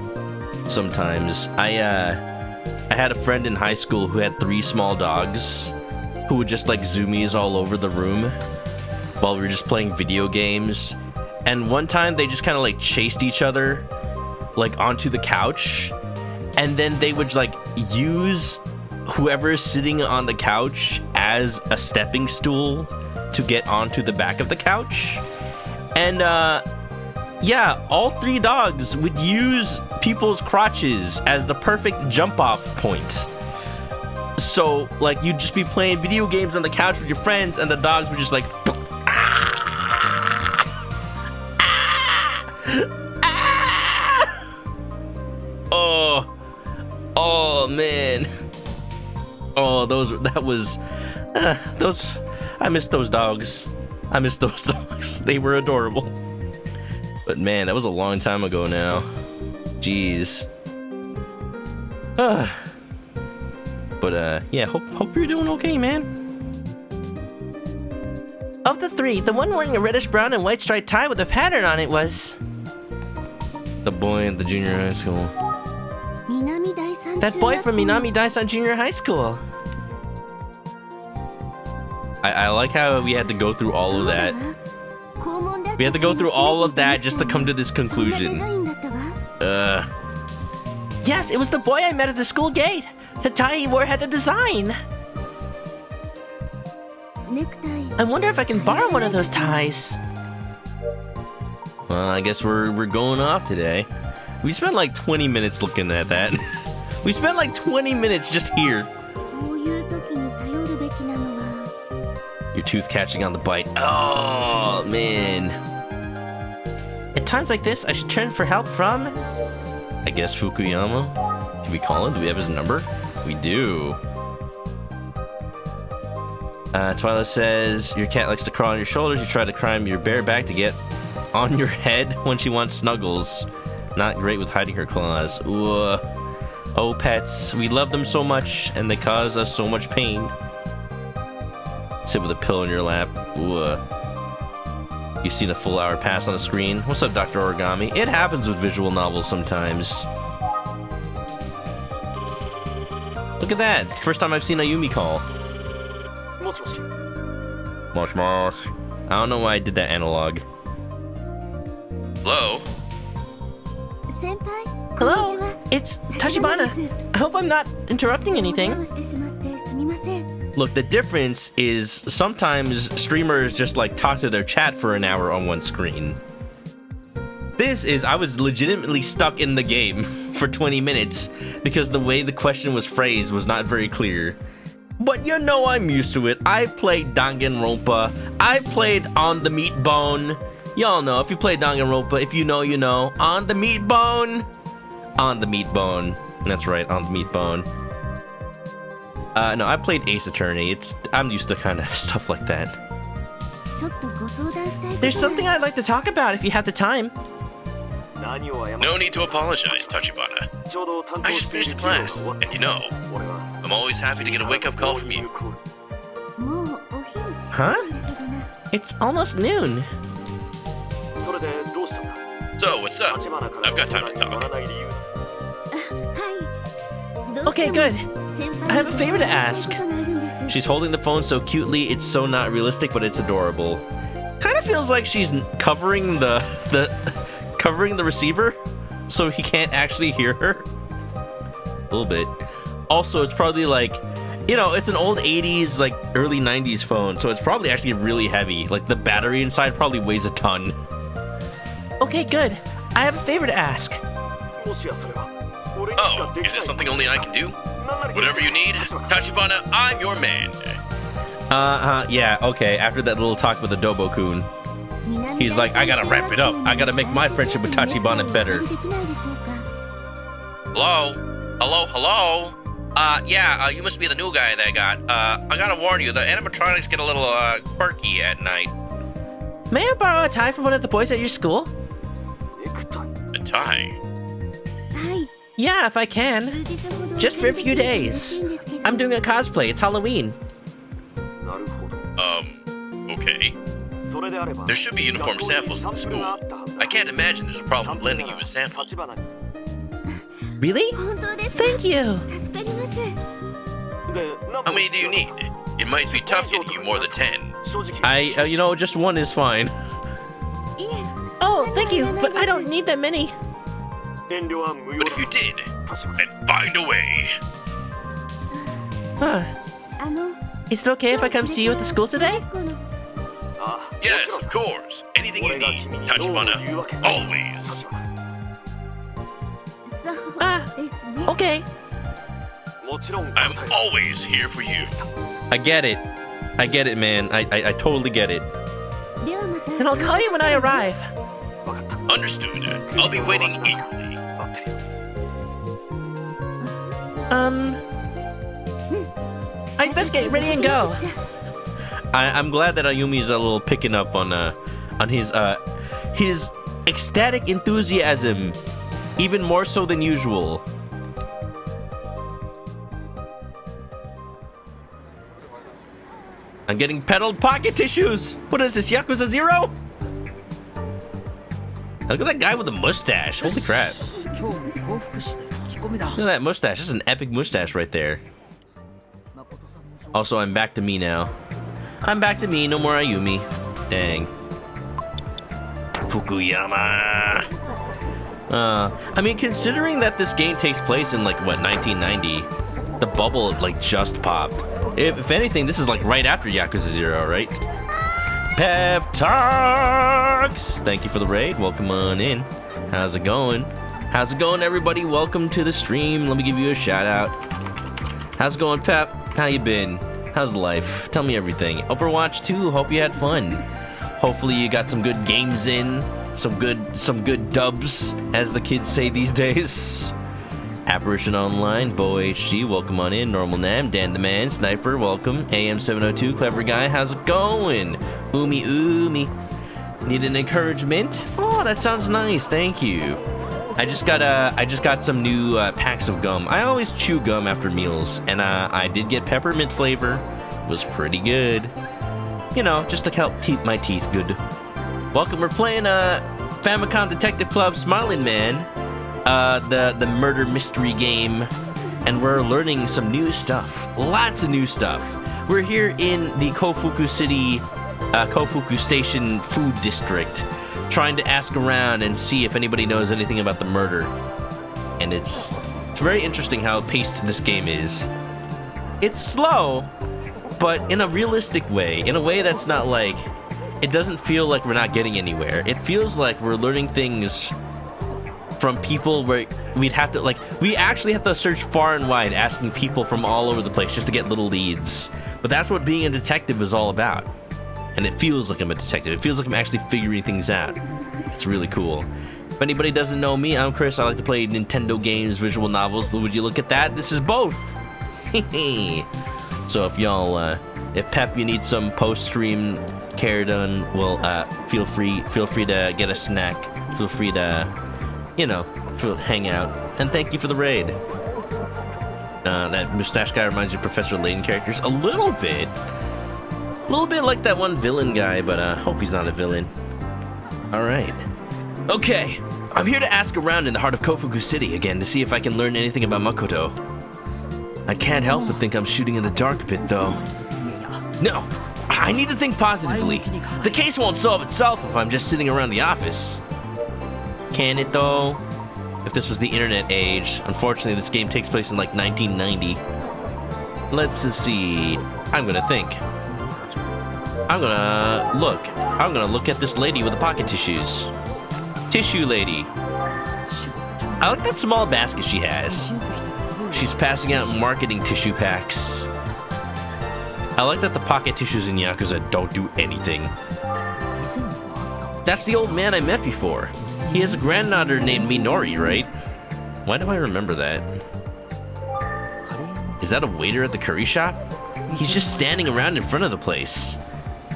A: Sometimes I had a friend in high school who had 3 small dogs who would just like zoomies all over the room while we were just playing video games. And one time they just kind of like chased each other like onto the couch, and then they would like use whoever is sitting on the couch as a stepping stool to get onto the back of the couch. And yeah, all 3 dogs would use people's crotches as the perfect jump off point. So like you'd just be playing video games on the couch with your friends and the dogs were just like oh man. Oh, I miss those dogs. They were adorable. But man, that was a long time ago now. Jeez. But yeah, hope you're doing okay, man.
B: Of the 3, the one wearing a reddish brown and white striped tie with a pattern on it was
A: the boy at the junior high school.
B: That boy from Minami Daisan Junior High School.
A: I like how we had to go through all of that. We had to go through all of that just to come to this conclusion.
B: Yes, it was the boy I met at the school gate. The tie he wore had the design. I wonder if I can borrow one of those ties.
A: Well, I guess we're going off today. We spent like 20 minutes looking at that. We spent like 20 minutes just here. Your tooth catching on the bite. Oh, man.
B: At times like this, I should turn for help from...
A: I guess Fukuyama? Can we call him? Do we have his number? We do. Twyla says, your cat likes to crawl on your shoulders. You try to climb your bare back to get on your head when she wants snuggles. Not great with hiding her claws. Ooh. Oh, pets. We love them so much, and they cause us so much pain. Sit with a pillow in your lap. Ooh. You've seen a full hour pass on the screen. What's up, Dr. Origami? It happens with visual novels sometimes. Look at that. It's the first time I've seen Ayumi call. Mosh mosh. I don't know why I did that analog. Hello?
B: Hello, it's Tachibana. I hope I'm not interrupting anything.
A: Look, the difference is sometimes streamers just like talk to their chat for an hour on one screen. This is, I was legitimately stuck in the game for 20 minutes because the way the question was phrased was not very clear. But you know I'm used to it. I played Danganronpa. I played On the Meat Bone. Y'all know, if you play Danganronpa, if you know, you know. On the Meat Bone. On the Meat Bone. That's right, On the Meat Bone. No, I played Ace Attorney. I'm used to kind of stuff like that.
B: There's something I'd like to talk about if you have the time.
C: No need to apologize, Tachibana. I just finished the class, and you know, I'm always happy to get a wake-up call from you.
B: Huh? It's almost noon.
C: So, what's up? I've got time to talk.
B: Okay, good. I have a favor to ask. She's holding the phone so cutely, it's so not realistic, but it's adorable. Kind of feels like she's covering covering the receiver, so he can't actually hear her. A little bit. Also, it's probably like, you know, it's an old 80s, like early 90s phone, so it's probably actually really heavy. Like the battery inside probably weighs a ton. Okay, good. I have a favor to ask.
C: Oh, is this something only I can do? Whatever you need, Tachibana, I'm your man.
B: Yeah, okay. After that little talk with Adobo-kun, he's like, I gotta wrap it up. I gotta make my friendship with Tachibana better.
C: Hello? Hello? Yeah, you must be the new guy that got. I gotta warn you, the animatronics get a little, quirky at night.
B: May I borrow a tie from one of the boys at your school?
C: A tie?
B: Yeah, if I can. Just for a few days. I'm doing a cosplay. It's Halloween.
C: Okay. There should be uniform samples at the school. I can't imagine there's a problem with lending you a sample.
B: Really? Thank you.
C: How many do you need? It might be tough getting you more than 10.
B: You know, just one is fine. Oh, thank you, but I don't need that many.
C: But if you did, I'd find a way.
B: Huh. Is it okay if I come see you at the school today?
C: Yes, of course. Anything you need, Tachibana. Always.
B: Okay.
C: I'm always here for you.
B: I get it. I get it, man. I totally get it. And I'll call you when I arrive.
C: Understood. I'll be waiting eagerly.
B: I'd best get ready and go. I'm glad that Ayumi's a little picking up on his ecstatic enthusiasm, even more so than usual. I'm getting peddled pocket tissues. What is this, Yakuza 0? Look at that guy with the mustache. Holy crap. Look at that mustache. That's an epic mustache right there. Also, I'm back to me now. I'm back to me. No more Ayumi. Dang. Fukuyama. I mean, considering that this game takes place in, like, what, 1990? The bubble, like, just popped. If anything, this is, like, right after Yakuza 0, right? Pep Talks! Thank you for the raid. Welcome on in. How's it going? How's it going, everybody? Welcome to the stream. Let me give you a shout out. How's it going, Pep? How you been? How's life? Tell me everything. Overwatch 2. Hope you had fun. Hopefully you got some good games in. Some good dubs, as the kids say these days. Apparition Online, Bo HG, welcome on in. Normal Nam, Dan the Man, Sniper, welcome. AM702, Clever Guy, how's it going? Umi. Need an encouragement? Oh, that sounds nice, thank you. I just got some new packs of gum. I always chew gum after meals, and I did get peppermint flavor. It was pretty good. You know, just to help keep my teeth good. Welcome, we're playing Famicom Detective Club Smiling Man. The murder mystery game, and we're learning some new stuff. Lots of new stuff. We're here in the Kofuku City, Kofuku Station Food District, trying to ask around and see if anybody knows anything about the murder. And it's very interesting how paced this game is. It's slow, but in a realistic way, in a way that's not like, it doesn't feel like we're not getting anywhere. It feels like we're learning things from people where we actually have to search far and wide, asking people from all over the place just to get little leads. But that's what being a detective is all about. And it feels like I'm a detective. It feels like I'm actually figuring things out. It's really cool. If anybody doesn't know me, I'm Chris. I like to play Nintendo games, visual novels. Would you look at that? This is both. So if y'all, if Pep, you need some post-stream care done, well, feel free to get a snack. Feel free to, you know, hang out. And thank you for the raid. That mustache guy reminds you of Professor Layton characters a little bit. A little bit like that one villain guy, but I hope he's not a villain. Alright.
A: Okay, I'm here to ask around in the heart of Kofuku City again to see if I can learn anything about Makoto. I can't help but think I'm shooting in the dark a bit, though. No, I need to think positively. The case won't solve itself if I'm just sitting around the office. Can it, though? If this was the internet age, unfortunately this game takes place in like 1990. Let's see. I'm gonna think. I'm gonna look at this lady with the pocket tissues. Tissue lady. I like that small basket she has. She's passing out marketing tissue packs. I like that the pocket tissues in Yakuza don't do anything. That's the old man I met before. He has a granddaughter named Minori, right? Why do I remember that? Is that a waiter at the curry shop? He's just standing around in front of the place.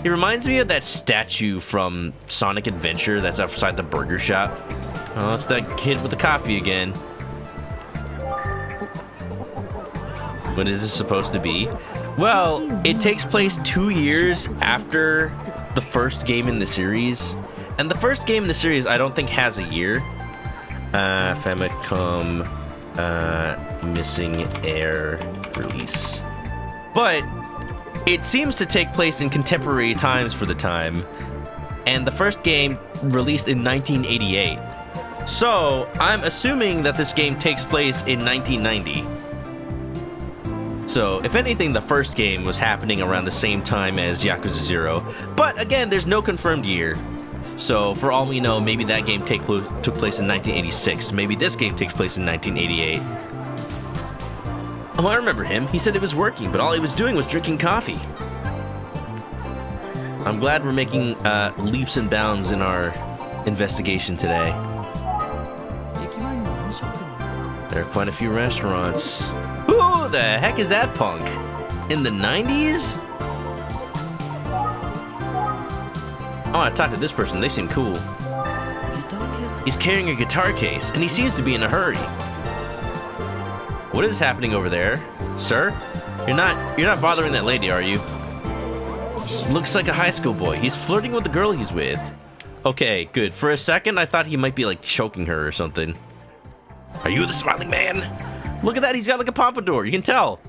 A: He reminds me of that statue from Sonic Adventure that's outside the burger shop. Oh, it's that kid with the coffee again. What is this supposed to be? Well, it takes place 2 years after the first game in the series. And the first game in the series, I don't think has a year. Famicom, missing air release. But it seems to take place in contemporary times for the time. And the first game released in 1988. So, I'm assuming that this game takes place in 1990. So, if anything, the first game was happening around the same time as Yakuza 0. But again, there's no confirmed year. So, for all we know, maybe that game took place in 1986. Maybe this game takes place in 1988. Oh, I remember him. He said it was working, but all he was doing was drinking coffee. I'm glad we're making leaps and bounds in our investigation today. There are quite a few restaurants. Who the heck is that punk? In the 90s? I want to talk to this person. They seem cool. He's carrying a guitar case, and he seems to be in a hurry. What is happening over there? Sir? You're not bothering that lady, are you? Looks like a high school boy. He's flirting with the girl he's with. Okay, good. For a second, I thought he might be like choking her or something. Are you the smiling man? Look at that, he's got like a pompadour, you can tell.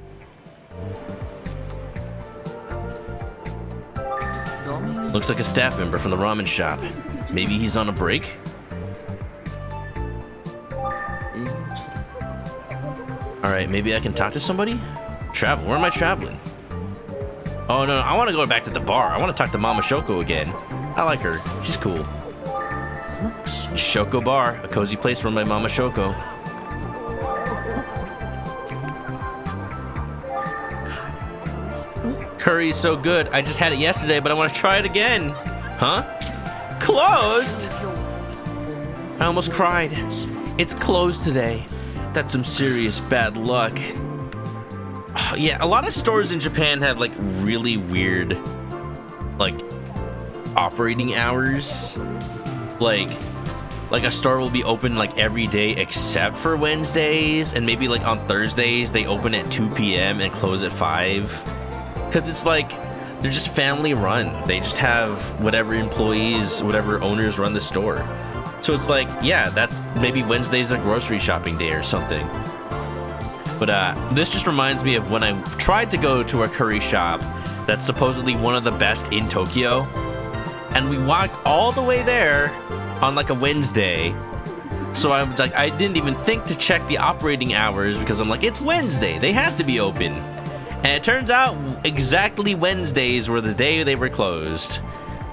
A: Looks like a staff member from the ramen shop. Maybe he's on a break? Alright, maybe I can talk to somebody? Travel, where am I traveling? Oh no, I want to go back to the bar. I want to talk to Mama Shoko again. I like her, she's cool. Shoko Bar, a cozy place run by Mama Shoko. Curry's so good. I just had it yesterday, but I want to try it again. Huh? Closed? I almost cried. It's closed today. That's some serious bad luck. Yeah, a lot of stores in Japan have like really weird like operating hours. Like a store will be open like every day except for Wednesdays, and maybe like on Thursdays they open at 2 p.m. and close at 5. Because it's like, they're just family run. They just have whatever employees, whatever owners run the store. So it's like, yeah, that's maybe Wednesday's a grocery shopping day or something. But this just reminds me of when I tried to go to a curry shop that's supposedly one of the best in Tokyo. And we walked all the way there on like a Wednesday. So I was like, I didn't even think to check the operating hours because I'm like, it's Wednesday. They have to be open. And it turns out exactly Wednesdays were the day they were closed.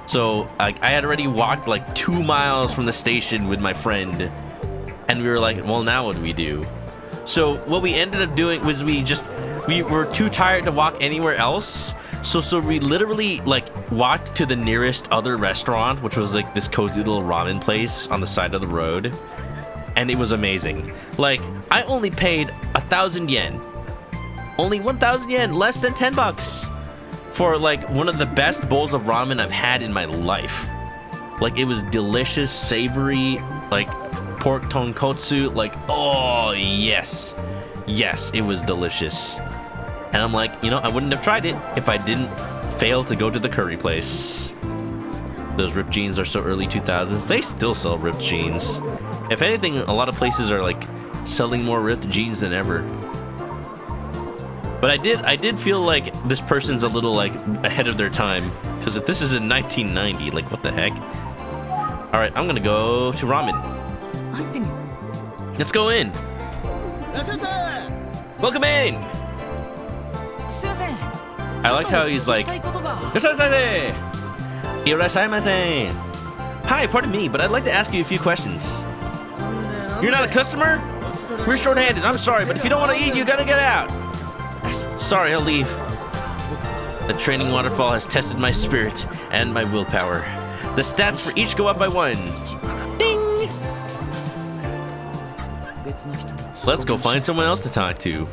A: So I had already walked like 2 miles from the station with my friend. And we were like, well, now what do we do? So what we ended up doing was we were too tired to walk anywhere else. So we literally like walked to the nearest other restaurant, which was like this cozy little ramen place on the side of the road. And it was amazing. Like, I only paid 1,000 yen. Only 1,000 yen, less than 10 bucks for like one of the best bowls of ramen I've had in my life. Like, it was delicious, savory, like pork tonkotsu, like, oh yes. Yes, it was delicious. And I'm like, you know, I wouldn't have tried it if I didn't fail to go to the curry place. Those ripped jeans are so early 2000s. They still sell ripped jeans. If anything, a lot of places are like selling more ripped jeans than ever. But I did feel like this person's a little like ahead of their time, because if this is in 1990, like what the heck? All right, I'm gonna go to ramen. Let's go in. Welcome in. I like how he's like, hi, pardon me, but I'd like to ask you a few questions. You're not a customer? We're short-handed. I'm sorry, but if you don't want to eat, you gotta get out. Sorry, I'll leave. The training waterfall has tested my spirit and my willpower. The stats for each go up by 1. Ding! Let's go find someone else to talk to.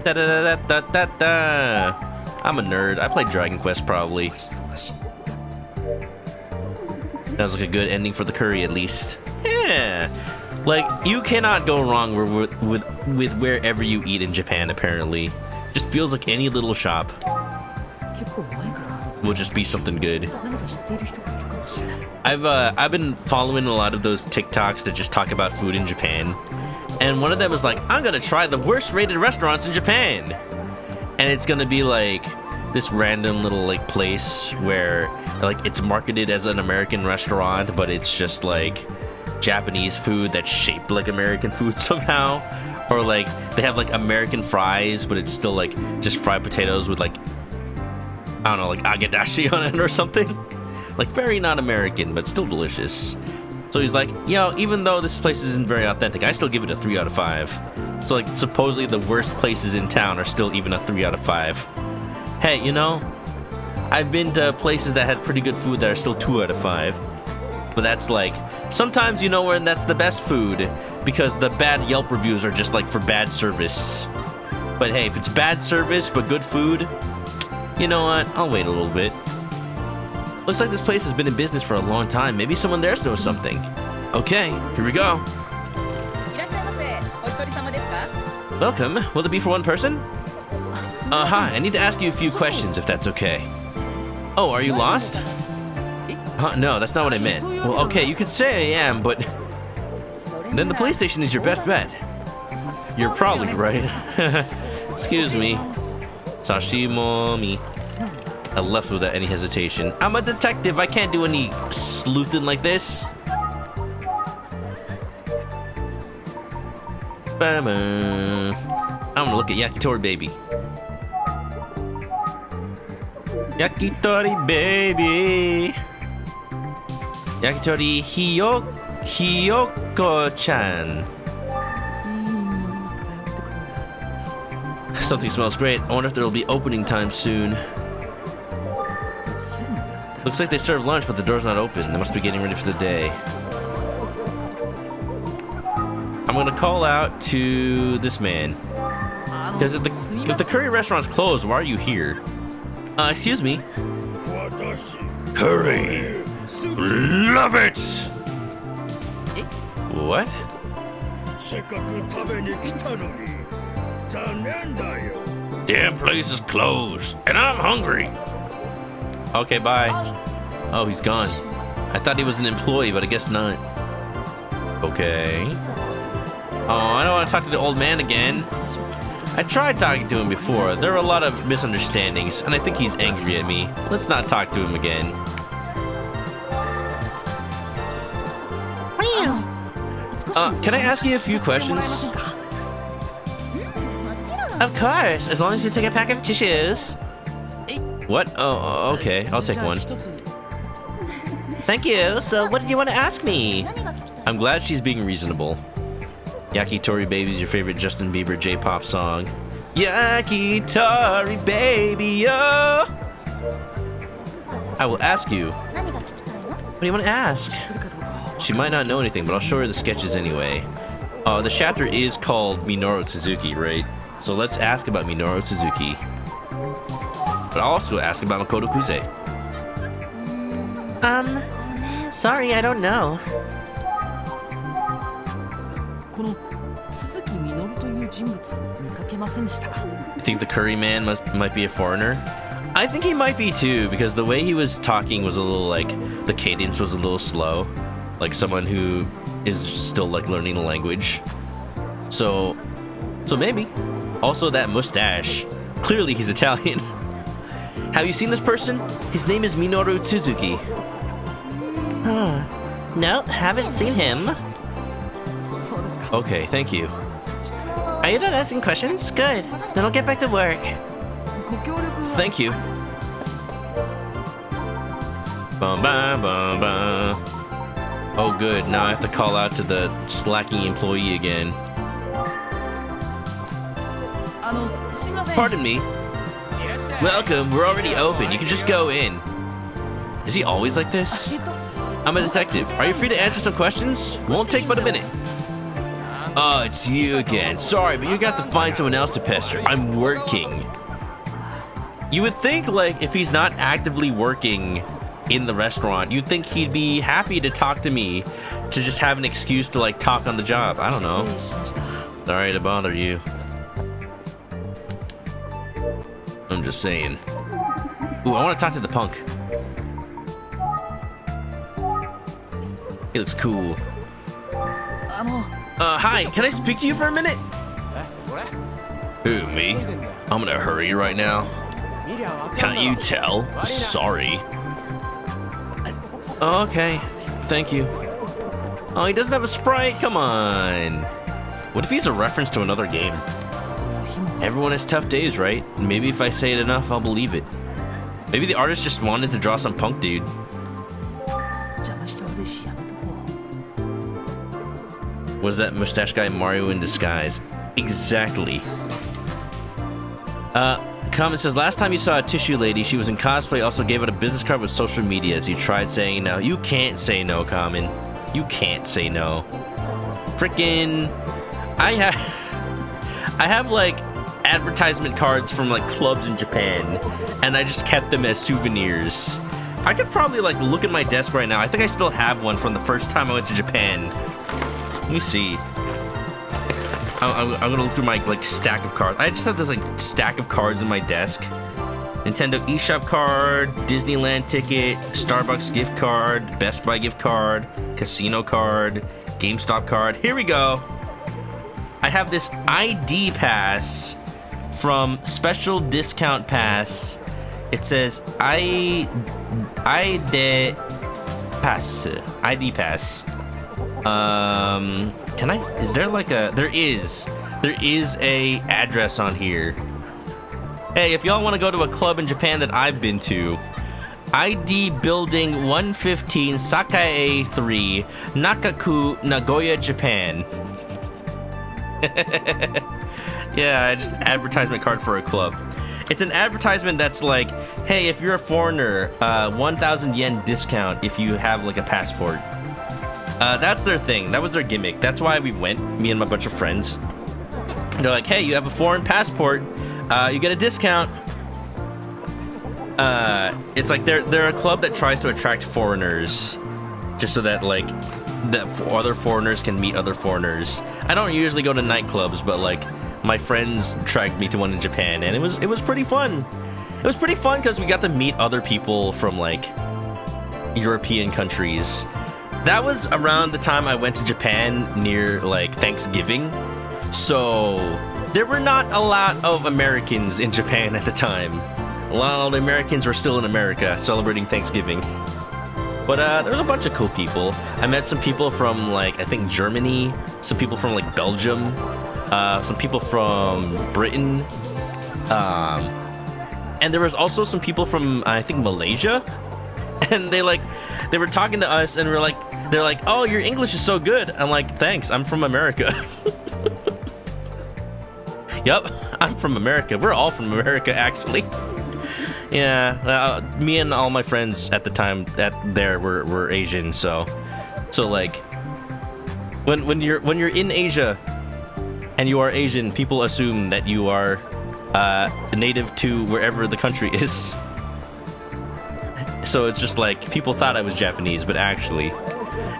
A: Da da da da da da. I'm a nerd. I played Dragon Quest probably. Sounds like a good ending for the curry, at least. Yeah. Like, you cannot go wrong with wherever you eat in Japan, apparently. Just feels like any little shop will just be something good. I've been following a lot of those TikToks that just talk about food in Japan. And one of them is like, I'm gonna try the worst rated restaurants in Japan. And it's gonna be like this random little like place where like it's marketed as an American restaurant, but it's just like Japanese food that's shaped like American food somehow. Or like they have like American fries, but it's still like just fried potatoes with like, I don't know, like agadashi on it or something. Like very not American, but still delicious. So he's like, you know, even though this place isn't very authentic, I still give it a 3 out of 5. So like supposedly the worst places in town are still even a 3 out of 5. Hey, you know, I've been to places that had pretty good food that are still 2 out of 5. But that's like, sometimes you know when that's the best food, because the bad Yelp reviews are just like for bad service. But hey, if it's bad service but good food, you know what, I'll wait a little bit. Looks like this place has been in business for a long time. Maybe someone there knows something. Okay, here we go. Welcome. Will it be for one person? Hi, I need to ask you a few questions if that's okay. Oh, are you lost? No, that's not what I meant. Well, okay, you could say I am, but then the police station is your best bet. You're probably right. Excuse me. Sashimomi. I left without any hesitation. I'm a detective. I can't do any sleuthing like this. I'm gonna look at Yakitori Baby. Yakitori Baby. Yakitori Hiyoko-chan. Something smells great. I wonder if there will be opening time soon. Looks like they serve lunch, but the door's not open. They must be getting ready for the day. I'm gonna call out to this man. Because if the curry restaurant's closed, why are you here? Excuse me. Curry. Love it! What? Damn place is closed, and I'm hungry. Okay, bye. Oh, he's gone. I thought he was an employee, but I guess not. Okay. Oh, I don't want to talk to the old man again. I tried talking to him before. There were a lot of misunderstandings, and I think he's angry at me. Let's not talk to him again. Can I ask you a few questions? Of course, as long as you take a pack of tissues. What? Oh, okay. I'll take one. Thank you. So, what did you want to ask me? I'm glad she's being reasonable. Yakitori Baby's your favorite Justin Bieber J-pop song. Yakitori Baby, yo! I will ask you. What do you want to ask? She might not know anything, but I'll show her the sketches anyway. The chapter is called Minoru Suzuki, right? So let's ask about Minoru Suzuki. But I'll also ask about Makoto Kuze.
B: Sorry, I don't know.
A: You think the curry man might be a foreigner? I think he might be too, because the way he was talking was a little like, the cadence was a little slow. Like someone who is still like learning the language. So maybe. Also that mustache. Clearly he's Italian. Have you seen this person? His name is Minoru Suzuki. No, haven't seen him. Okay, thank you. Are you not asking questions? Good. Then I'll get back to work. Thank you. Bum, bum, bum, bum. Oh good, now I have to call out to the slacking employee again. Pardon me. Welcome, we're already open. You can just go in. Is he always like this? I'm a detective. Are you free to answer some questions? Won't take but a minute. Oh, it's you again. Sorry, but you got to find someone else to pester. I'm working. You would think, like, if he's not actively working in the restaurant, you'd think he'd be happy to talk to me, to just have an excuse to, like, talk on the job. I don't know. Sorry to bother you. I'm just saying. Ooh, I want to talk to the punk. He looks cool. Hi, can I speak to you for a minute? Who, me? I'm gonna hurry right now. Can't you tell? Sorry. Okay, thank you. Oh, he doesn't have a sprite? Come on. What if he's a reference to another game? Everyone has tough days, right? Maybe if I say it enough, I'll believe it. Maybe the artist just wanted to draw some punk dude. Was that mustache guy Mario in disguise? Exactly. Comment says, last time you saw a tissue lady, she was in cosplay, also gave out a business card with social media as you tried saying no. You can't say no, Common. You can't say no. Frickin' I have like advertisement cards from like clubs in Japan, and I just kept them as souvenirs. I could probably like look at my desk right now. I think I still have one from the first time I went to Japan. Let me see. I'm gonna look through my like stack of cards. I just have this like stack of cards in my desk. Nintendo eShop card, Disneyland ticket, Starbucks gift card, Best Buy gift card, casino card, GameStop card. Here we go. I have this ID pass from Special Discount Pass. It says ID Pass. ID Pass. Can I, is there like a, there is a address on here. Hey, if y'all want to go to a club in Japan that I've been to, ID Building 115, Sakae 3, Nakaku, Nagoya, Japan. Yeah, just advertisement card for a club. It's an advertisement that's like, hey, if you're a foreigner, 1,000 yen discount if you have like a passport. That's their thing. That was their gimmick. That's why we went, me and my bunch of friends. They're like, hey, you have a foreign passport, you get a discount. It's like they're a club that tries to attract foreigners, just so that like that other foreigners can meet other foreigners. I don't usually go to nightclubs, but like my friends dragged me to one in Japan, and it was pretty fun. It was pretty fun because we got to meet other people from like European countries. That was around the time I went to Japan near like Thanksgiving, so there were not a lot of Americans in Japan at the time. A lot of the Americans were still in America celebrating Thanksgiving. But there was a bunch of cool people. I met some people from like, I think Germany, some people from like Belgium, some people from Britain, and there was also some people from, I think, Malaysia. And they were talking to us, and they're like, oh, your English is so good. I'm like, thanks, I'm from America. Yep, I'm from America. We're all from America, actually. Yeah, me and all my friends at the time were Asian, so like when you're in Asia and you are Asian, people assume that you are native to wherever the country is. So it's just like, people thought I was Japanese, but actually,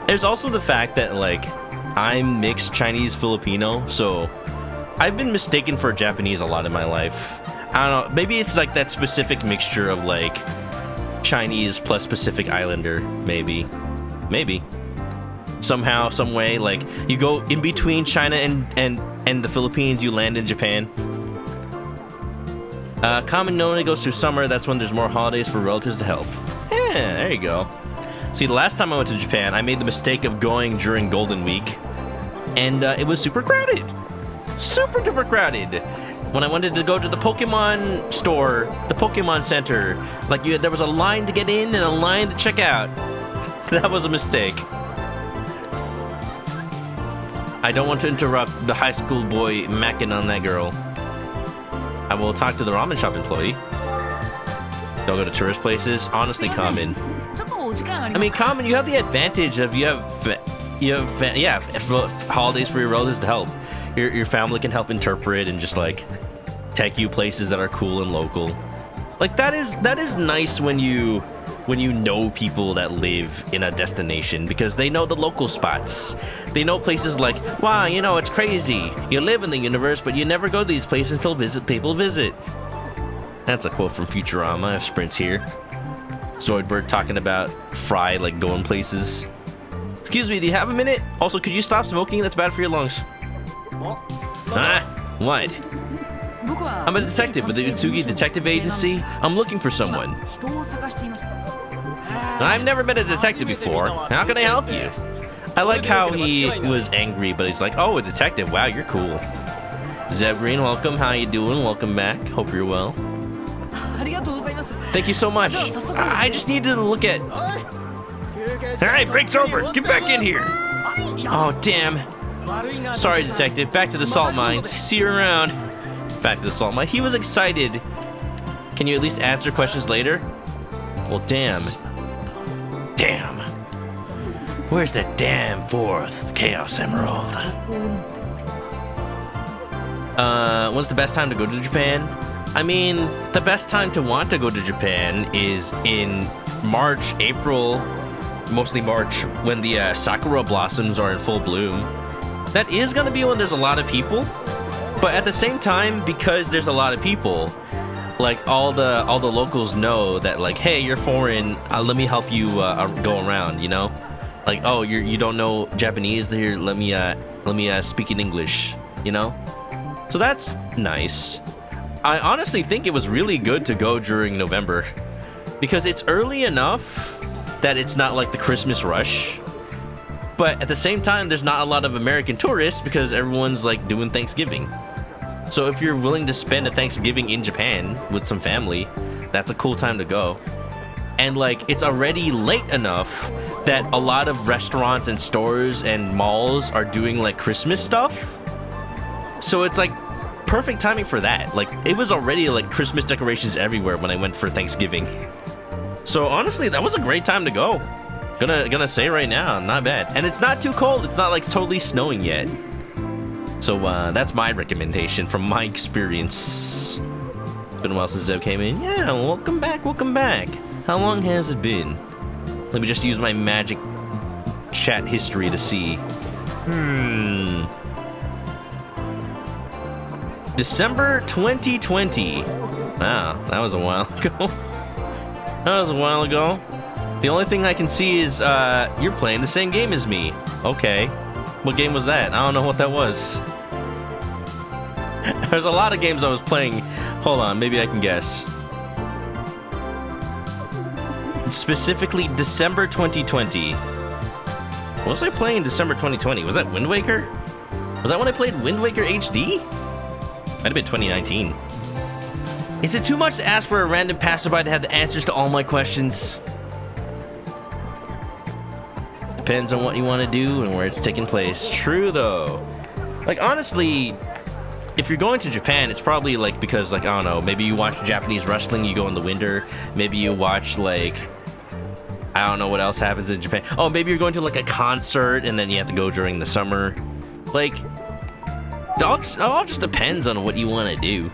A: there's also the fact that like I'm mixed Chinese Filipino, so I've been mistaken for Japanese a lot in my life. I don't know. Maybe it's like that specific mixture of like Chinese plus Pacific Islander. Maybe. Somehow, some way, like you go in between China and the Philippines, you land in Japan. Common normally goes through summer. That's when there's more holidays for relatives to help. Yeah, there you go. See, the last time I went to Japan, I made the mistake of going during Golden Week, and it was super crowded. Super duper crowded. When I wanted to go to the Pokemon store, the Pokemon Center, like there was a line to get in and a line to check out. That was a mistake. I don't want to interrupt the high school boy macking on that girl. I will talk to the ramen shop employee. Don't go to tourist places. Honestly, Common. I mean, Common, you have the advantage of you have holidays for your relatives to help. Your family can help interpret and just like take you places that are cool and local. Like that is nice when you know people that live in a destination because they know the local spots. They know places like, wow, you know, it's crazy. You live in the universe, but you never go to these places until people visit. That's a quote from Futurama. I have Sprints here. Zoidberg talking about Fry like going places. Excuse me, do you have a minute? Also, could you stop smoking? That's bad for your lungs. Huh? What? I'm a detective with the Utsugi Detective Agency. I'm looking for someone. I've never been a detective before. How can I help you? I like how he was angry, but he's like, oh, a detective. Wow, you're cool. Zeb Green, welcome. How you doing? Welcome back. Hope you're well. Thank you so much. I just needed to look at... Alright, break's over. Get back in here. Oh, damn. Sorry, detective. Back to the salt mines. See you around. Back to the salt mine. He was excited. Can you at least answer questions later? Well, damn. Damn. Where's that damn fourth Chaos Emerald? When's the best time to go to Japan? I mean, the best time to want to go to Japan is in March, April, mostly March, when the sakura blossoms are in full bloom. That is gonna be when there's a lot of people, but at the same time, because there's a lot of people, like all the locals know that like, hey, you're foreign, let me help you go around, you know? Like, oh, you don't know Japanese, here, let me speak in English, you know? So that's nice. I honestly think it was really good to go during November because it's early enough that it's not like the Christmas rush, but at the same time there's not a lot of American tourists because everyone's like doing Thanksgiving. So if you're willing to spend a Thanksgiving in Japan with some family, that's a cool time to go. And like it's already late enough that a lot of restaurants and stores and malls are doing like Christmas stuff. So it's like perfect timing for that. Like it was already like Christmas decorations everywhere when I went for Thanksgiving. So honestly, that was a great time to go. Gonna say right now, not bad. And it's not too cold. It's not like totally snowing yet. So that's my recommendation from my experience. It's been a while since Zeb came in. Yeah, welcome back, welcome back. How long has it been? Let me just use my magic chat history to see. December 2020. Wow, that was a while ago. That was a while ago. The only thing I can see is you're playing the same game as me. Okay. What game was that? I don't know what that was. There's a lot of games I was playing. Hold on, maybe I can guess. Specifically December 2020. What was I playing in December 2020? Was that Wind Waker? Was that when I played Wind Waker HD? Might have been 2019. Is it too much to ask for a random passerby to have the answers to all my questions? Depends on what you want to do and where it's taking place. True, though. Like, honestly, if you're going to Japan, it's probably, like, because, like, I don't know, maybe you watch Japanese wrestling, you go in the winter. Maybe you watch, like, I don't know what else happens in Japan. Oh, maybe you're going to, like, a concert, and then you have to go during the summer. Like, it all just depends on what you want to do.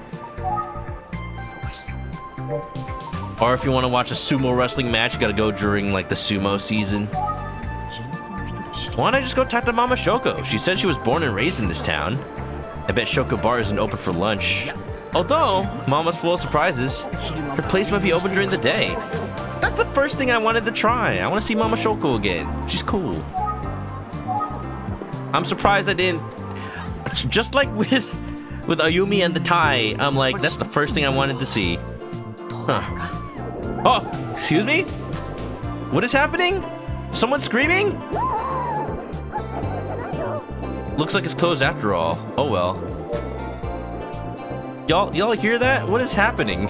A: Or if you want to watch a sumo wrestling match, you gotta go during, like, the sumo season. Why don't I just go talk to Mama Shoko? She said she was born and raised in this town. I bet Shoko Bar isn't open for lunch. Although Mama's full of surprises, her place might be open during the day. That's the first thing I wanted to try. I want to see Mama Shoko again. She's cool. I'm surprised I didn't. Just like with Ayumi and the Thai, I'm like, that's the first thing I wanted to see. Huh. Oh, excuse me? What is happening? Someone screaming? Looks like it's closed after all. Oh well. Y'all hear that? What is happening?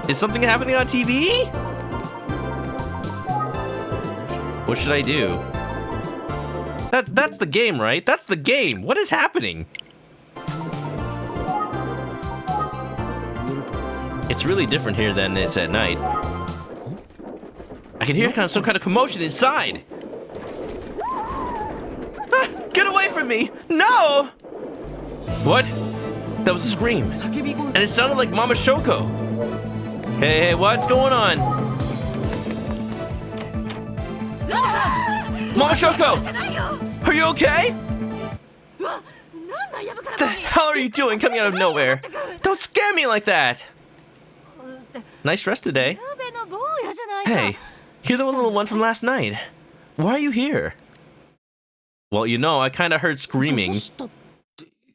A: Is something happening on TV? What should I do? That's the game, right? That's the game. What is happening? It's really different here than it's at night. I can hear some kind of commotion inside. Ah, get away from me! No! What? That was a scream. And it sounded like Mama Shoko. Hey, what's going on? Mama Shoko! Are you okay? What the hell are you doing coming out of nowhere? Don't scare me like that! Nice dress today. Hey, you're the little one from last night. Why are you here? Well, you know, I kind of heard screaming.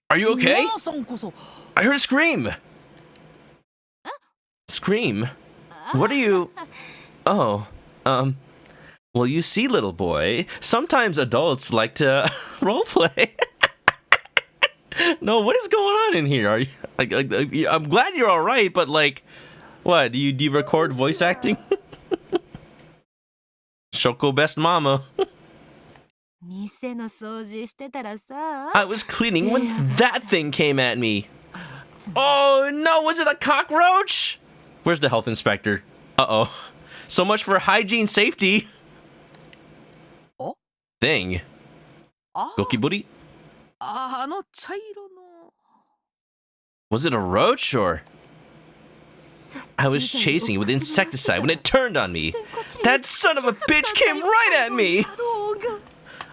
A: Are you okay? I heard a scream. Scream? What are you... Oh, well, you see, little boy, sometimes adults like to roleplay. No, what is going on in here? Are you... I'm glad you're all right, but like... What, do you record voice acting? Shoko best mama. I was cleaning when that thing came at me. Oh no, was it a cockroach? Where's the health inspector? Uh-oh. So much for hygiene safety. Thing. Gokiburi? Was it a roach or... I was chasing it with insecticide when it turned on me. That son of a bitch came right at me!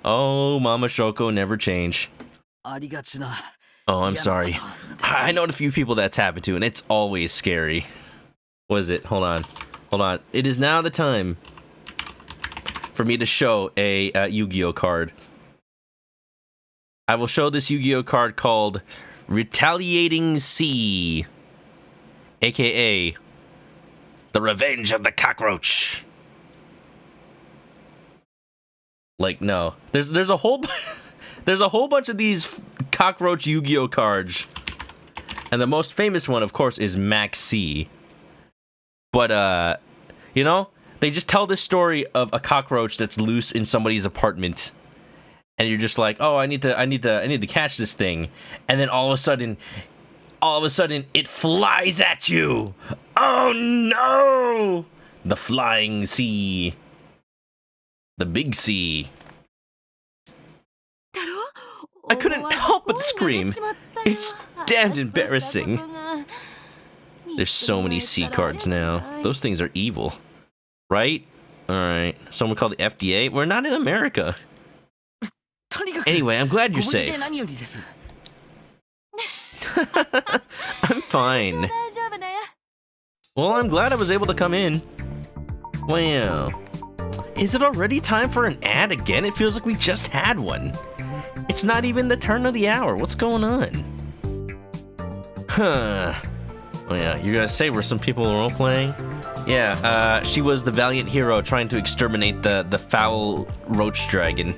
A: Oh, Mama Shoko never change. Oh, I'm sorry. I know a few people that's happened to, and it's always scary. What is it? Hold on. It is now the time for me to show a Yu-Gi-Oh card. I will show this Yu-Gi-Oh card called Retaliating Sea, aka The Revenge of the Cockroach. Like, no. There's a whole bunch of these cockroach Yu-Gi-Oh cards. And the most famous one, of course, is Max C. But you know, they just tell this story of a cockroach that's loose in somebody's apartment. And you're just like, "Oh, I need to catch this thing." And then all of a sudden it flies at you. Oh no! The flying sea. The big sea. I couldn't help but scream. It's damned embarrassing. There's so many sea cards now. Those things are evil. Right? Alright. Someone called the FDA? We're not in America. Anyway, I'm glad you're safe. I'm fine. Well, I'm glad I was able to come in. Wow. Is it already time for an ad again? It feels like we just had one. It's not even the turn of the hour. What's going on? Huh. Oh yeah, you're gonna say were some people role-playing? Yeah, she was the valiant hero trying to exterminate the foul roach dragon.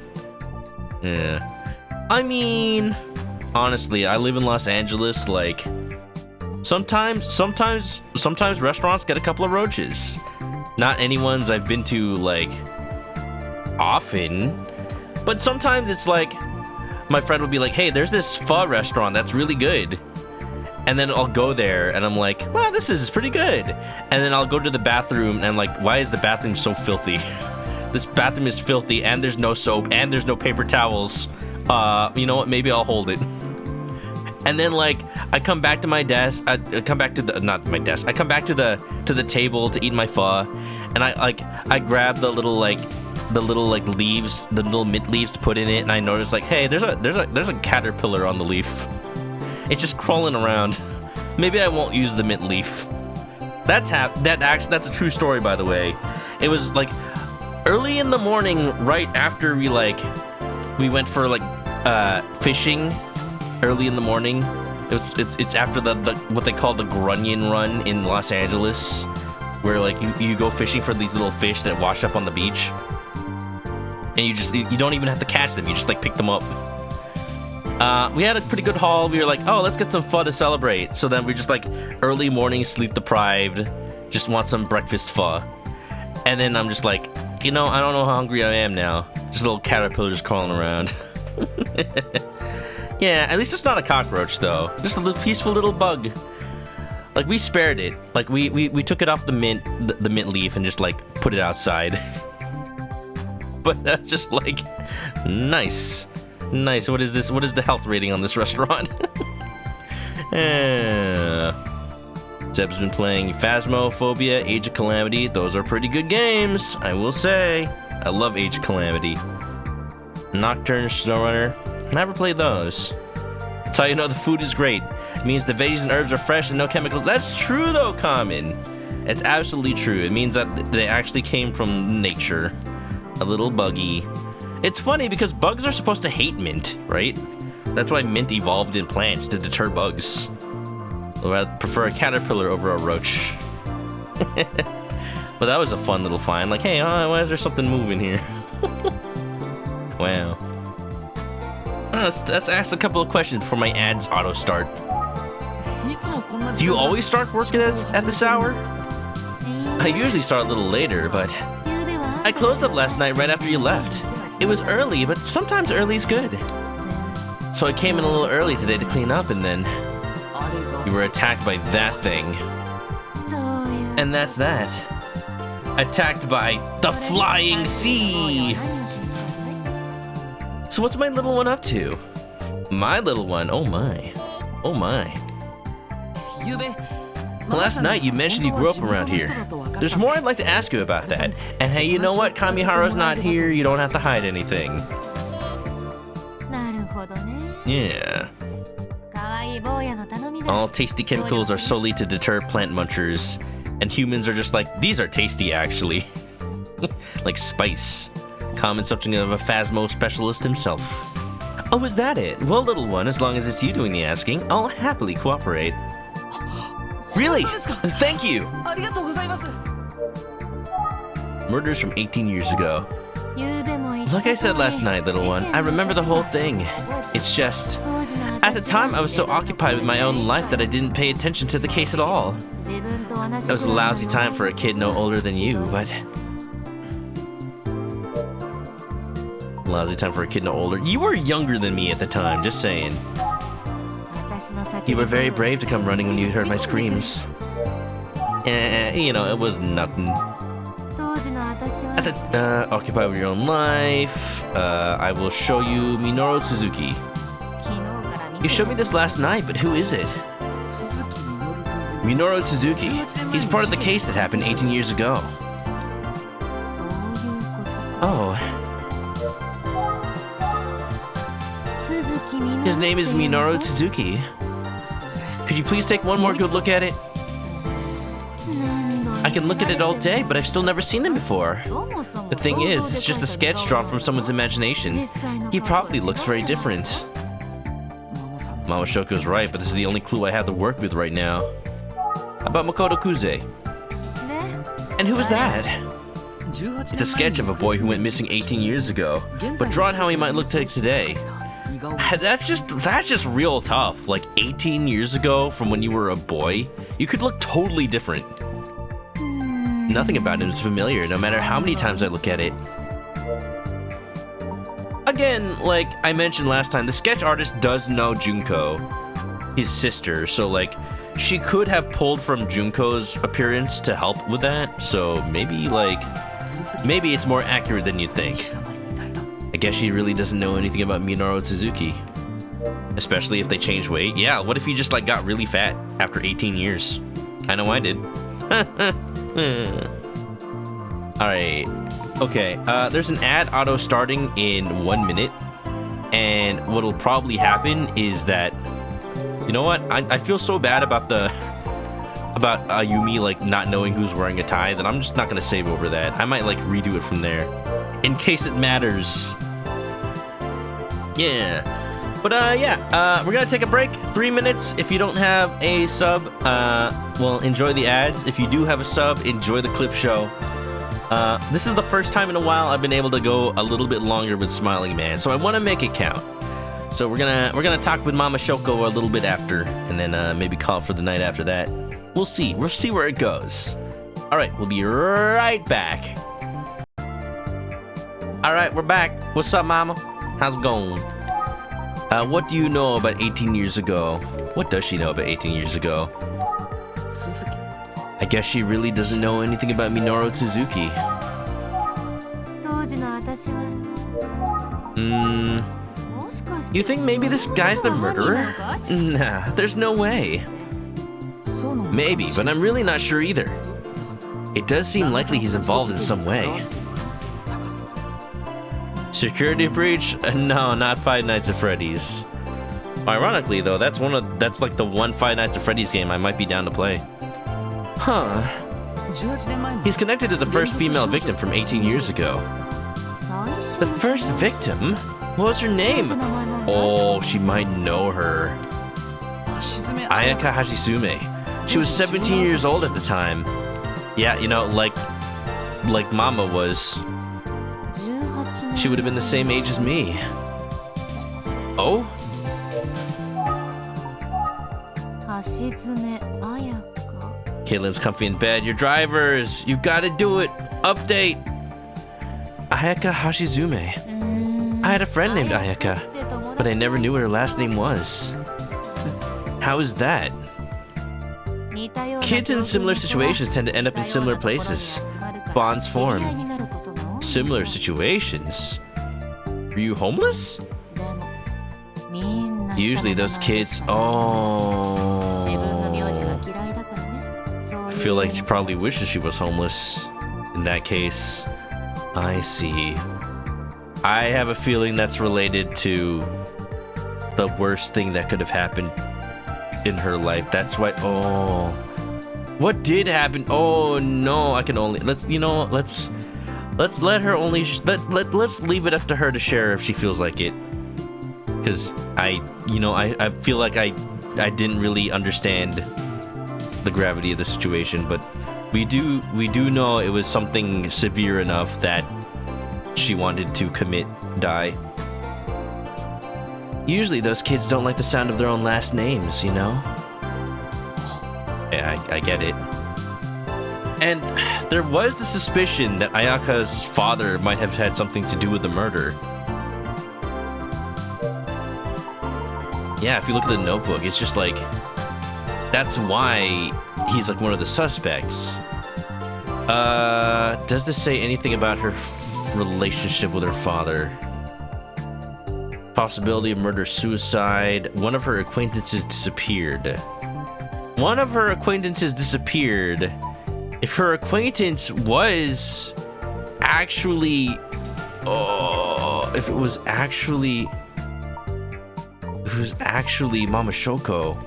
A: Yeah. I mean, honestly, I live in Los Angeles, like... Sometimes restaurants get a couple of roaches. Not any ones I've been to, like, often. But sometimes it's like, my friend would be like, hey, there's this pho restaurant that's really good. And then I'll go there, and I'm like, wow, this is pretty good. And then I'll go to the bathroom, and I'm like, why is the bathroom so filthy? This bathroom is filthy, and there's no soap, and there's no paper towels. You know what, maybe I'll hold it. And then, like, I come back to my desk, I come back to the, not my desk, I come back to the table to eat my pho, and I grab the little leaves, the little mint leaves to put in it, and I notice, like, hey, there's a caterpillar on the leaf. It's just crawling around. Maybe I won't use the mint leaf. That's a true story, by the way. It was like early in the morning, right after we went for like fishing. Early in the morning. It's after the what they call the Grunion Run in Los Angeles, where like you go fishing for these little fish that wash up on the beach, and you don't even have to catch them. You just like pick them up. We had a pretty good haul. We were like, oh, let's get some pho to celebrate. So then we just like early morning, sleep deprived, just want some breakfast pho. And then I'm just like, I don't know how hungry I am now. Just little caterpillars crawling around. Yeah, at least it's not a cockroach though. Just a little peaceful little bug. Like we spared it. Like we took it off the mint leaf and just like put it outside. But that's just like nice. What is this? What is the health rating on this restaurant? Zeb's been playing Phasmophobia, Age of Calamity. Those are pretty good games, I will say. I love Age of Calamity. Nocturne, SnowRunner. Never played those. That's how you know the food is great. It means the veggies and herbs are fresh and no chemicals. That's true though, Common. It's absolutely true. It means that they actually came from nature. A little buggy. It's funny because bugs are supposed to hate mint, right? That's why mint evolved in plants, to deter bugs. Or I'd prefer a caterpillar over a roach. But that was a fun little find. Like, hey, why is there something moving here? Wow. Let's ask a couple of questions before my ads auto start. Do you always start work at this hour? I usually start a little later, but I closed up last night right after you left. It was early, but sometimes early's good. So I came in a little early today to clean up, and then you were attacked by that thing. And that's that. Attacked by the flying sea! So what's my little one up to? My little one, oh my. Oh my. Last night you mentioned you grew up around here. There's more I'd like to ask you about that. And hey, you know what? Kamiharu's not here, you don't have to hide anything. Yeah. All tasty chemicals are solely to deter plant munchers. And humans are just like, these are tasty actually. Like spice. Common something of a Phasmo specialist himself. Oh, is that it? Well, little one, as long as it's you doing the asking, I'll happily cooperate. Really? Thank you! Murders from 18 years ago. Like I said last night, little one, I remember the whole thing. It's just, at the time I was so occupied with my own life that I didn't pay attention to the case at all. It was a lousy time for a kid no older than you, but... Lousy time for a kid no older. You were younger than me at the time, just saying. You were very brave to come running when you heard my screams. It was nothing. Occupied with your own life. I will show you Minoru Suzuki. You showed me this last night, but who is it? Minoru Suzuki. He's part of the case that happened 18 years ago. Oh. His name is Minoru Suzuki. Could you please take one more good look at it? I can look at it all day, but I've still never seen him before. The thing is, it's just a sketch drawn from someone's imagination. He probably looks very different. Mama Shoko's right, but this is the only clue I have to work with right now. How about Makoto Kuze? And who was that? It's a sketch of a boy who went missing 18 years ago, but drawn how he might look like today. That's just real tough. Like 18 years ago from when you were a boy, you could look totally different. Nothing about him is familiar, no matter how many times I look at it. Again, like I mentioned last time, the sketch artist does know Junko, his sister, so like she could have pulled from Junko's appearance to help with that, so maybe it's more accurate than you'd think. I guess she really doesn't know anything about Minoru Suzuki. Especially if they change weight. Yeah, what if he just like got really fat after 18 years? I know I did. Alright. Okay, there's an ad auto starting in 1 minute. And what'll probably happen is that You know what? I feel so bad about Yumi like not knowing who's wearing a tie that I'm just not gonna save over that. I might like redo it from there, in case it matters. Yeah. But we're gonna take a break. 3 minutes. If you don't have a sub, well, enjoy the ads. If you do have a sub, enjoy the clip show. This is the first time in a while I've been able to go a little bit longer with Smiling Man, so I want to make it count. So we're gonna talk with Mama Shoko a little bit after, and then maybe call for the night after that. We'll see. We'll see where it goes. All right, we'll be right back. All right, we're back. What's up, Mama? How's it going? What do you know about 18 years ago? What does she know about 18 years ago? I guess she really doesn't know anything about Minoru Suzuki. You think maybe this guy's the murderer? Nah, there's no way. Maybe, but I'm really not sure either. It does seem likely he's involved in some way. Security breach? No, not Five Nights at Freddy's. Ironically, though, that's like the one Five Nights at Freddy's game I might be down to play. Huh. He's connected to the first female victim from 18 years ago. The first victim? What was her name? Oh, she might know her. Ayaka Hashisume. She was 17 years old at the time. Yeah, you know, like Mama was. She would have been the same age as me. Oh? Caitlin's comfy in bed. Your drivers! You gotta do it! Update! Ayaka Hashizume. I had a friend named Ayaka, but I never knew what her last name was. How is that? Kids in similar situations tend to end up in similar places. Bonds form. Similar situations? Were you homeless? Usually those kids... Oh... I feel like she probably wishes she was homeless. In that case, I see. I have a feeling that's related to the worst thing that could have happened in her life. That's why. Oh, what did happen? Oh no, I can only let's let her only let's leave it up to her to share if she feels like it. Because I feel like I didn't really understand the gravity of the situation, but we do know it was something severe enough that she wanted to die. Usually those kids don't like the sound of their own last names, you know? Yeah, I get it. And there was the suspicion that Ayaka's father might have had something to do with the murder. Yeah, if you look at the notebook, it's just like... That's why he's like one of the suspects. Does this say anything about her relationship with her father? Possibility of murder-suicide. One of her acquaintances disappeared. One of her acquaintances disappeared. If her acquaintance was actually... Oh, if it was actually Mama Shoko,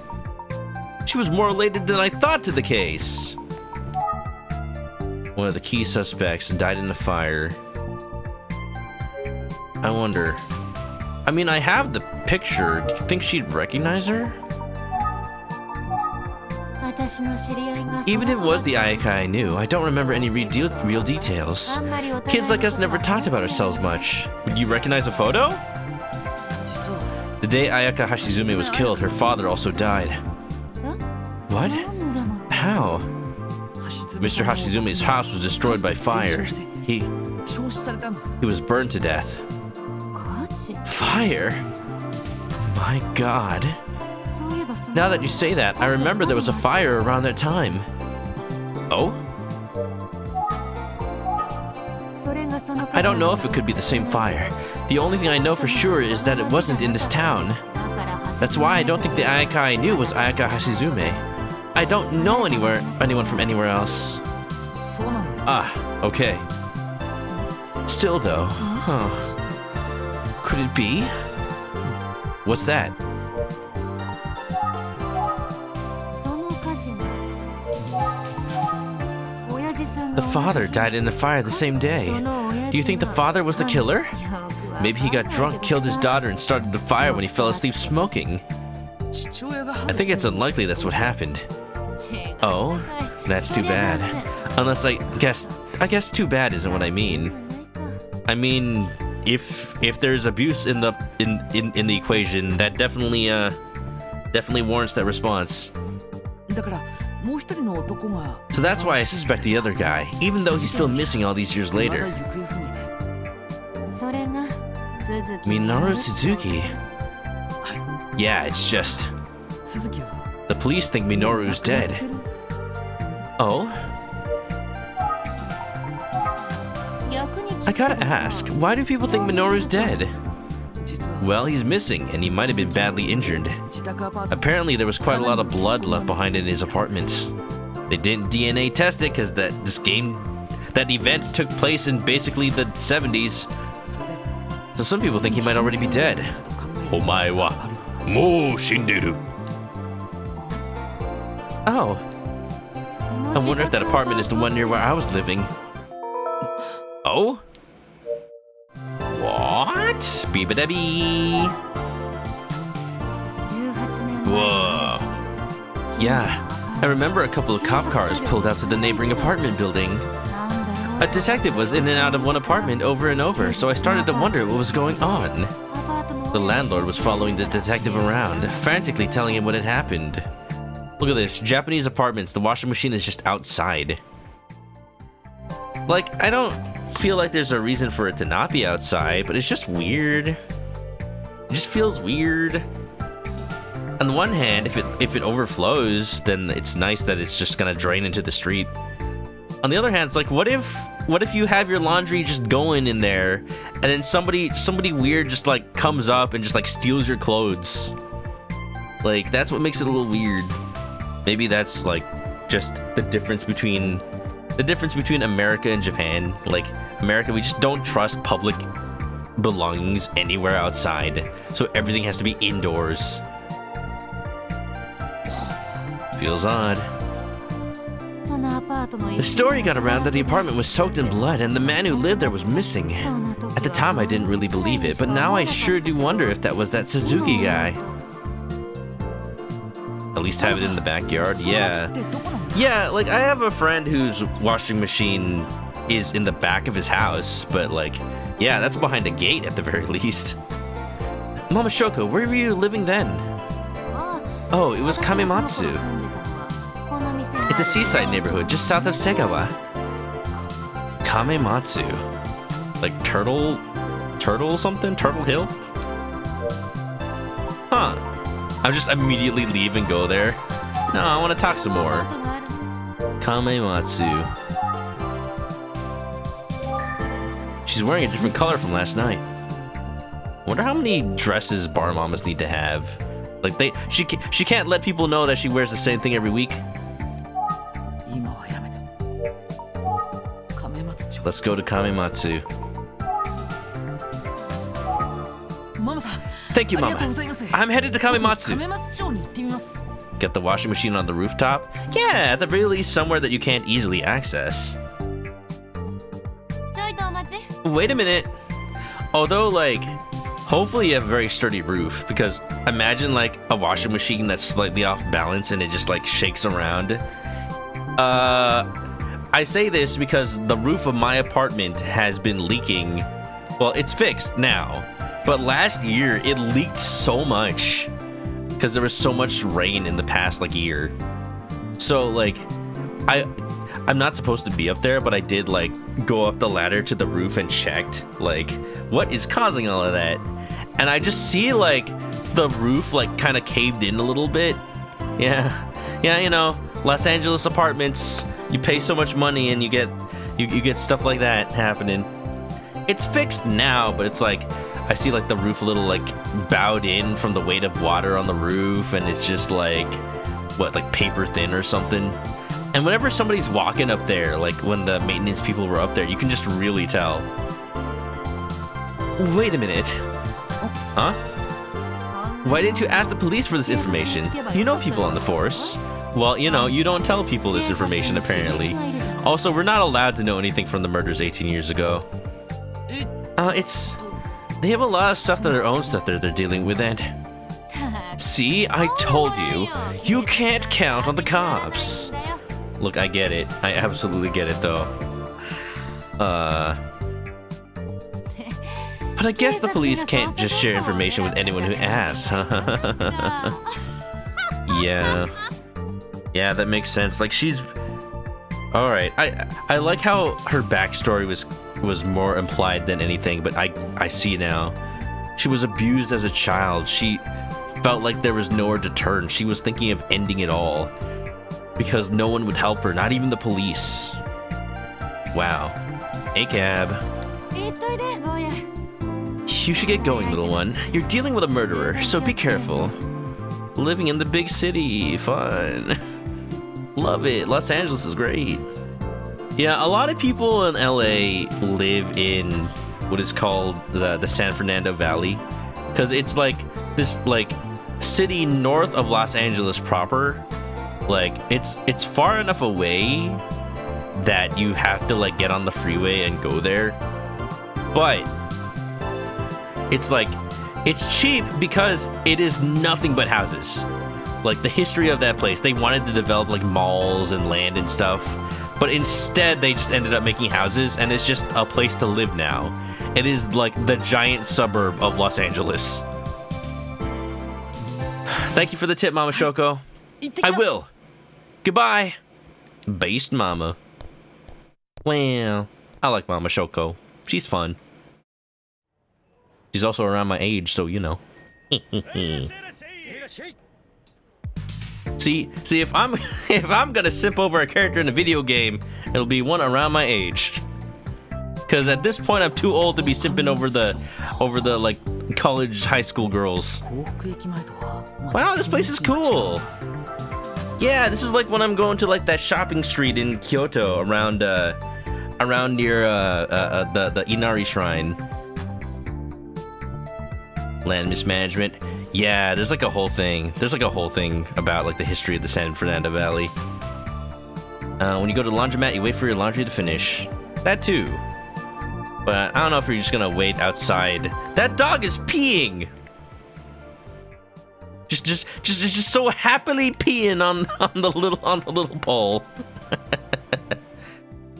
A: she was more related than I thought to the case. One of the key suspects died in a fire. I wonder... I mean, I have the picture. Do you think she'd recognize her? Even if it was the Ayaka I knew, I don't remember any real details. Kids like us never talked about ourselves much. Would you recognize a photo? The day Ayaka Hashizume was killed, her father also died. What? How? Mr. Hashizume's house was destroyed by fire. He was burned to death. Fire? My God. Now that you say that, I remember there was a fire around that time. Oh? I don't know if it could be the same fire. The only thing I know for sure is that it wasn't in this town. That's why I don't think the Ayaka I knew was Ayaka Hashizume. I don't know anyone from anywhere else. Ah, okay. Still though, huh. Could it be? What's that? The father died in a fire the same day. Do you think the father was the killer? Maybe he got drunk, killed his daughter, and started a fire when he fell asleep smoking. I think it's unlikely that's what happened. Oh, that's too bad. Unless I guess too bad isn't what I mean. I mean, if there's abuse in the equation, that definitely warrants that response. So that's why I suspect the other guy, even though he's still missing all these years later. Minoru Suzuki. Yeah, it's just... the police think Minoru's dead. Oh? I gotta ask, why do people think Minoru's dead? Well, he's missing, and he might have been badly injured. Apparently, there was quite a lot of blood left behind in his apartment. They didn't DNA test it because that event took place in basically the 70s. So some people think he might already be dead. Omae wa mou shinderu. Oh. I wonder if that apartment is the one near where I was living. Oh? What? Beep-a-da-bee. Whoa. Yeah, I remember a couple of cop cars pulled up to the neighboring apartment building. A detective was in and out of one apartment over and over, so I started to wonder what was going on. The landlord was following the detective around, frantically telling him what had happened. Look at this, Japanese apartments, the washing machine is just outside. Like, I don't feel like there's a reason for it to not be outside, but it's just weird. It just feels weird. On the one hand, if it overflows, then it's nice that it's just gonna drain into the street. On the other hand, it's like, what if you have your laundry just going in there, and then somebody weird just like comes up and just like steals your clothes? Like, that's what makes it a little weird. Maybe that's like just the difference between America and Japan. Like, America, we just don't trust public belongings anywhere outside, so everything has to be indoors. Feels odd. The story got around that the apartment was soaked in blood and the man who lived there was missing. At the time, I didn't really believe it, but now I sure do wonder if that was that Suzuki guy. At least have it in the backyard, yeah. Yeah, like, I have a friend whose washing machine is in the back of his house, but like, yeah, that's behind a gate at the very least. Mama Shoko, where were you living then? Oh, it was Kamematsu. It's a seaside neighborhood just south of Segawa. Kamematsu. Like Turtle something? Turtle Hill? Huh. I'll just immediately leave and go there. No, I want to talk some more. Kamematsu. She's wearing a different color from last night. Wonder how many dresses bar mamas need to have. Like, she can't let people know that she wears the same thing every week. Let's go to Kamematsu. Thank you, Mama. I'm headed to Kamematsu. Get the washing machine on the rooftop? Yeah, at the very least somewhere that you can't easily access. Wait a minute. Although, like, hopefully you have a very sturdy roof, because imagine, like, a washing machine that's slightly off balance and it just, like, shakes around. I say this because the roof of my apartment has been leaking. Well, it's fixed now, but last year it leaked so much because there was so much rain in the past, like, year. So, like, I'm not supposed to be up there, but I did, like, go up the ladder to the roof and checked, like, what is causing all of that? And I just see, like, the roof, like, kind of caved in a little bit. Yeah, you know, Los Angeles apartments, you pay so much money and you get stuff like that happening. It's fixed now, but it's like, I see, like, the roof a little, like, bowed in from the weight of water on the roof, and it's just, like, what, like, paper thin or something. And whenever somebody's walking up there, like when the maintenance people were up there, you can just really tell. Wait a minute. Huh? Why didn't you ask the police for this information? You know people on the force. Well, you know, you don't tell people this information, apparently. Also, we're not allowed to know anything from the murders 18 years ago. They have a lot of stuff, their own stuff that they're dealing with, and... See, I told you. You can't count on the cops. Look, I get it. I absolutely get it, though. But I guess the police can't just share information with anyone who asks. Yeah. Yeah, that makes sense. Like, she's... Alright, I like how her backstory was more implied than anything, but I see now. She was abused as a child. She felt like there was nowhere to turn. She was thinking of ending it all because no one would help her, not even the police. Wow. Hey, cab. You should get going, little one. You're dealing with a murderer, so be careful. Living in the big city, fun. Love it. Los Angeles is great. Yeah, a lot of people in LA live in what is called the San Fernando Valley, because it's like this city north of Los Angeles proper. Like it's far enough away that you have to like get on the freeway and go there, but it's cheap because it is nothing but houses. Like the history of that place, they wanted to develop like malls and land and stuff, but instead they just ended up making houses, and it's just a place to live now. It is like the giant suburb of Los Angeles. Thank you for the tip, Mama Shoko. I will. Goodbye. Based Mama. Well, I like Mama Shoko. She's fun. She's also around my age, so you know. See, if I'm gonna simp over a character in a video game, it'll be one around my age. Cause at this point I'm too old to be simping over the like college, high school girls. Wow, this place is cool. Yeah, this is like when I'm going to like that shopping street in Kyoto around near the Inari Shrine. Land mismanagement. Yeah, there's like a whole thing. There's like a whole thing about like the history of the San Fernando Valley. When you go to the laundromat, you wait for your laundry to finish. That too. But I don't know if you're just gonna wait outside. That dog is peeing. Just so happily peeing on the little pole.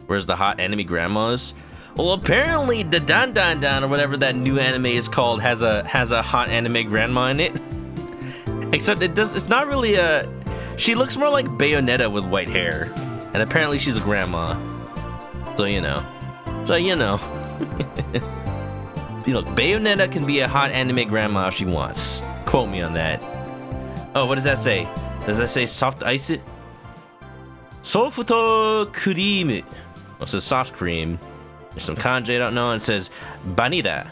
A: Where's the hot enemy grandmas? Well, apparently the Dan Dan Dan or whatever that new anime is called has a hot anime grandma in it. Except it's not really a. She looks more like Bayonetta with white hair, and apparently she's a grandma. So you know. Look, Bayonetta can be a hot anime grandma if she wants. Quote me on that. Oh, what does that say? Does that say soft ice it? Sofuto cream. Well, it says soft cream. There's some kanji I don't know, and it says vanilla.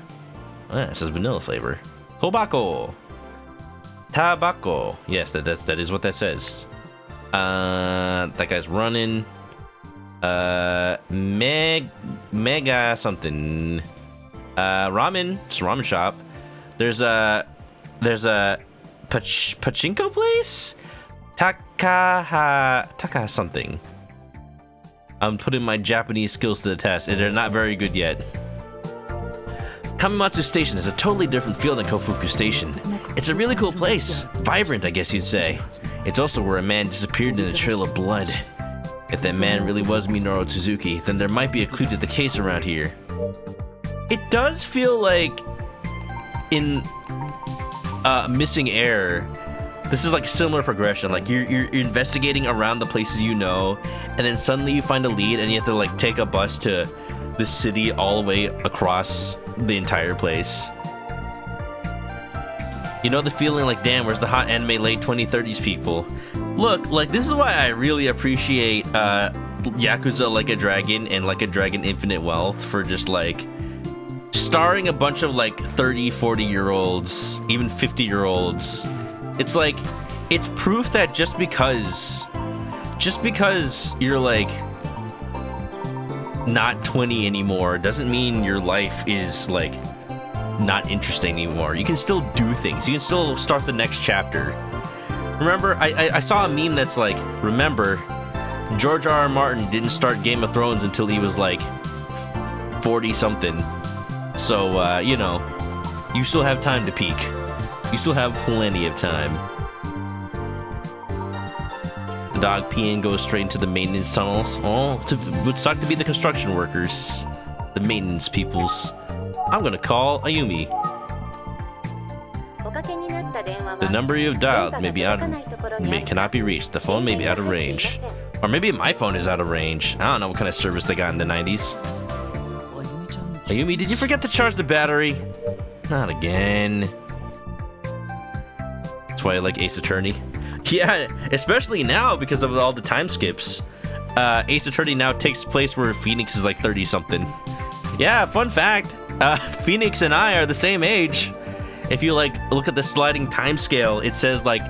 A: It says vanilla flavor. Tobacco. Tobacco. Yes, that is what that says. That guy's running. Mega something. Ramen. It's a ramen shop. There's a pachinko place. Taka something. I'm putting my Japanese skills to the test, and they're not very good yet. Kamimatsu Station is a totally different feel than Kofuku Station. It's a really cool place. Vibrant, I guess you'd say. It's also where a man disappeared in a trail of blood. If that man really was Minoru Suzuki, then there might be a clue to the case around here. It does feel like in Missing Air, this is like similar progression. Like you're investigating around the places you know, and then suddenly you find a lead and you have to like take a bus to the city all the way across the entire place. You know the feeling like, damn, where's the hot anime late 2030s people? Look, like this is why I really appreciate Yakuza Like a Dragon and Like a Dragon Infinite Wealth for just like starring a bunch of like 30, 40-year-olds, even 50-year-olds. It's like, it's proof that just because you're like not 20 anymore doesn't mean your life is like not interesting anymore. You can still do things. You can still start the next chapter. Remember, I saw a meme that's like, remember, George R.R. Martin didn't start Game of Thrones until he was like 40 something. So, you know, you still have time to peak. You still have plenty of time. The dog peeing goes straight into the maintenance tunnels. Oh, it would suck to be the construction workers. The maintenance peoples. I'm gonna call Ayumi. The number you have dialed may be cannot be reached. The phone may be out of range. Or maybe my phone is out of range. I don't know what kind of service they got in the 90s. Ayumi, did you forget to charge the battery? Not again. That's why I like Ace Attorney. Yeah, especially now because of all the time skips. Ace Attorney now takes place where Phoenix is like 30-something. Yeah, fun fact. Phoenix and I are the same age. If you like look at the sliding time scale, it says like,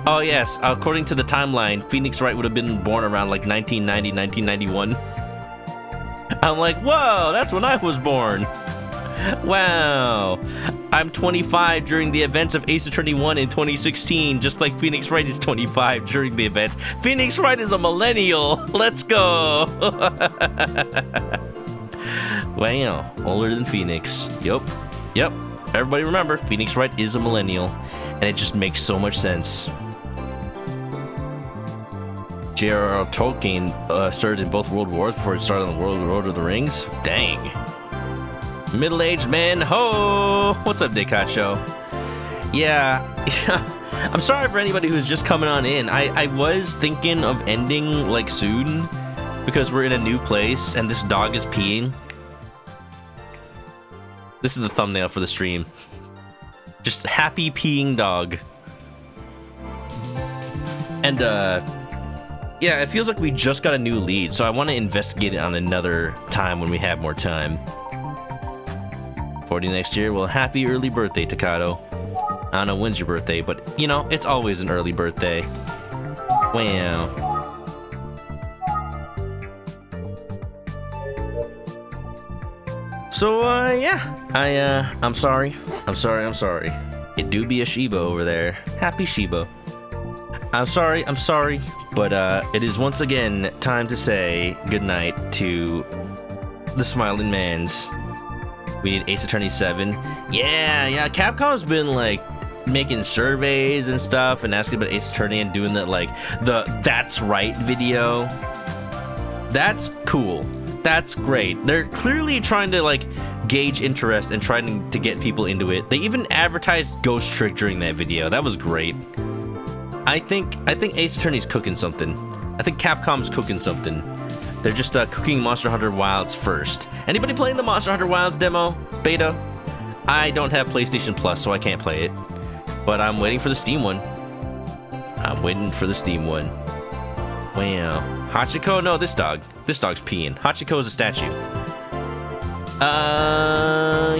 A: oh yes, according to the timeline, Phoenix Wright would have been born around like 1990, 1991. I'm like, whoa, that's when I was born. Wow. I'm 25 during the events of Ace Attorney 1 in 2016, just like Phoenix Wright is 25 during the events. Phoenix Wright is a millennial. Let's go. Wow, older than Phoenix. Yep. Everybody remember, Phoenix Wright is a millennial, and it just makes so much sense. J.R.R. Tolkien served in both World Wars before he started on the Lord of the Rings. Dang. Middle-aged man, ho! What's up, Dekacho? Yeah, I'm sorry for anybody who's just coming on in. I was thinking of ending, like, soon, because we're in a new place, and this dog is peeing. This is the thumbnail for the stream. Just happy peeing dog. And, yeah, it feels like we just got a new lead, so I want to investigate it on another time when we have more time. 40 next year? Well, happy early birthday, Takato. I don't know when's your birthday, but, you know, it's always an early birthday. Wow. So, yeah, I'm sorry. It do be a Shiba over there. Happy Shiba. I'm sorry, but, it is once again time to say goodnight to the Smiling Mans. We need Ace Attorney 7. Yeah, Capcom's been, like, making surveys and stuff and asking about Ace Attorney and doing that, like, the That's Right video. That's cool. That's great. They're clearly trying to, like, gauge interest and trying to get people into it. They even advertised Ghost Trick during that video. That was great. I think Ace Attorney's cooking something. I think Capcom's cooking something. They're just cooking Monster Hunter Wilds first. Anybody playing the Monster Hunter Wilds demo? Beta? I don't have PlayStation Plus, so I can't play it. But I'm waiting for the Steam one. Wow. Hachiko? No, this dog. This dog's peeing. Hachiko is a statue.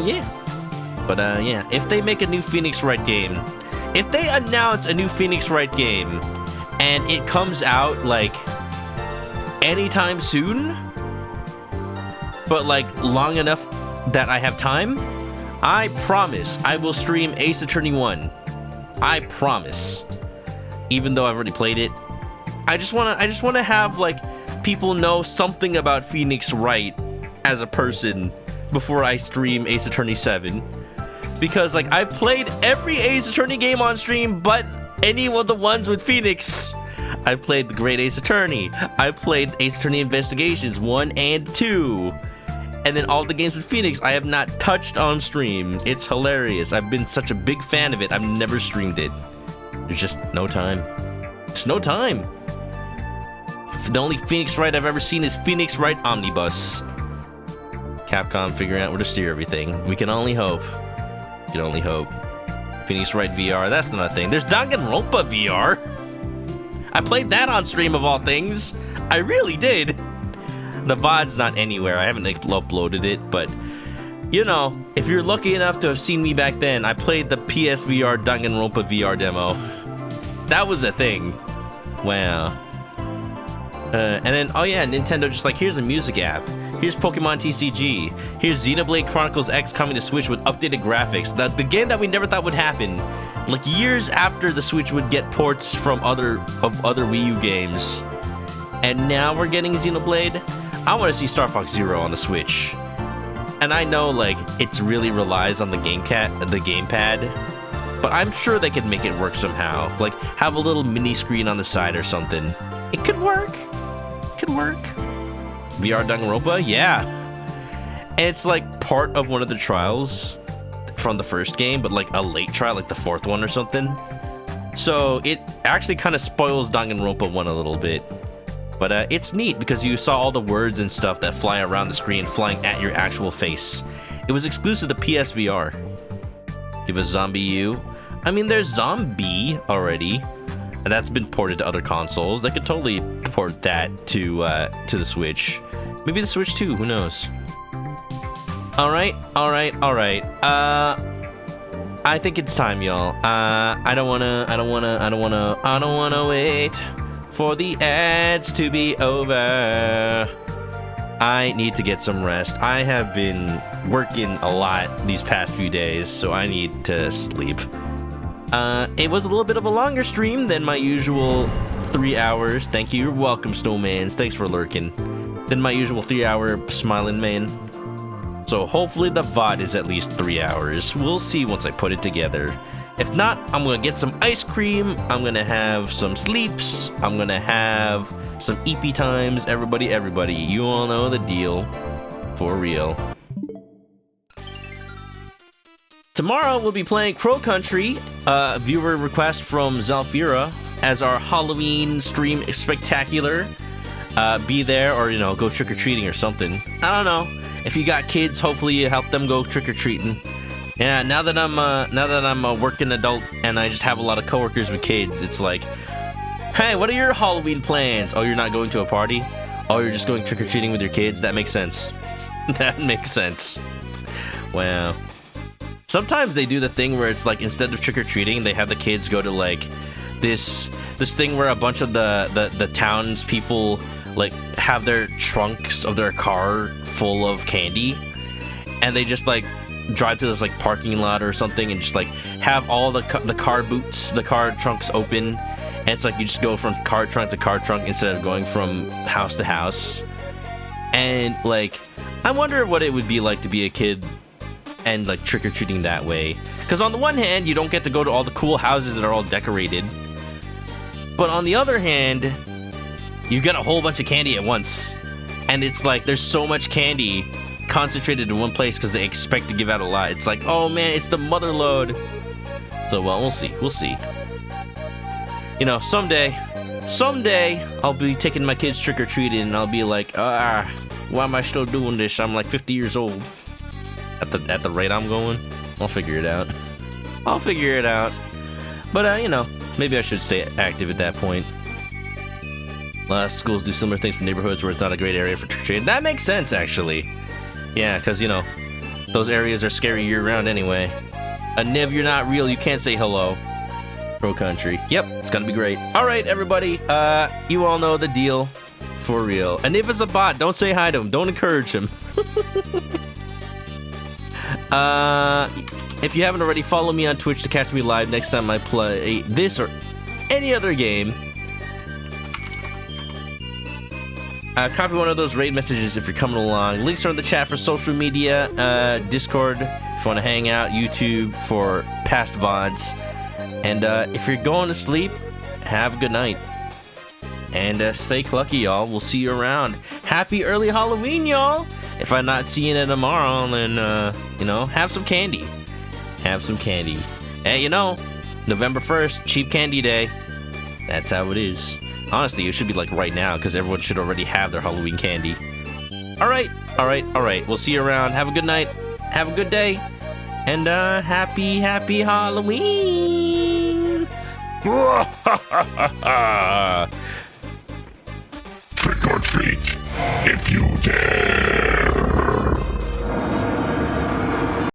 A: Yeah. But, yeah. If they make a new Phoenix Wright game, if they announce a new Phoenix Wright game, and it comes out, like, anytime soon, but, like, long enough that I have time, I promise I will stream Ace Attorney 1. I promise. Even though I've already played it. I just wanna have, like, people know something about Phoenix Wright as a person before I stream Ace Attorney 7. Because, like, I've played every Ace Attorney game on stream but any of the ones with Phoenix. I played The Great Ace Attorney. I played Ace Attorney Investigations 1 and 2. And then all the games with Phoenix I have not touched on stream. It's hilarious. I've been such a big fan of it, I've never streamed it. There's just no time. There's no time. The only Phoenix Wright I've ever seen is Phoenix Wright Omnibus. Capcom figuring out where to steer everything. We can only hope. Phoenix Wright VR, that's not a thing. There's Danganronpa VR. I played that on stream of all things. I really did. The VOD's not anywhere. I haven't uploaded it, but you know, if you're lucky enough to have seen me back then, I played the PSVR Danganronpa VR demo. That was a thing. Wow. And then, oh yeah, Nintendo just like, here's a music app. Here's Pokemon TCG. Here's Xenoblade Chronicles X coming to Switch with updated graphics. The game that we never thought would happen. Like years after the Switch would get ports from other Wii U games. and now we're getting Xenoblade. I want to see Star Fox Zero on the Switch. And I know, like, it really relies on the gamepad, but I'm sure they could make it work somehow. Like, have a little mini screen on the side or something. It could work. It could work. VR Danganronpa? Yeah. And it's like part of one of the trials from the first game, but like a late trial, like the fourth one or something. So it actually kind of spoils Danganronpa 1 a little bit. But it's neat because you saw all the words and stuff that fly around the screen flying at your actual face. It was exclusive to PSVR. Give a Zombie U. I mean, there's Zombie already, and that's been ported to other consoles. They could totally port that to the Switch. Maybe the Switch too, who knows? Alright. I think it's time, y'all. I don't wanna wait for the ads to be over. I need to get some rest. I have been working a lot these past few days, so I need to sleep. It was a little bit of a longer stream than my usual 3 hours. Thank you. You're welcome, Snowmans. Thanks for lurking. Than my usual 3-hour smiling man. So hopefully the VOD is at least 3 hours. We'll see once I put it together. If not, I'm gonna get some ice cream, I'm gonna have some sleeps, I'm gonna have some EP times. Everybody, you all know the deal. For real. Tomorrow we'll be playing Crow Country, viewer request from Zalfira, as our Halloween stream spectacular. Be there or, you know, go trick-or-treating or something. I don't know. If you got kids, hopefully you help them go trick-or-treating. Yeah, now that I'm a working adult and I just have a lot of coworkers with kids, it's like, hey, what are your Halloween plans? Oh, you're not going to a party? Oh, you're just going trick-or-treating with your kids? That makes sense. That makes sense. Wow. Sometimes they do the thing where it's like, instead of trick-or-treating, they have the kids go to like this thing where a bunch of the townspeople like have their trunks of their car full of candy, and they just like drive to this like parking lot or something and just like have all the car boots, the car trunks open, and it's like you just go from car trunk to car trunk instead of going from house to house. And like, I wonder what it would be like to be a kid and like trick-or-treating that way, because on the one hand you don't get to go to all the cool houses that are all decorated, but on the other hand you get a whole bunch of candy at once, and it's like there's so much candy concentrated in one place because they expect to give out a lot. It's like, oh man, it's the mother load. So well, we'll see. You know, someday I'll be taking my kids trick-or-treating and I'll be like, why am I still doing this? I'm like 50 years old. At the rate I'm going, I'll figure it out. But you know, maybe I should stay active at that point. A lot of schools do similar things for neighborhoods where it's not a great area for trick-or-treating. That makes sense, actually. Yeah, because, you know, those areas are scary year-round anyway. Niv, you're not real. You can't say hello. Pro Country. Yep, it's gonna be great. All right, everybody. You all know the deal. For real. Niv is a bot. Don't say hi to him. Don't encourage him. If you haven't already, follow me on Twitch to catch me live next time I play this or any other game. Copy one of those raid messages if you're coming along. Links are in the chat for social media, Discord if you want to hang out, YouTube for past VODs. And if you're going to sleep, have a good night. And stay clucky, y'all. We'll see you around. Happy early Halloween, y'all. If I'm not seeing you tomorrow, then, you know, have some candy. And, you know, November 1st, Cheap Candy Day. That's how it is. Honestly, it should be like right now, because everyone should already have their Halloween candy. All right. We'll see you around. Have a good night. Have a good day. And happy Halloween.
D: Trick or treat, if you dare.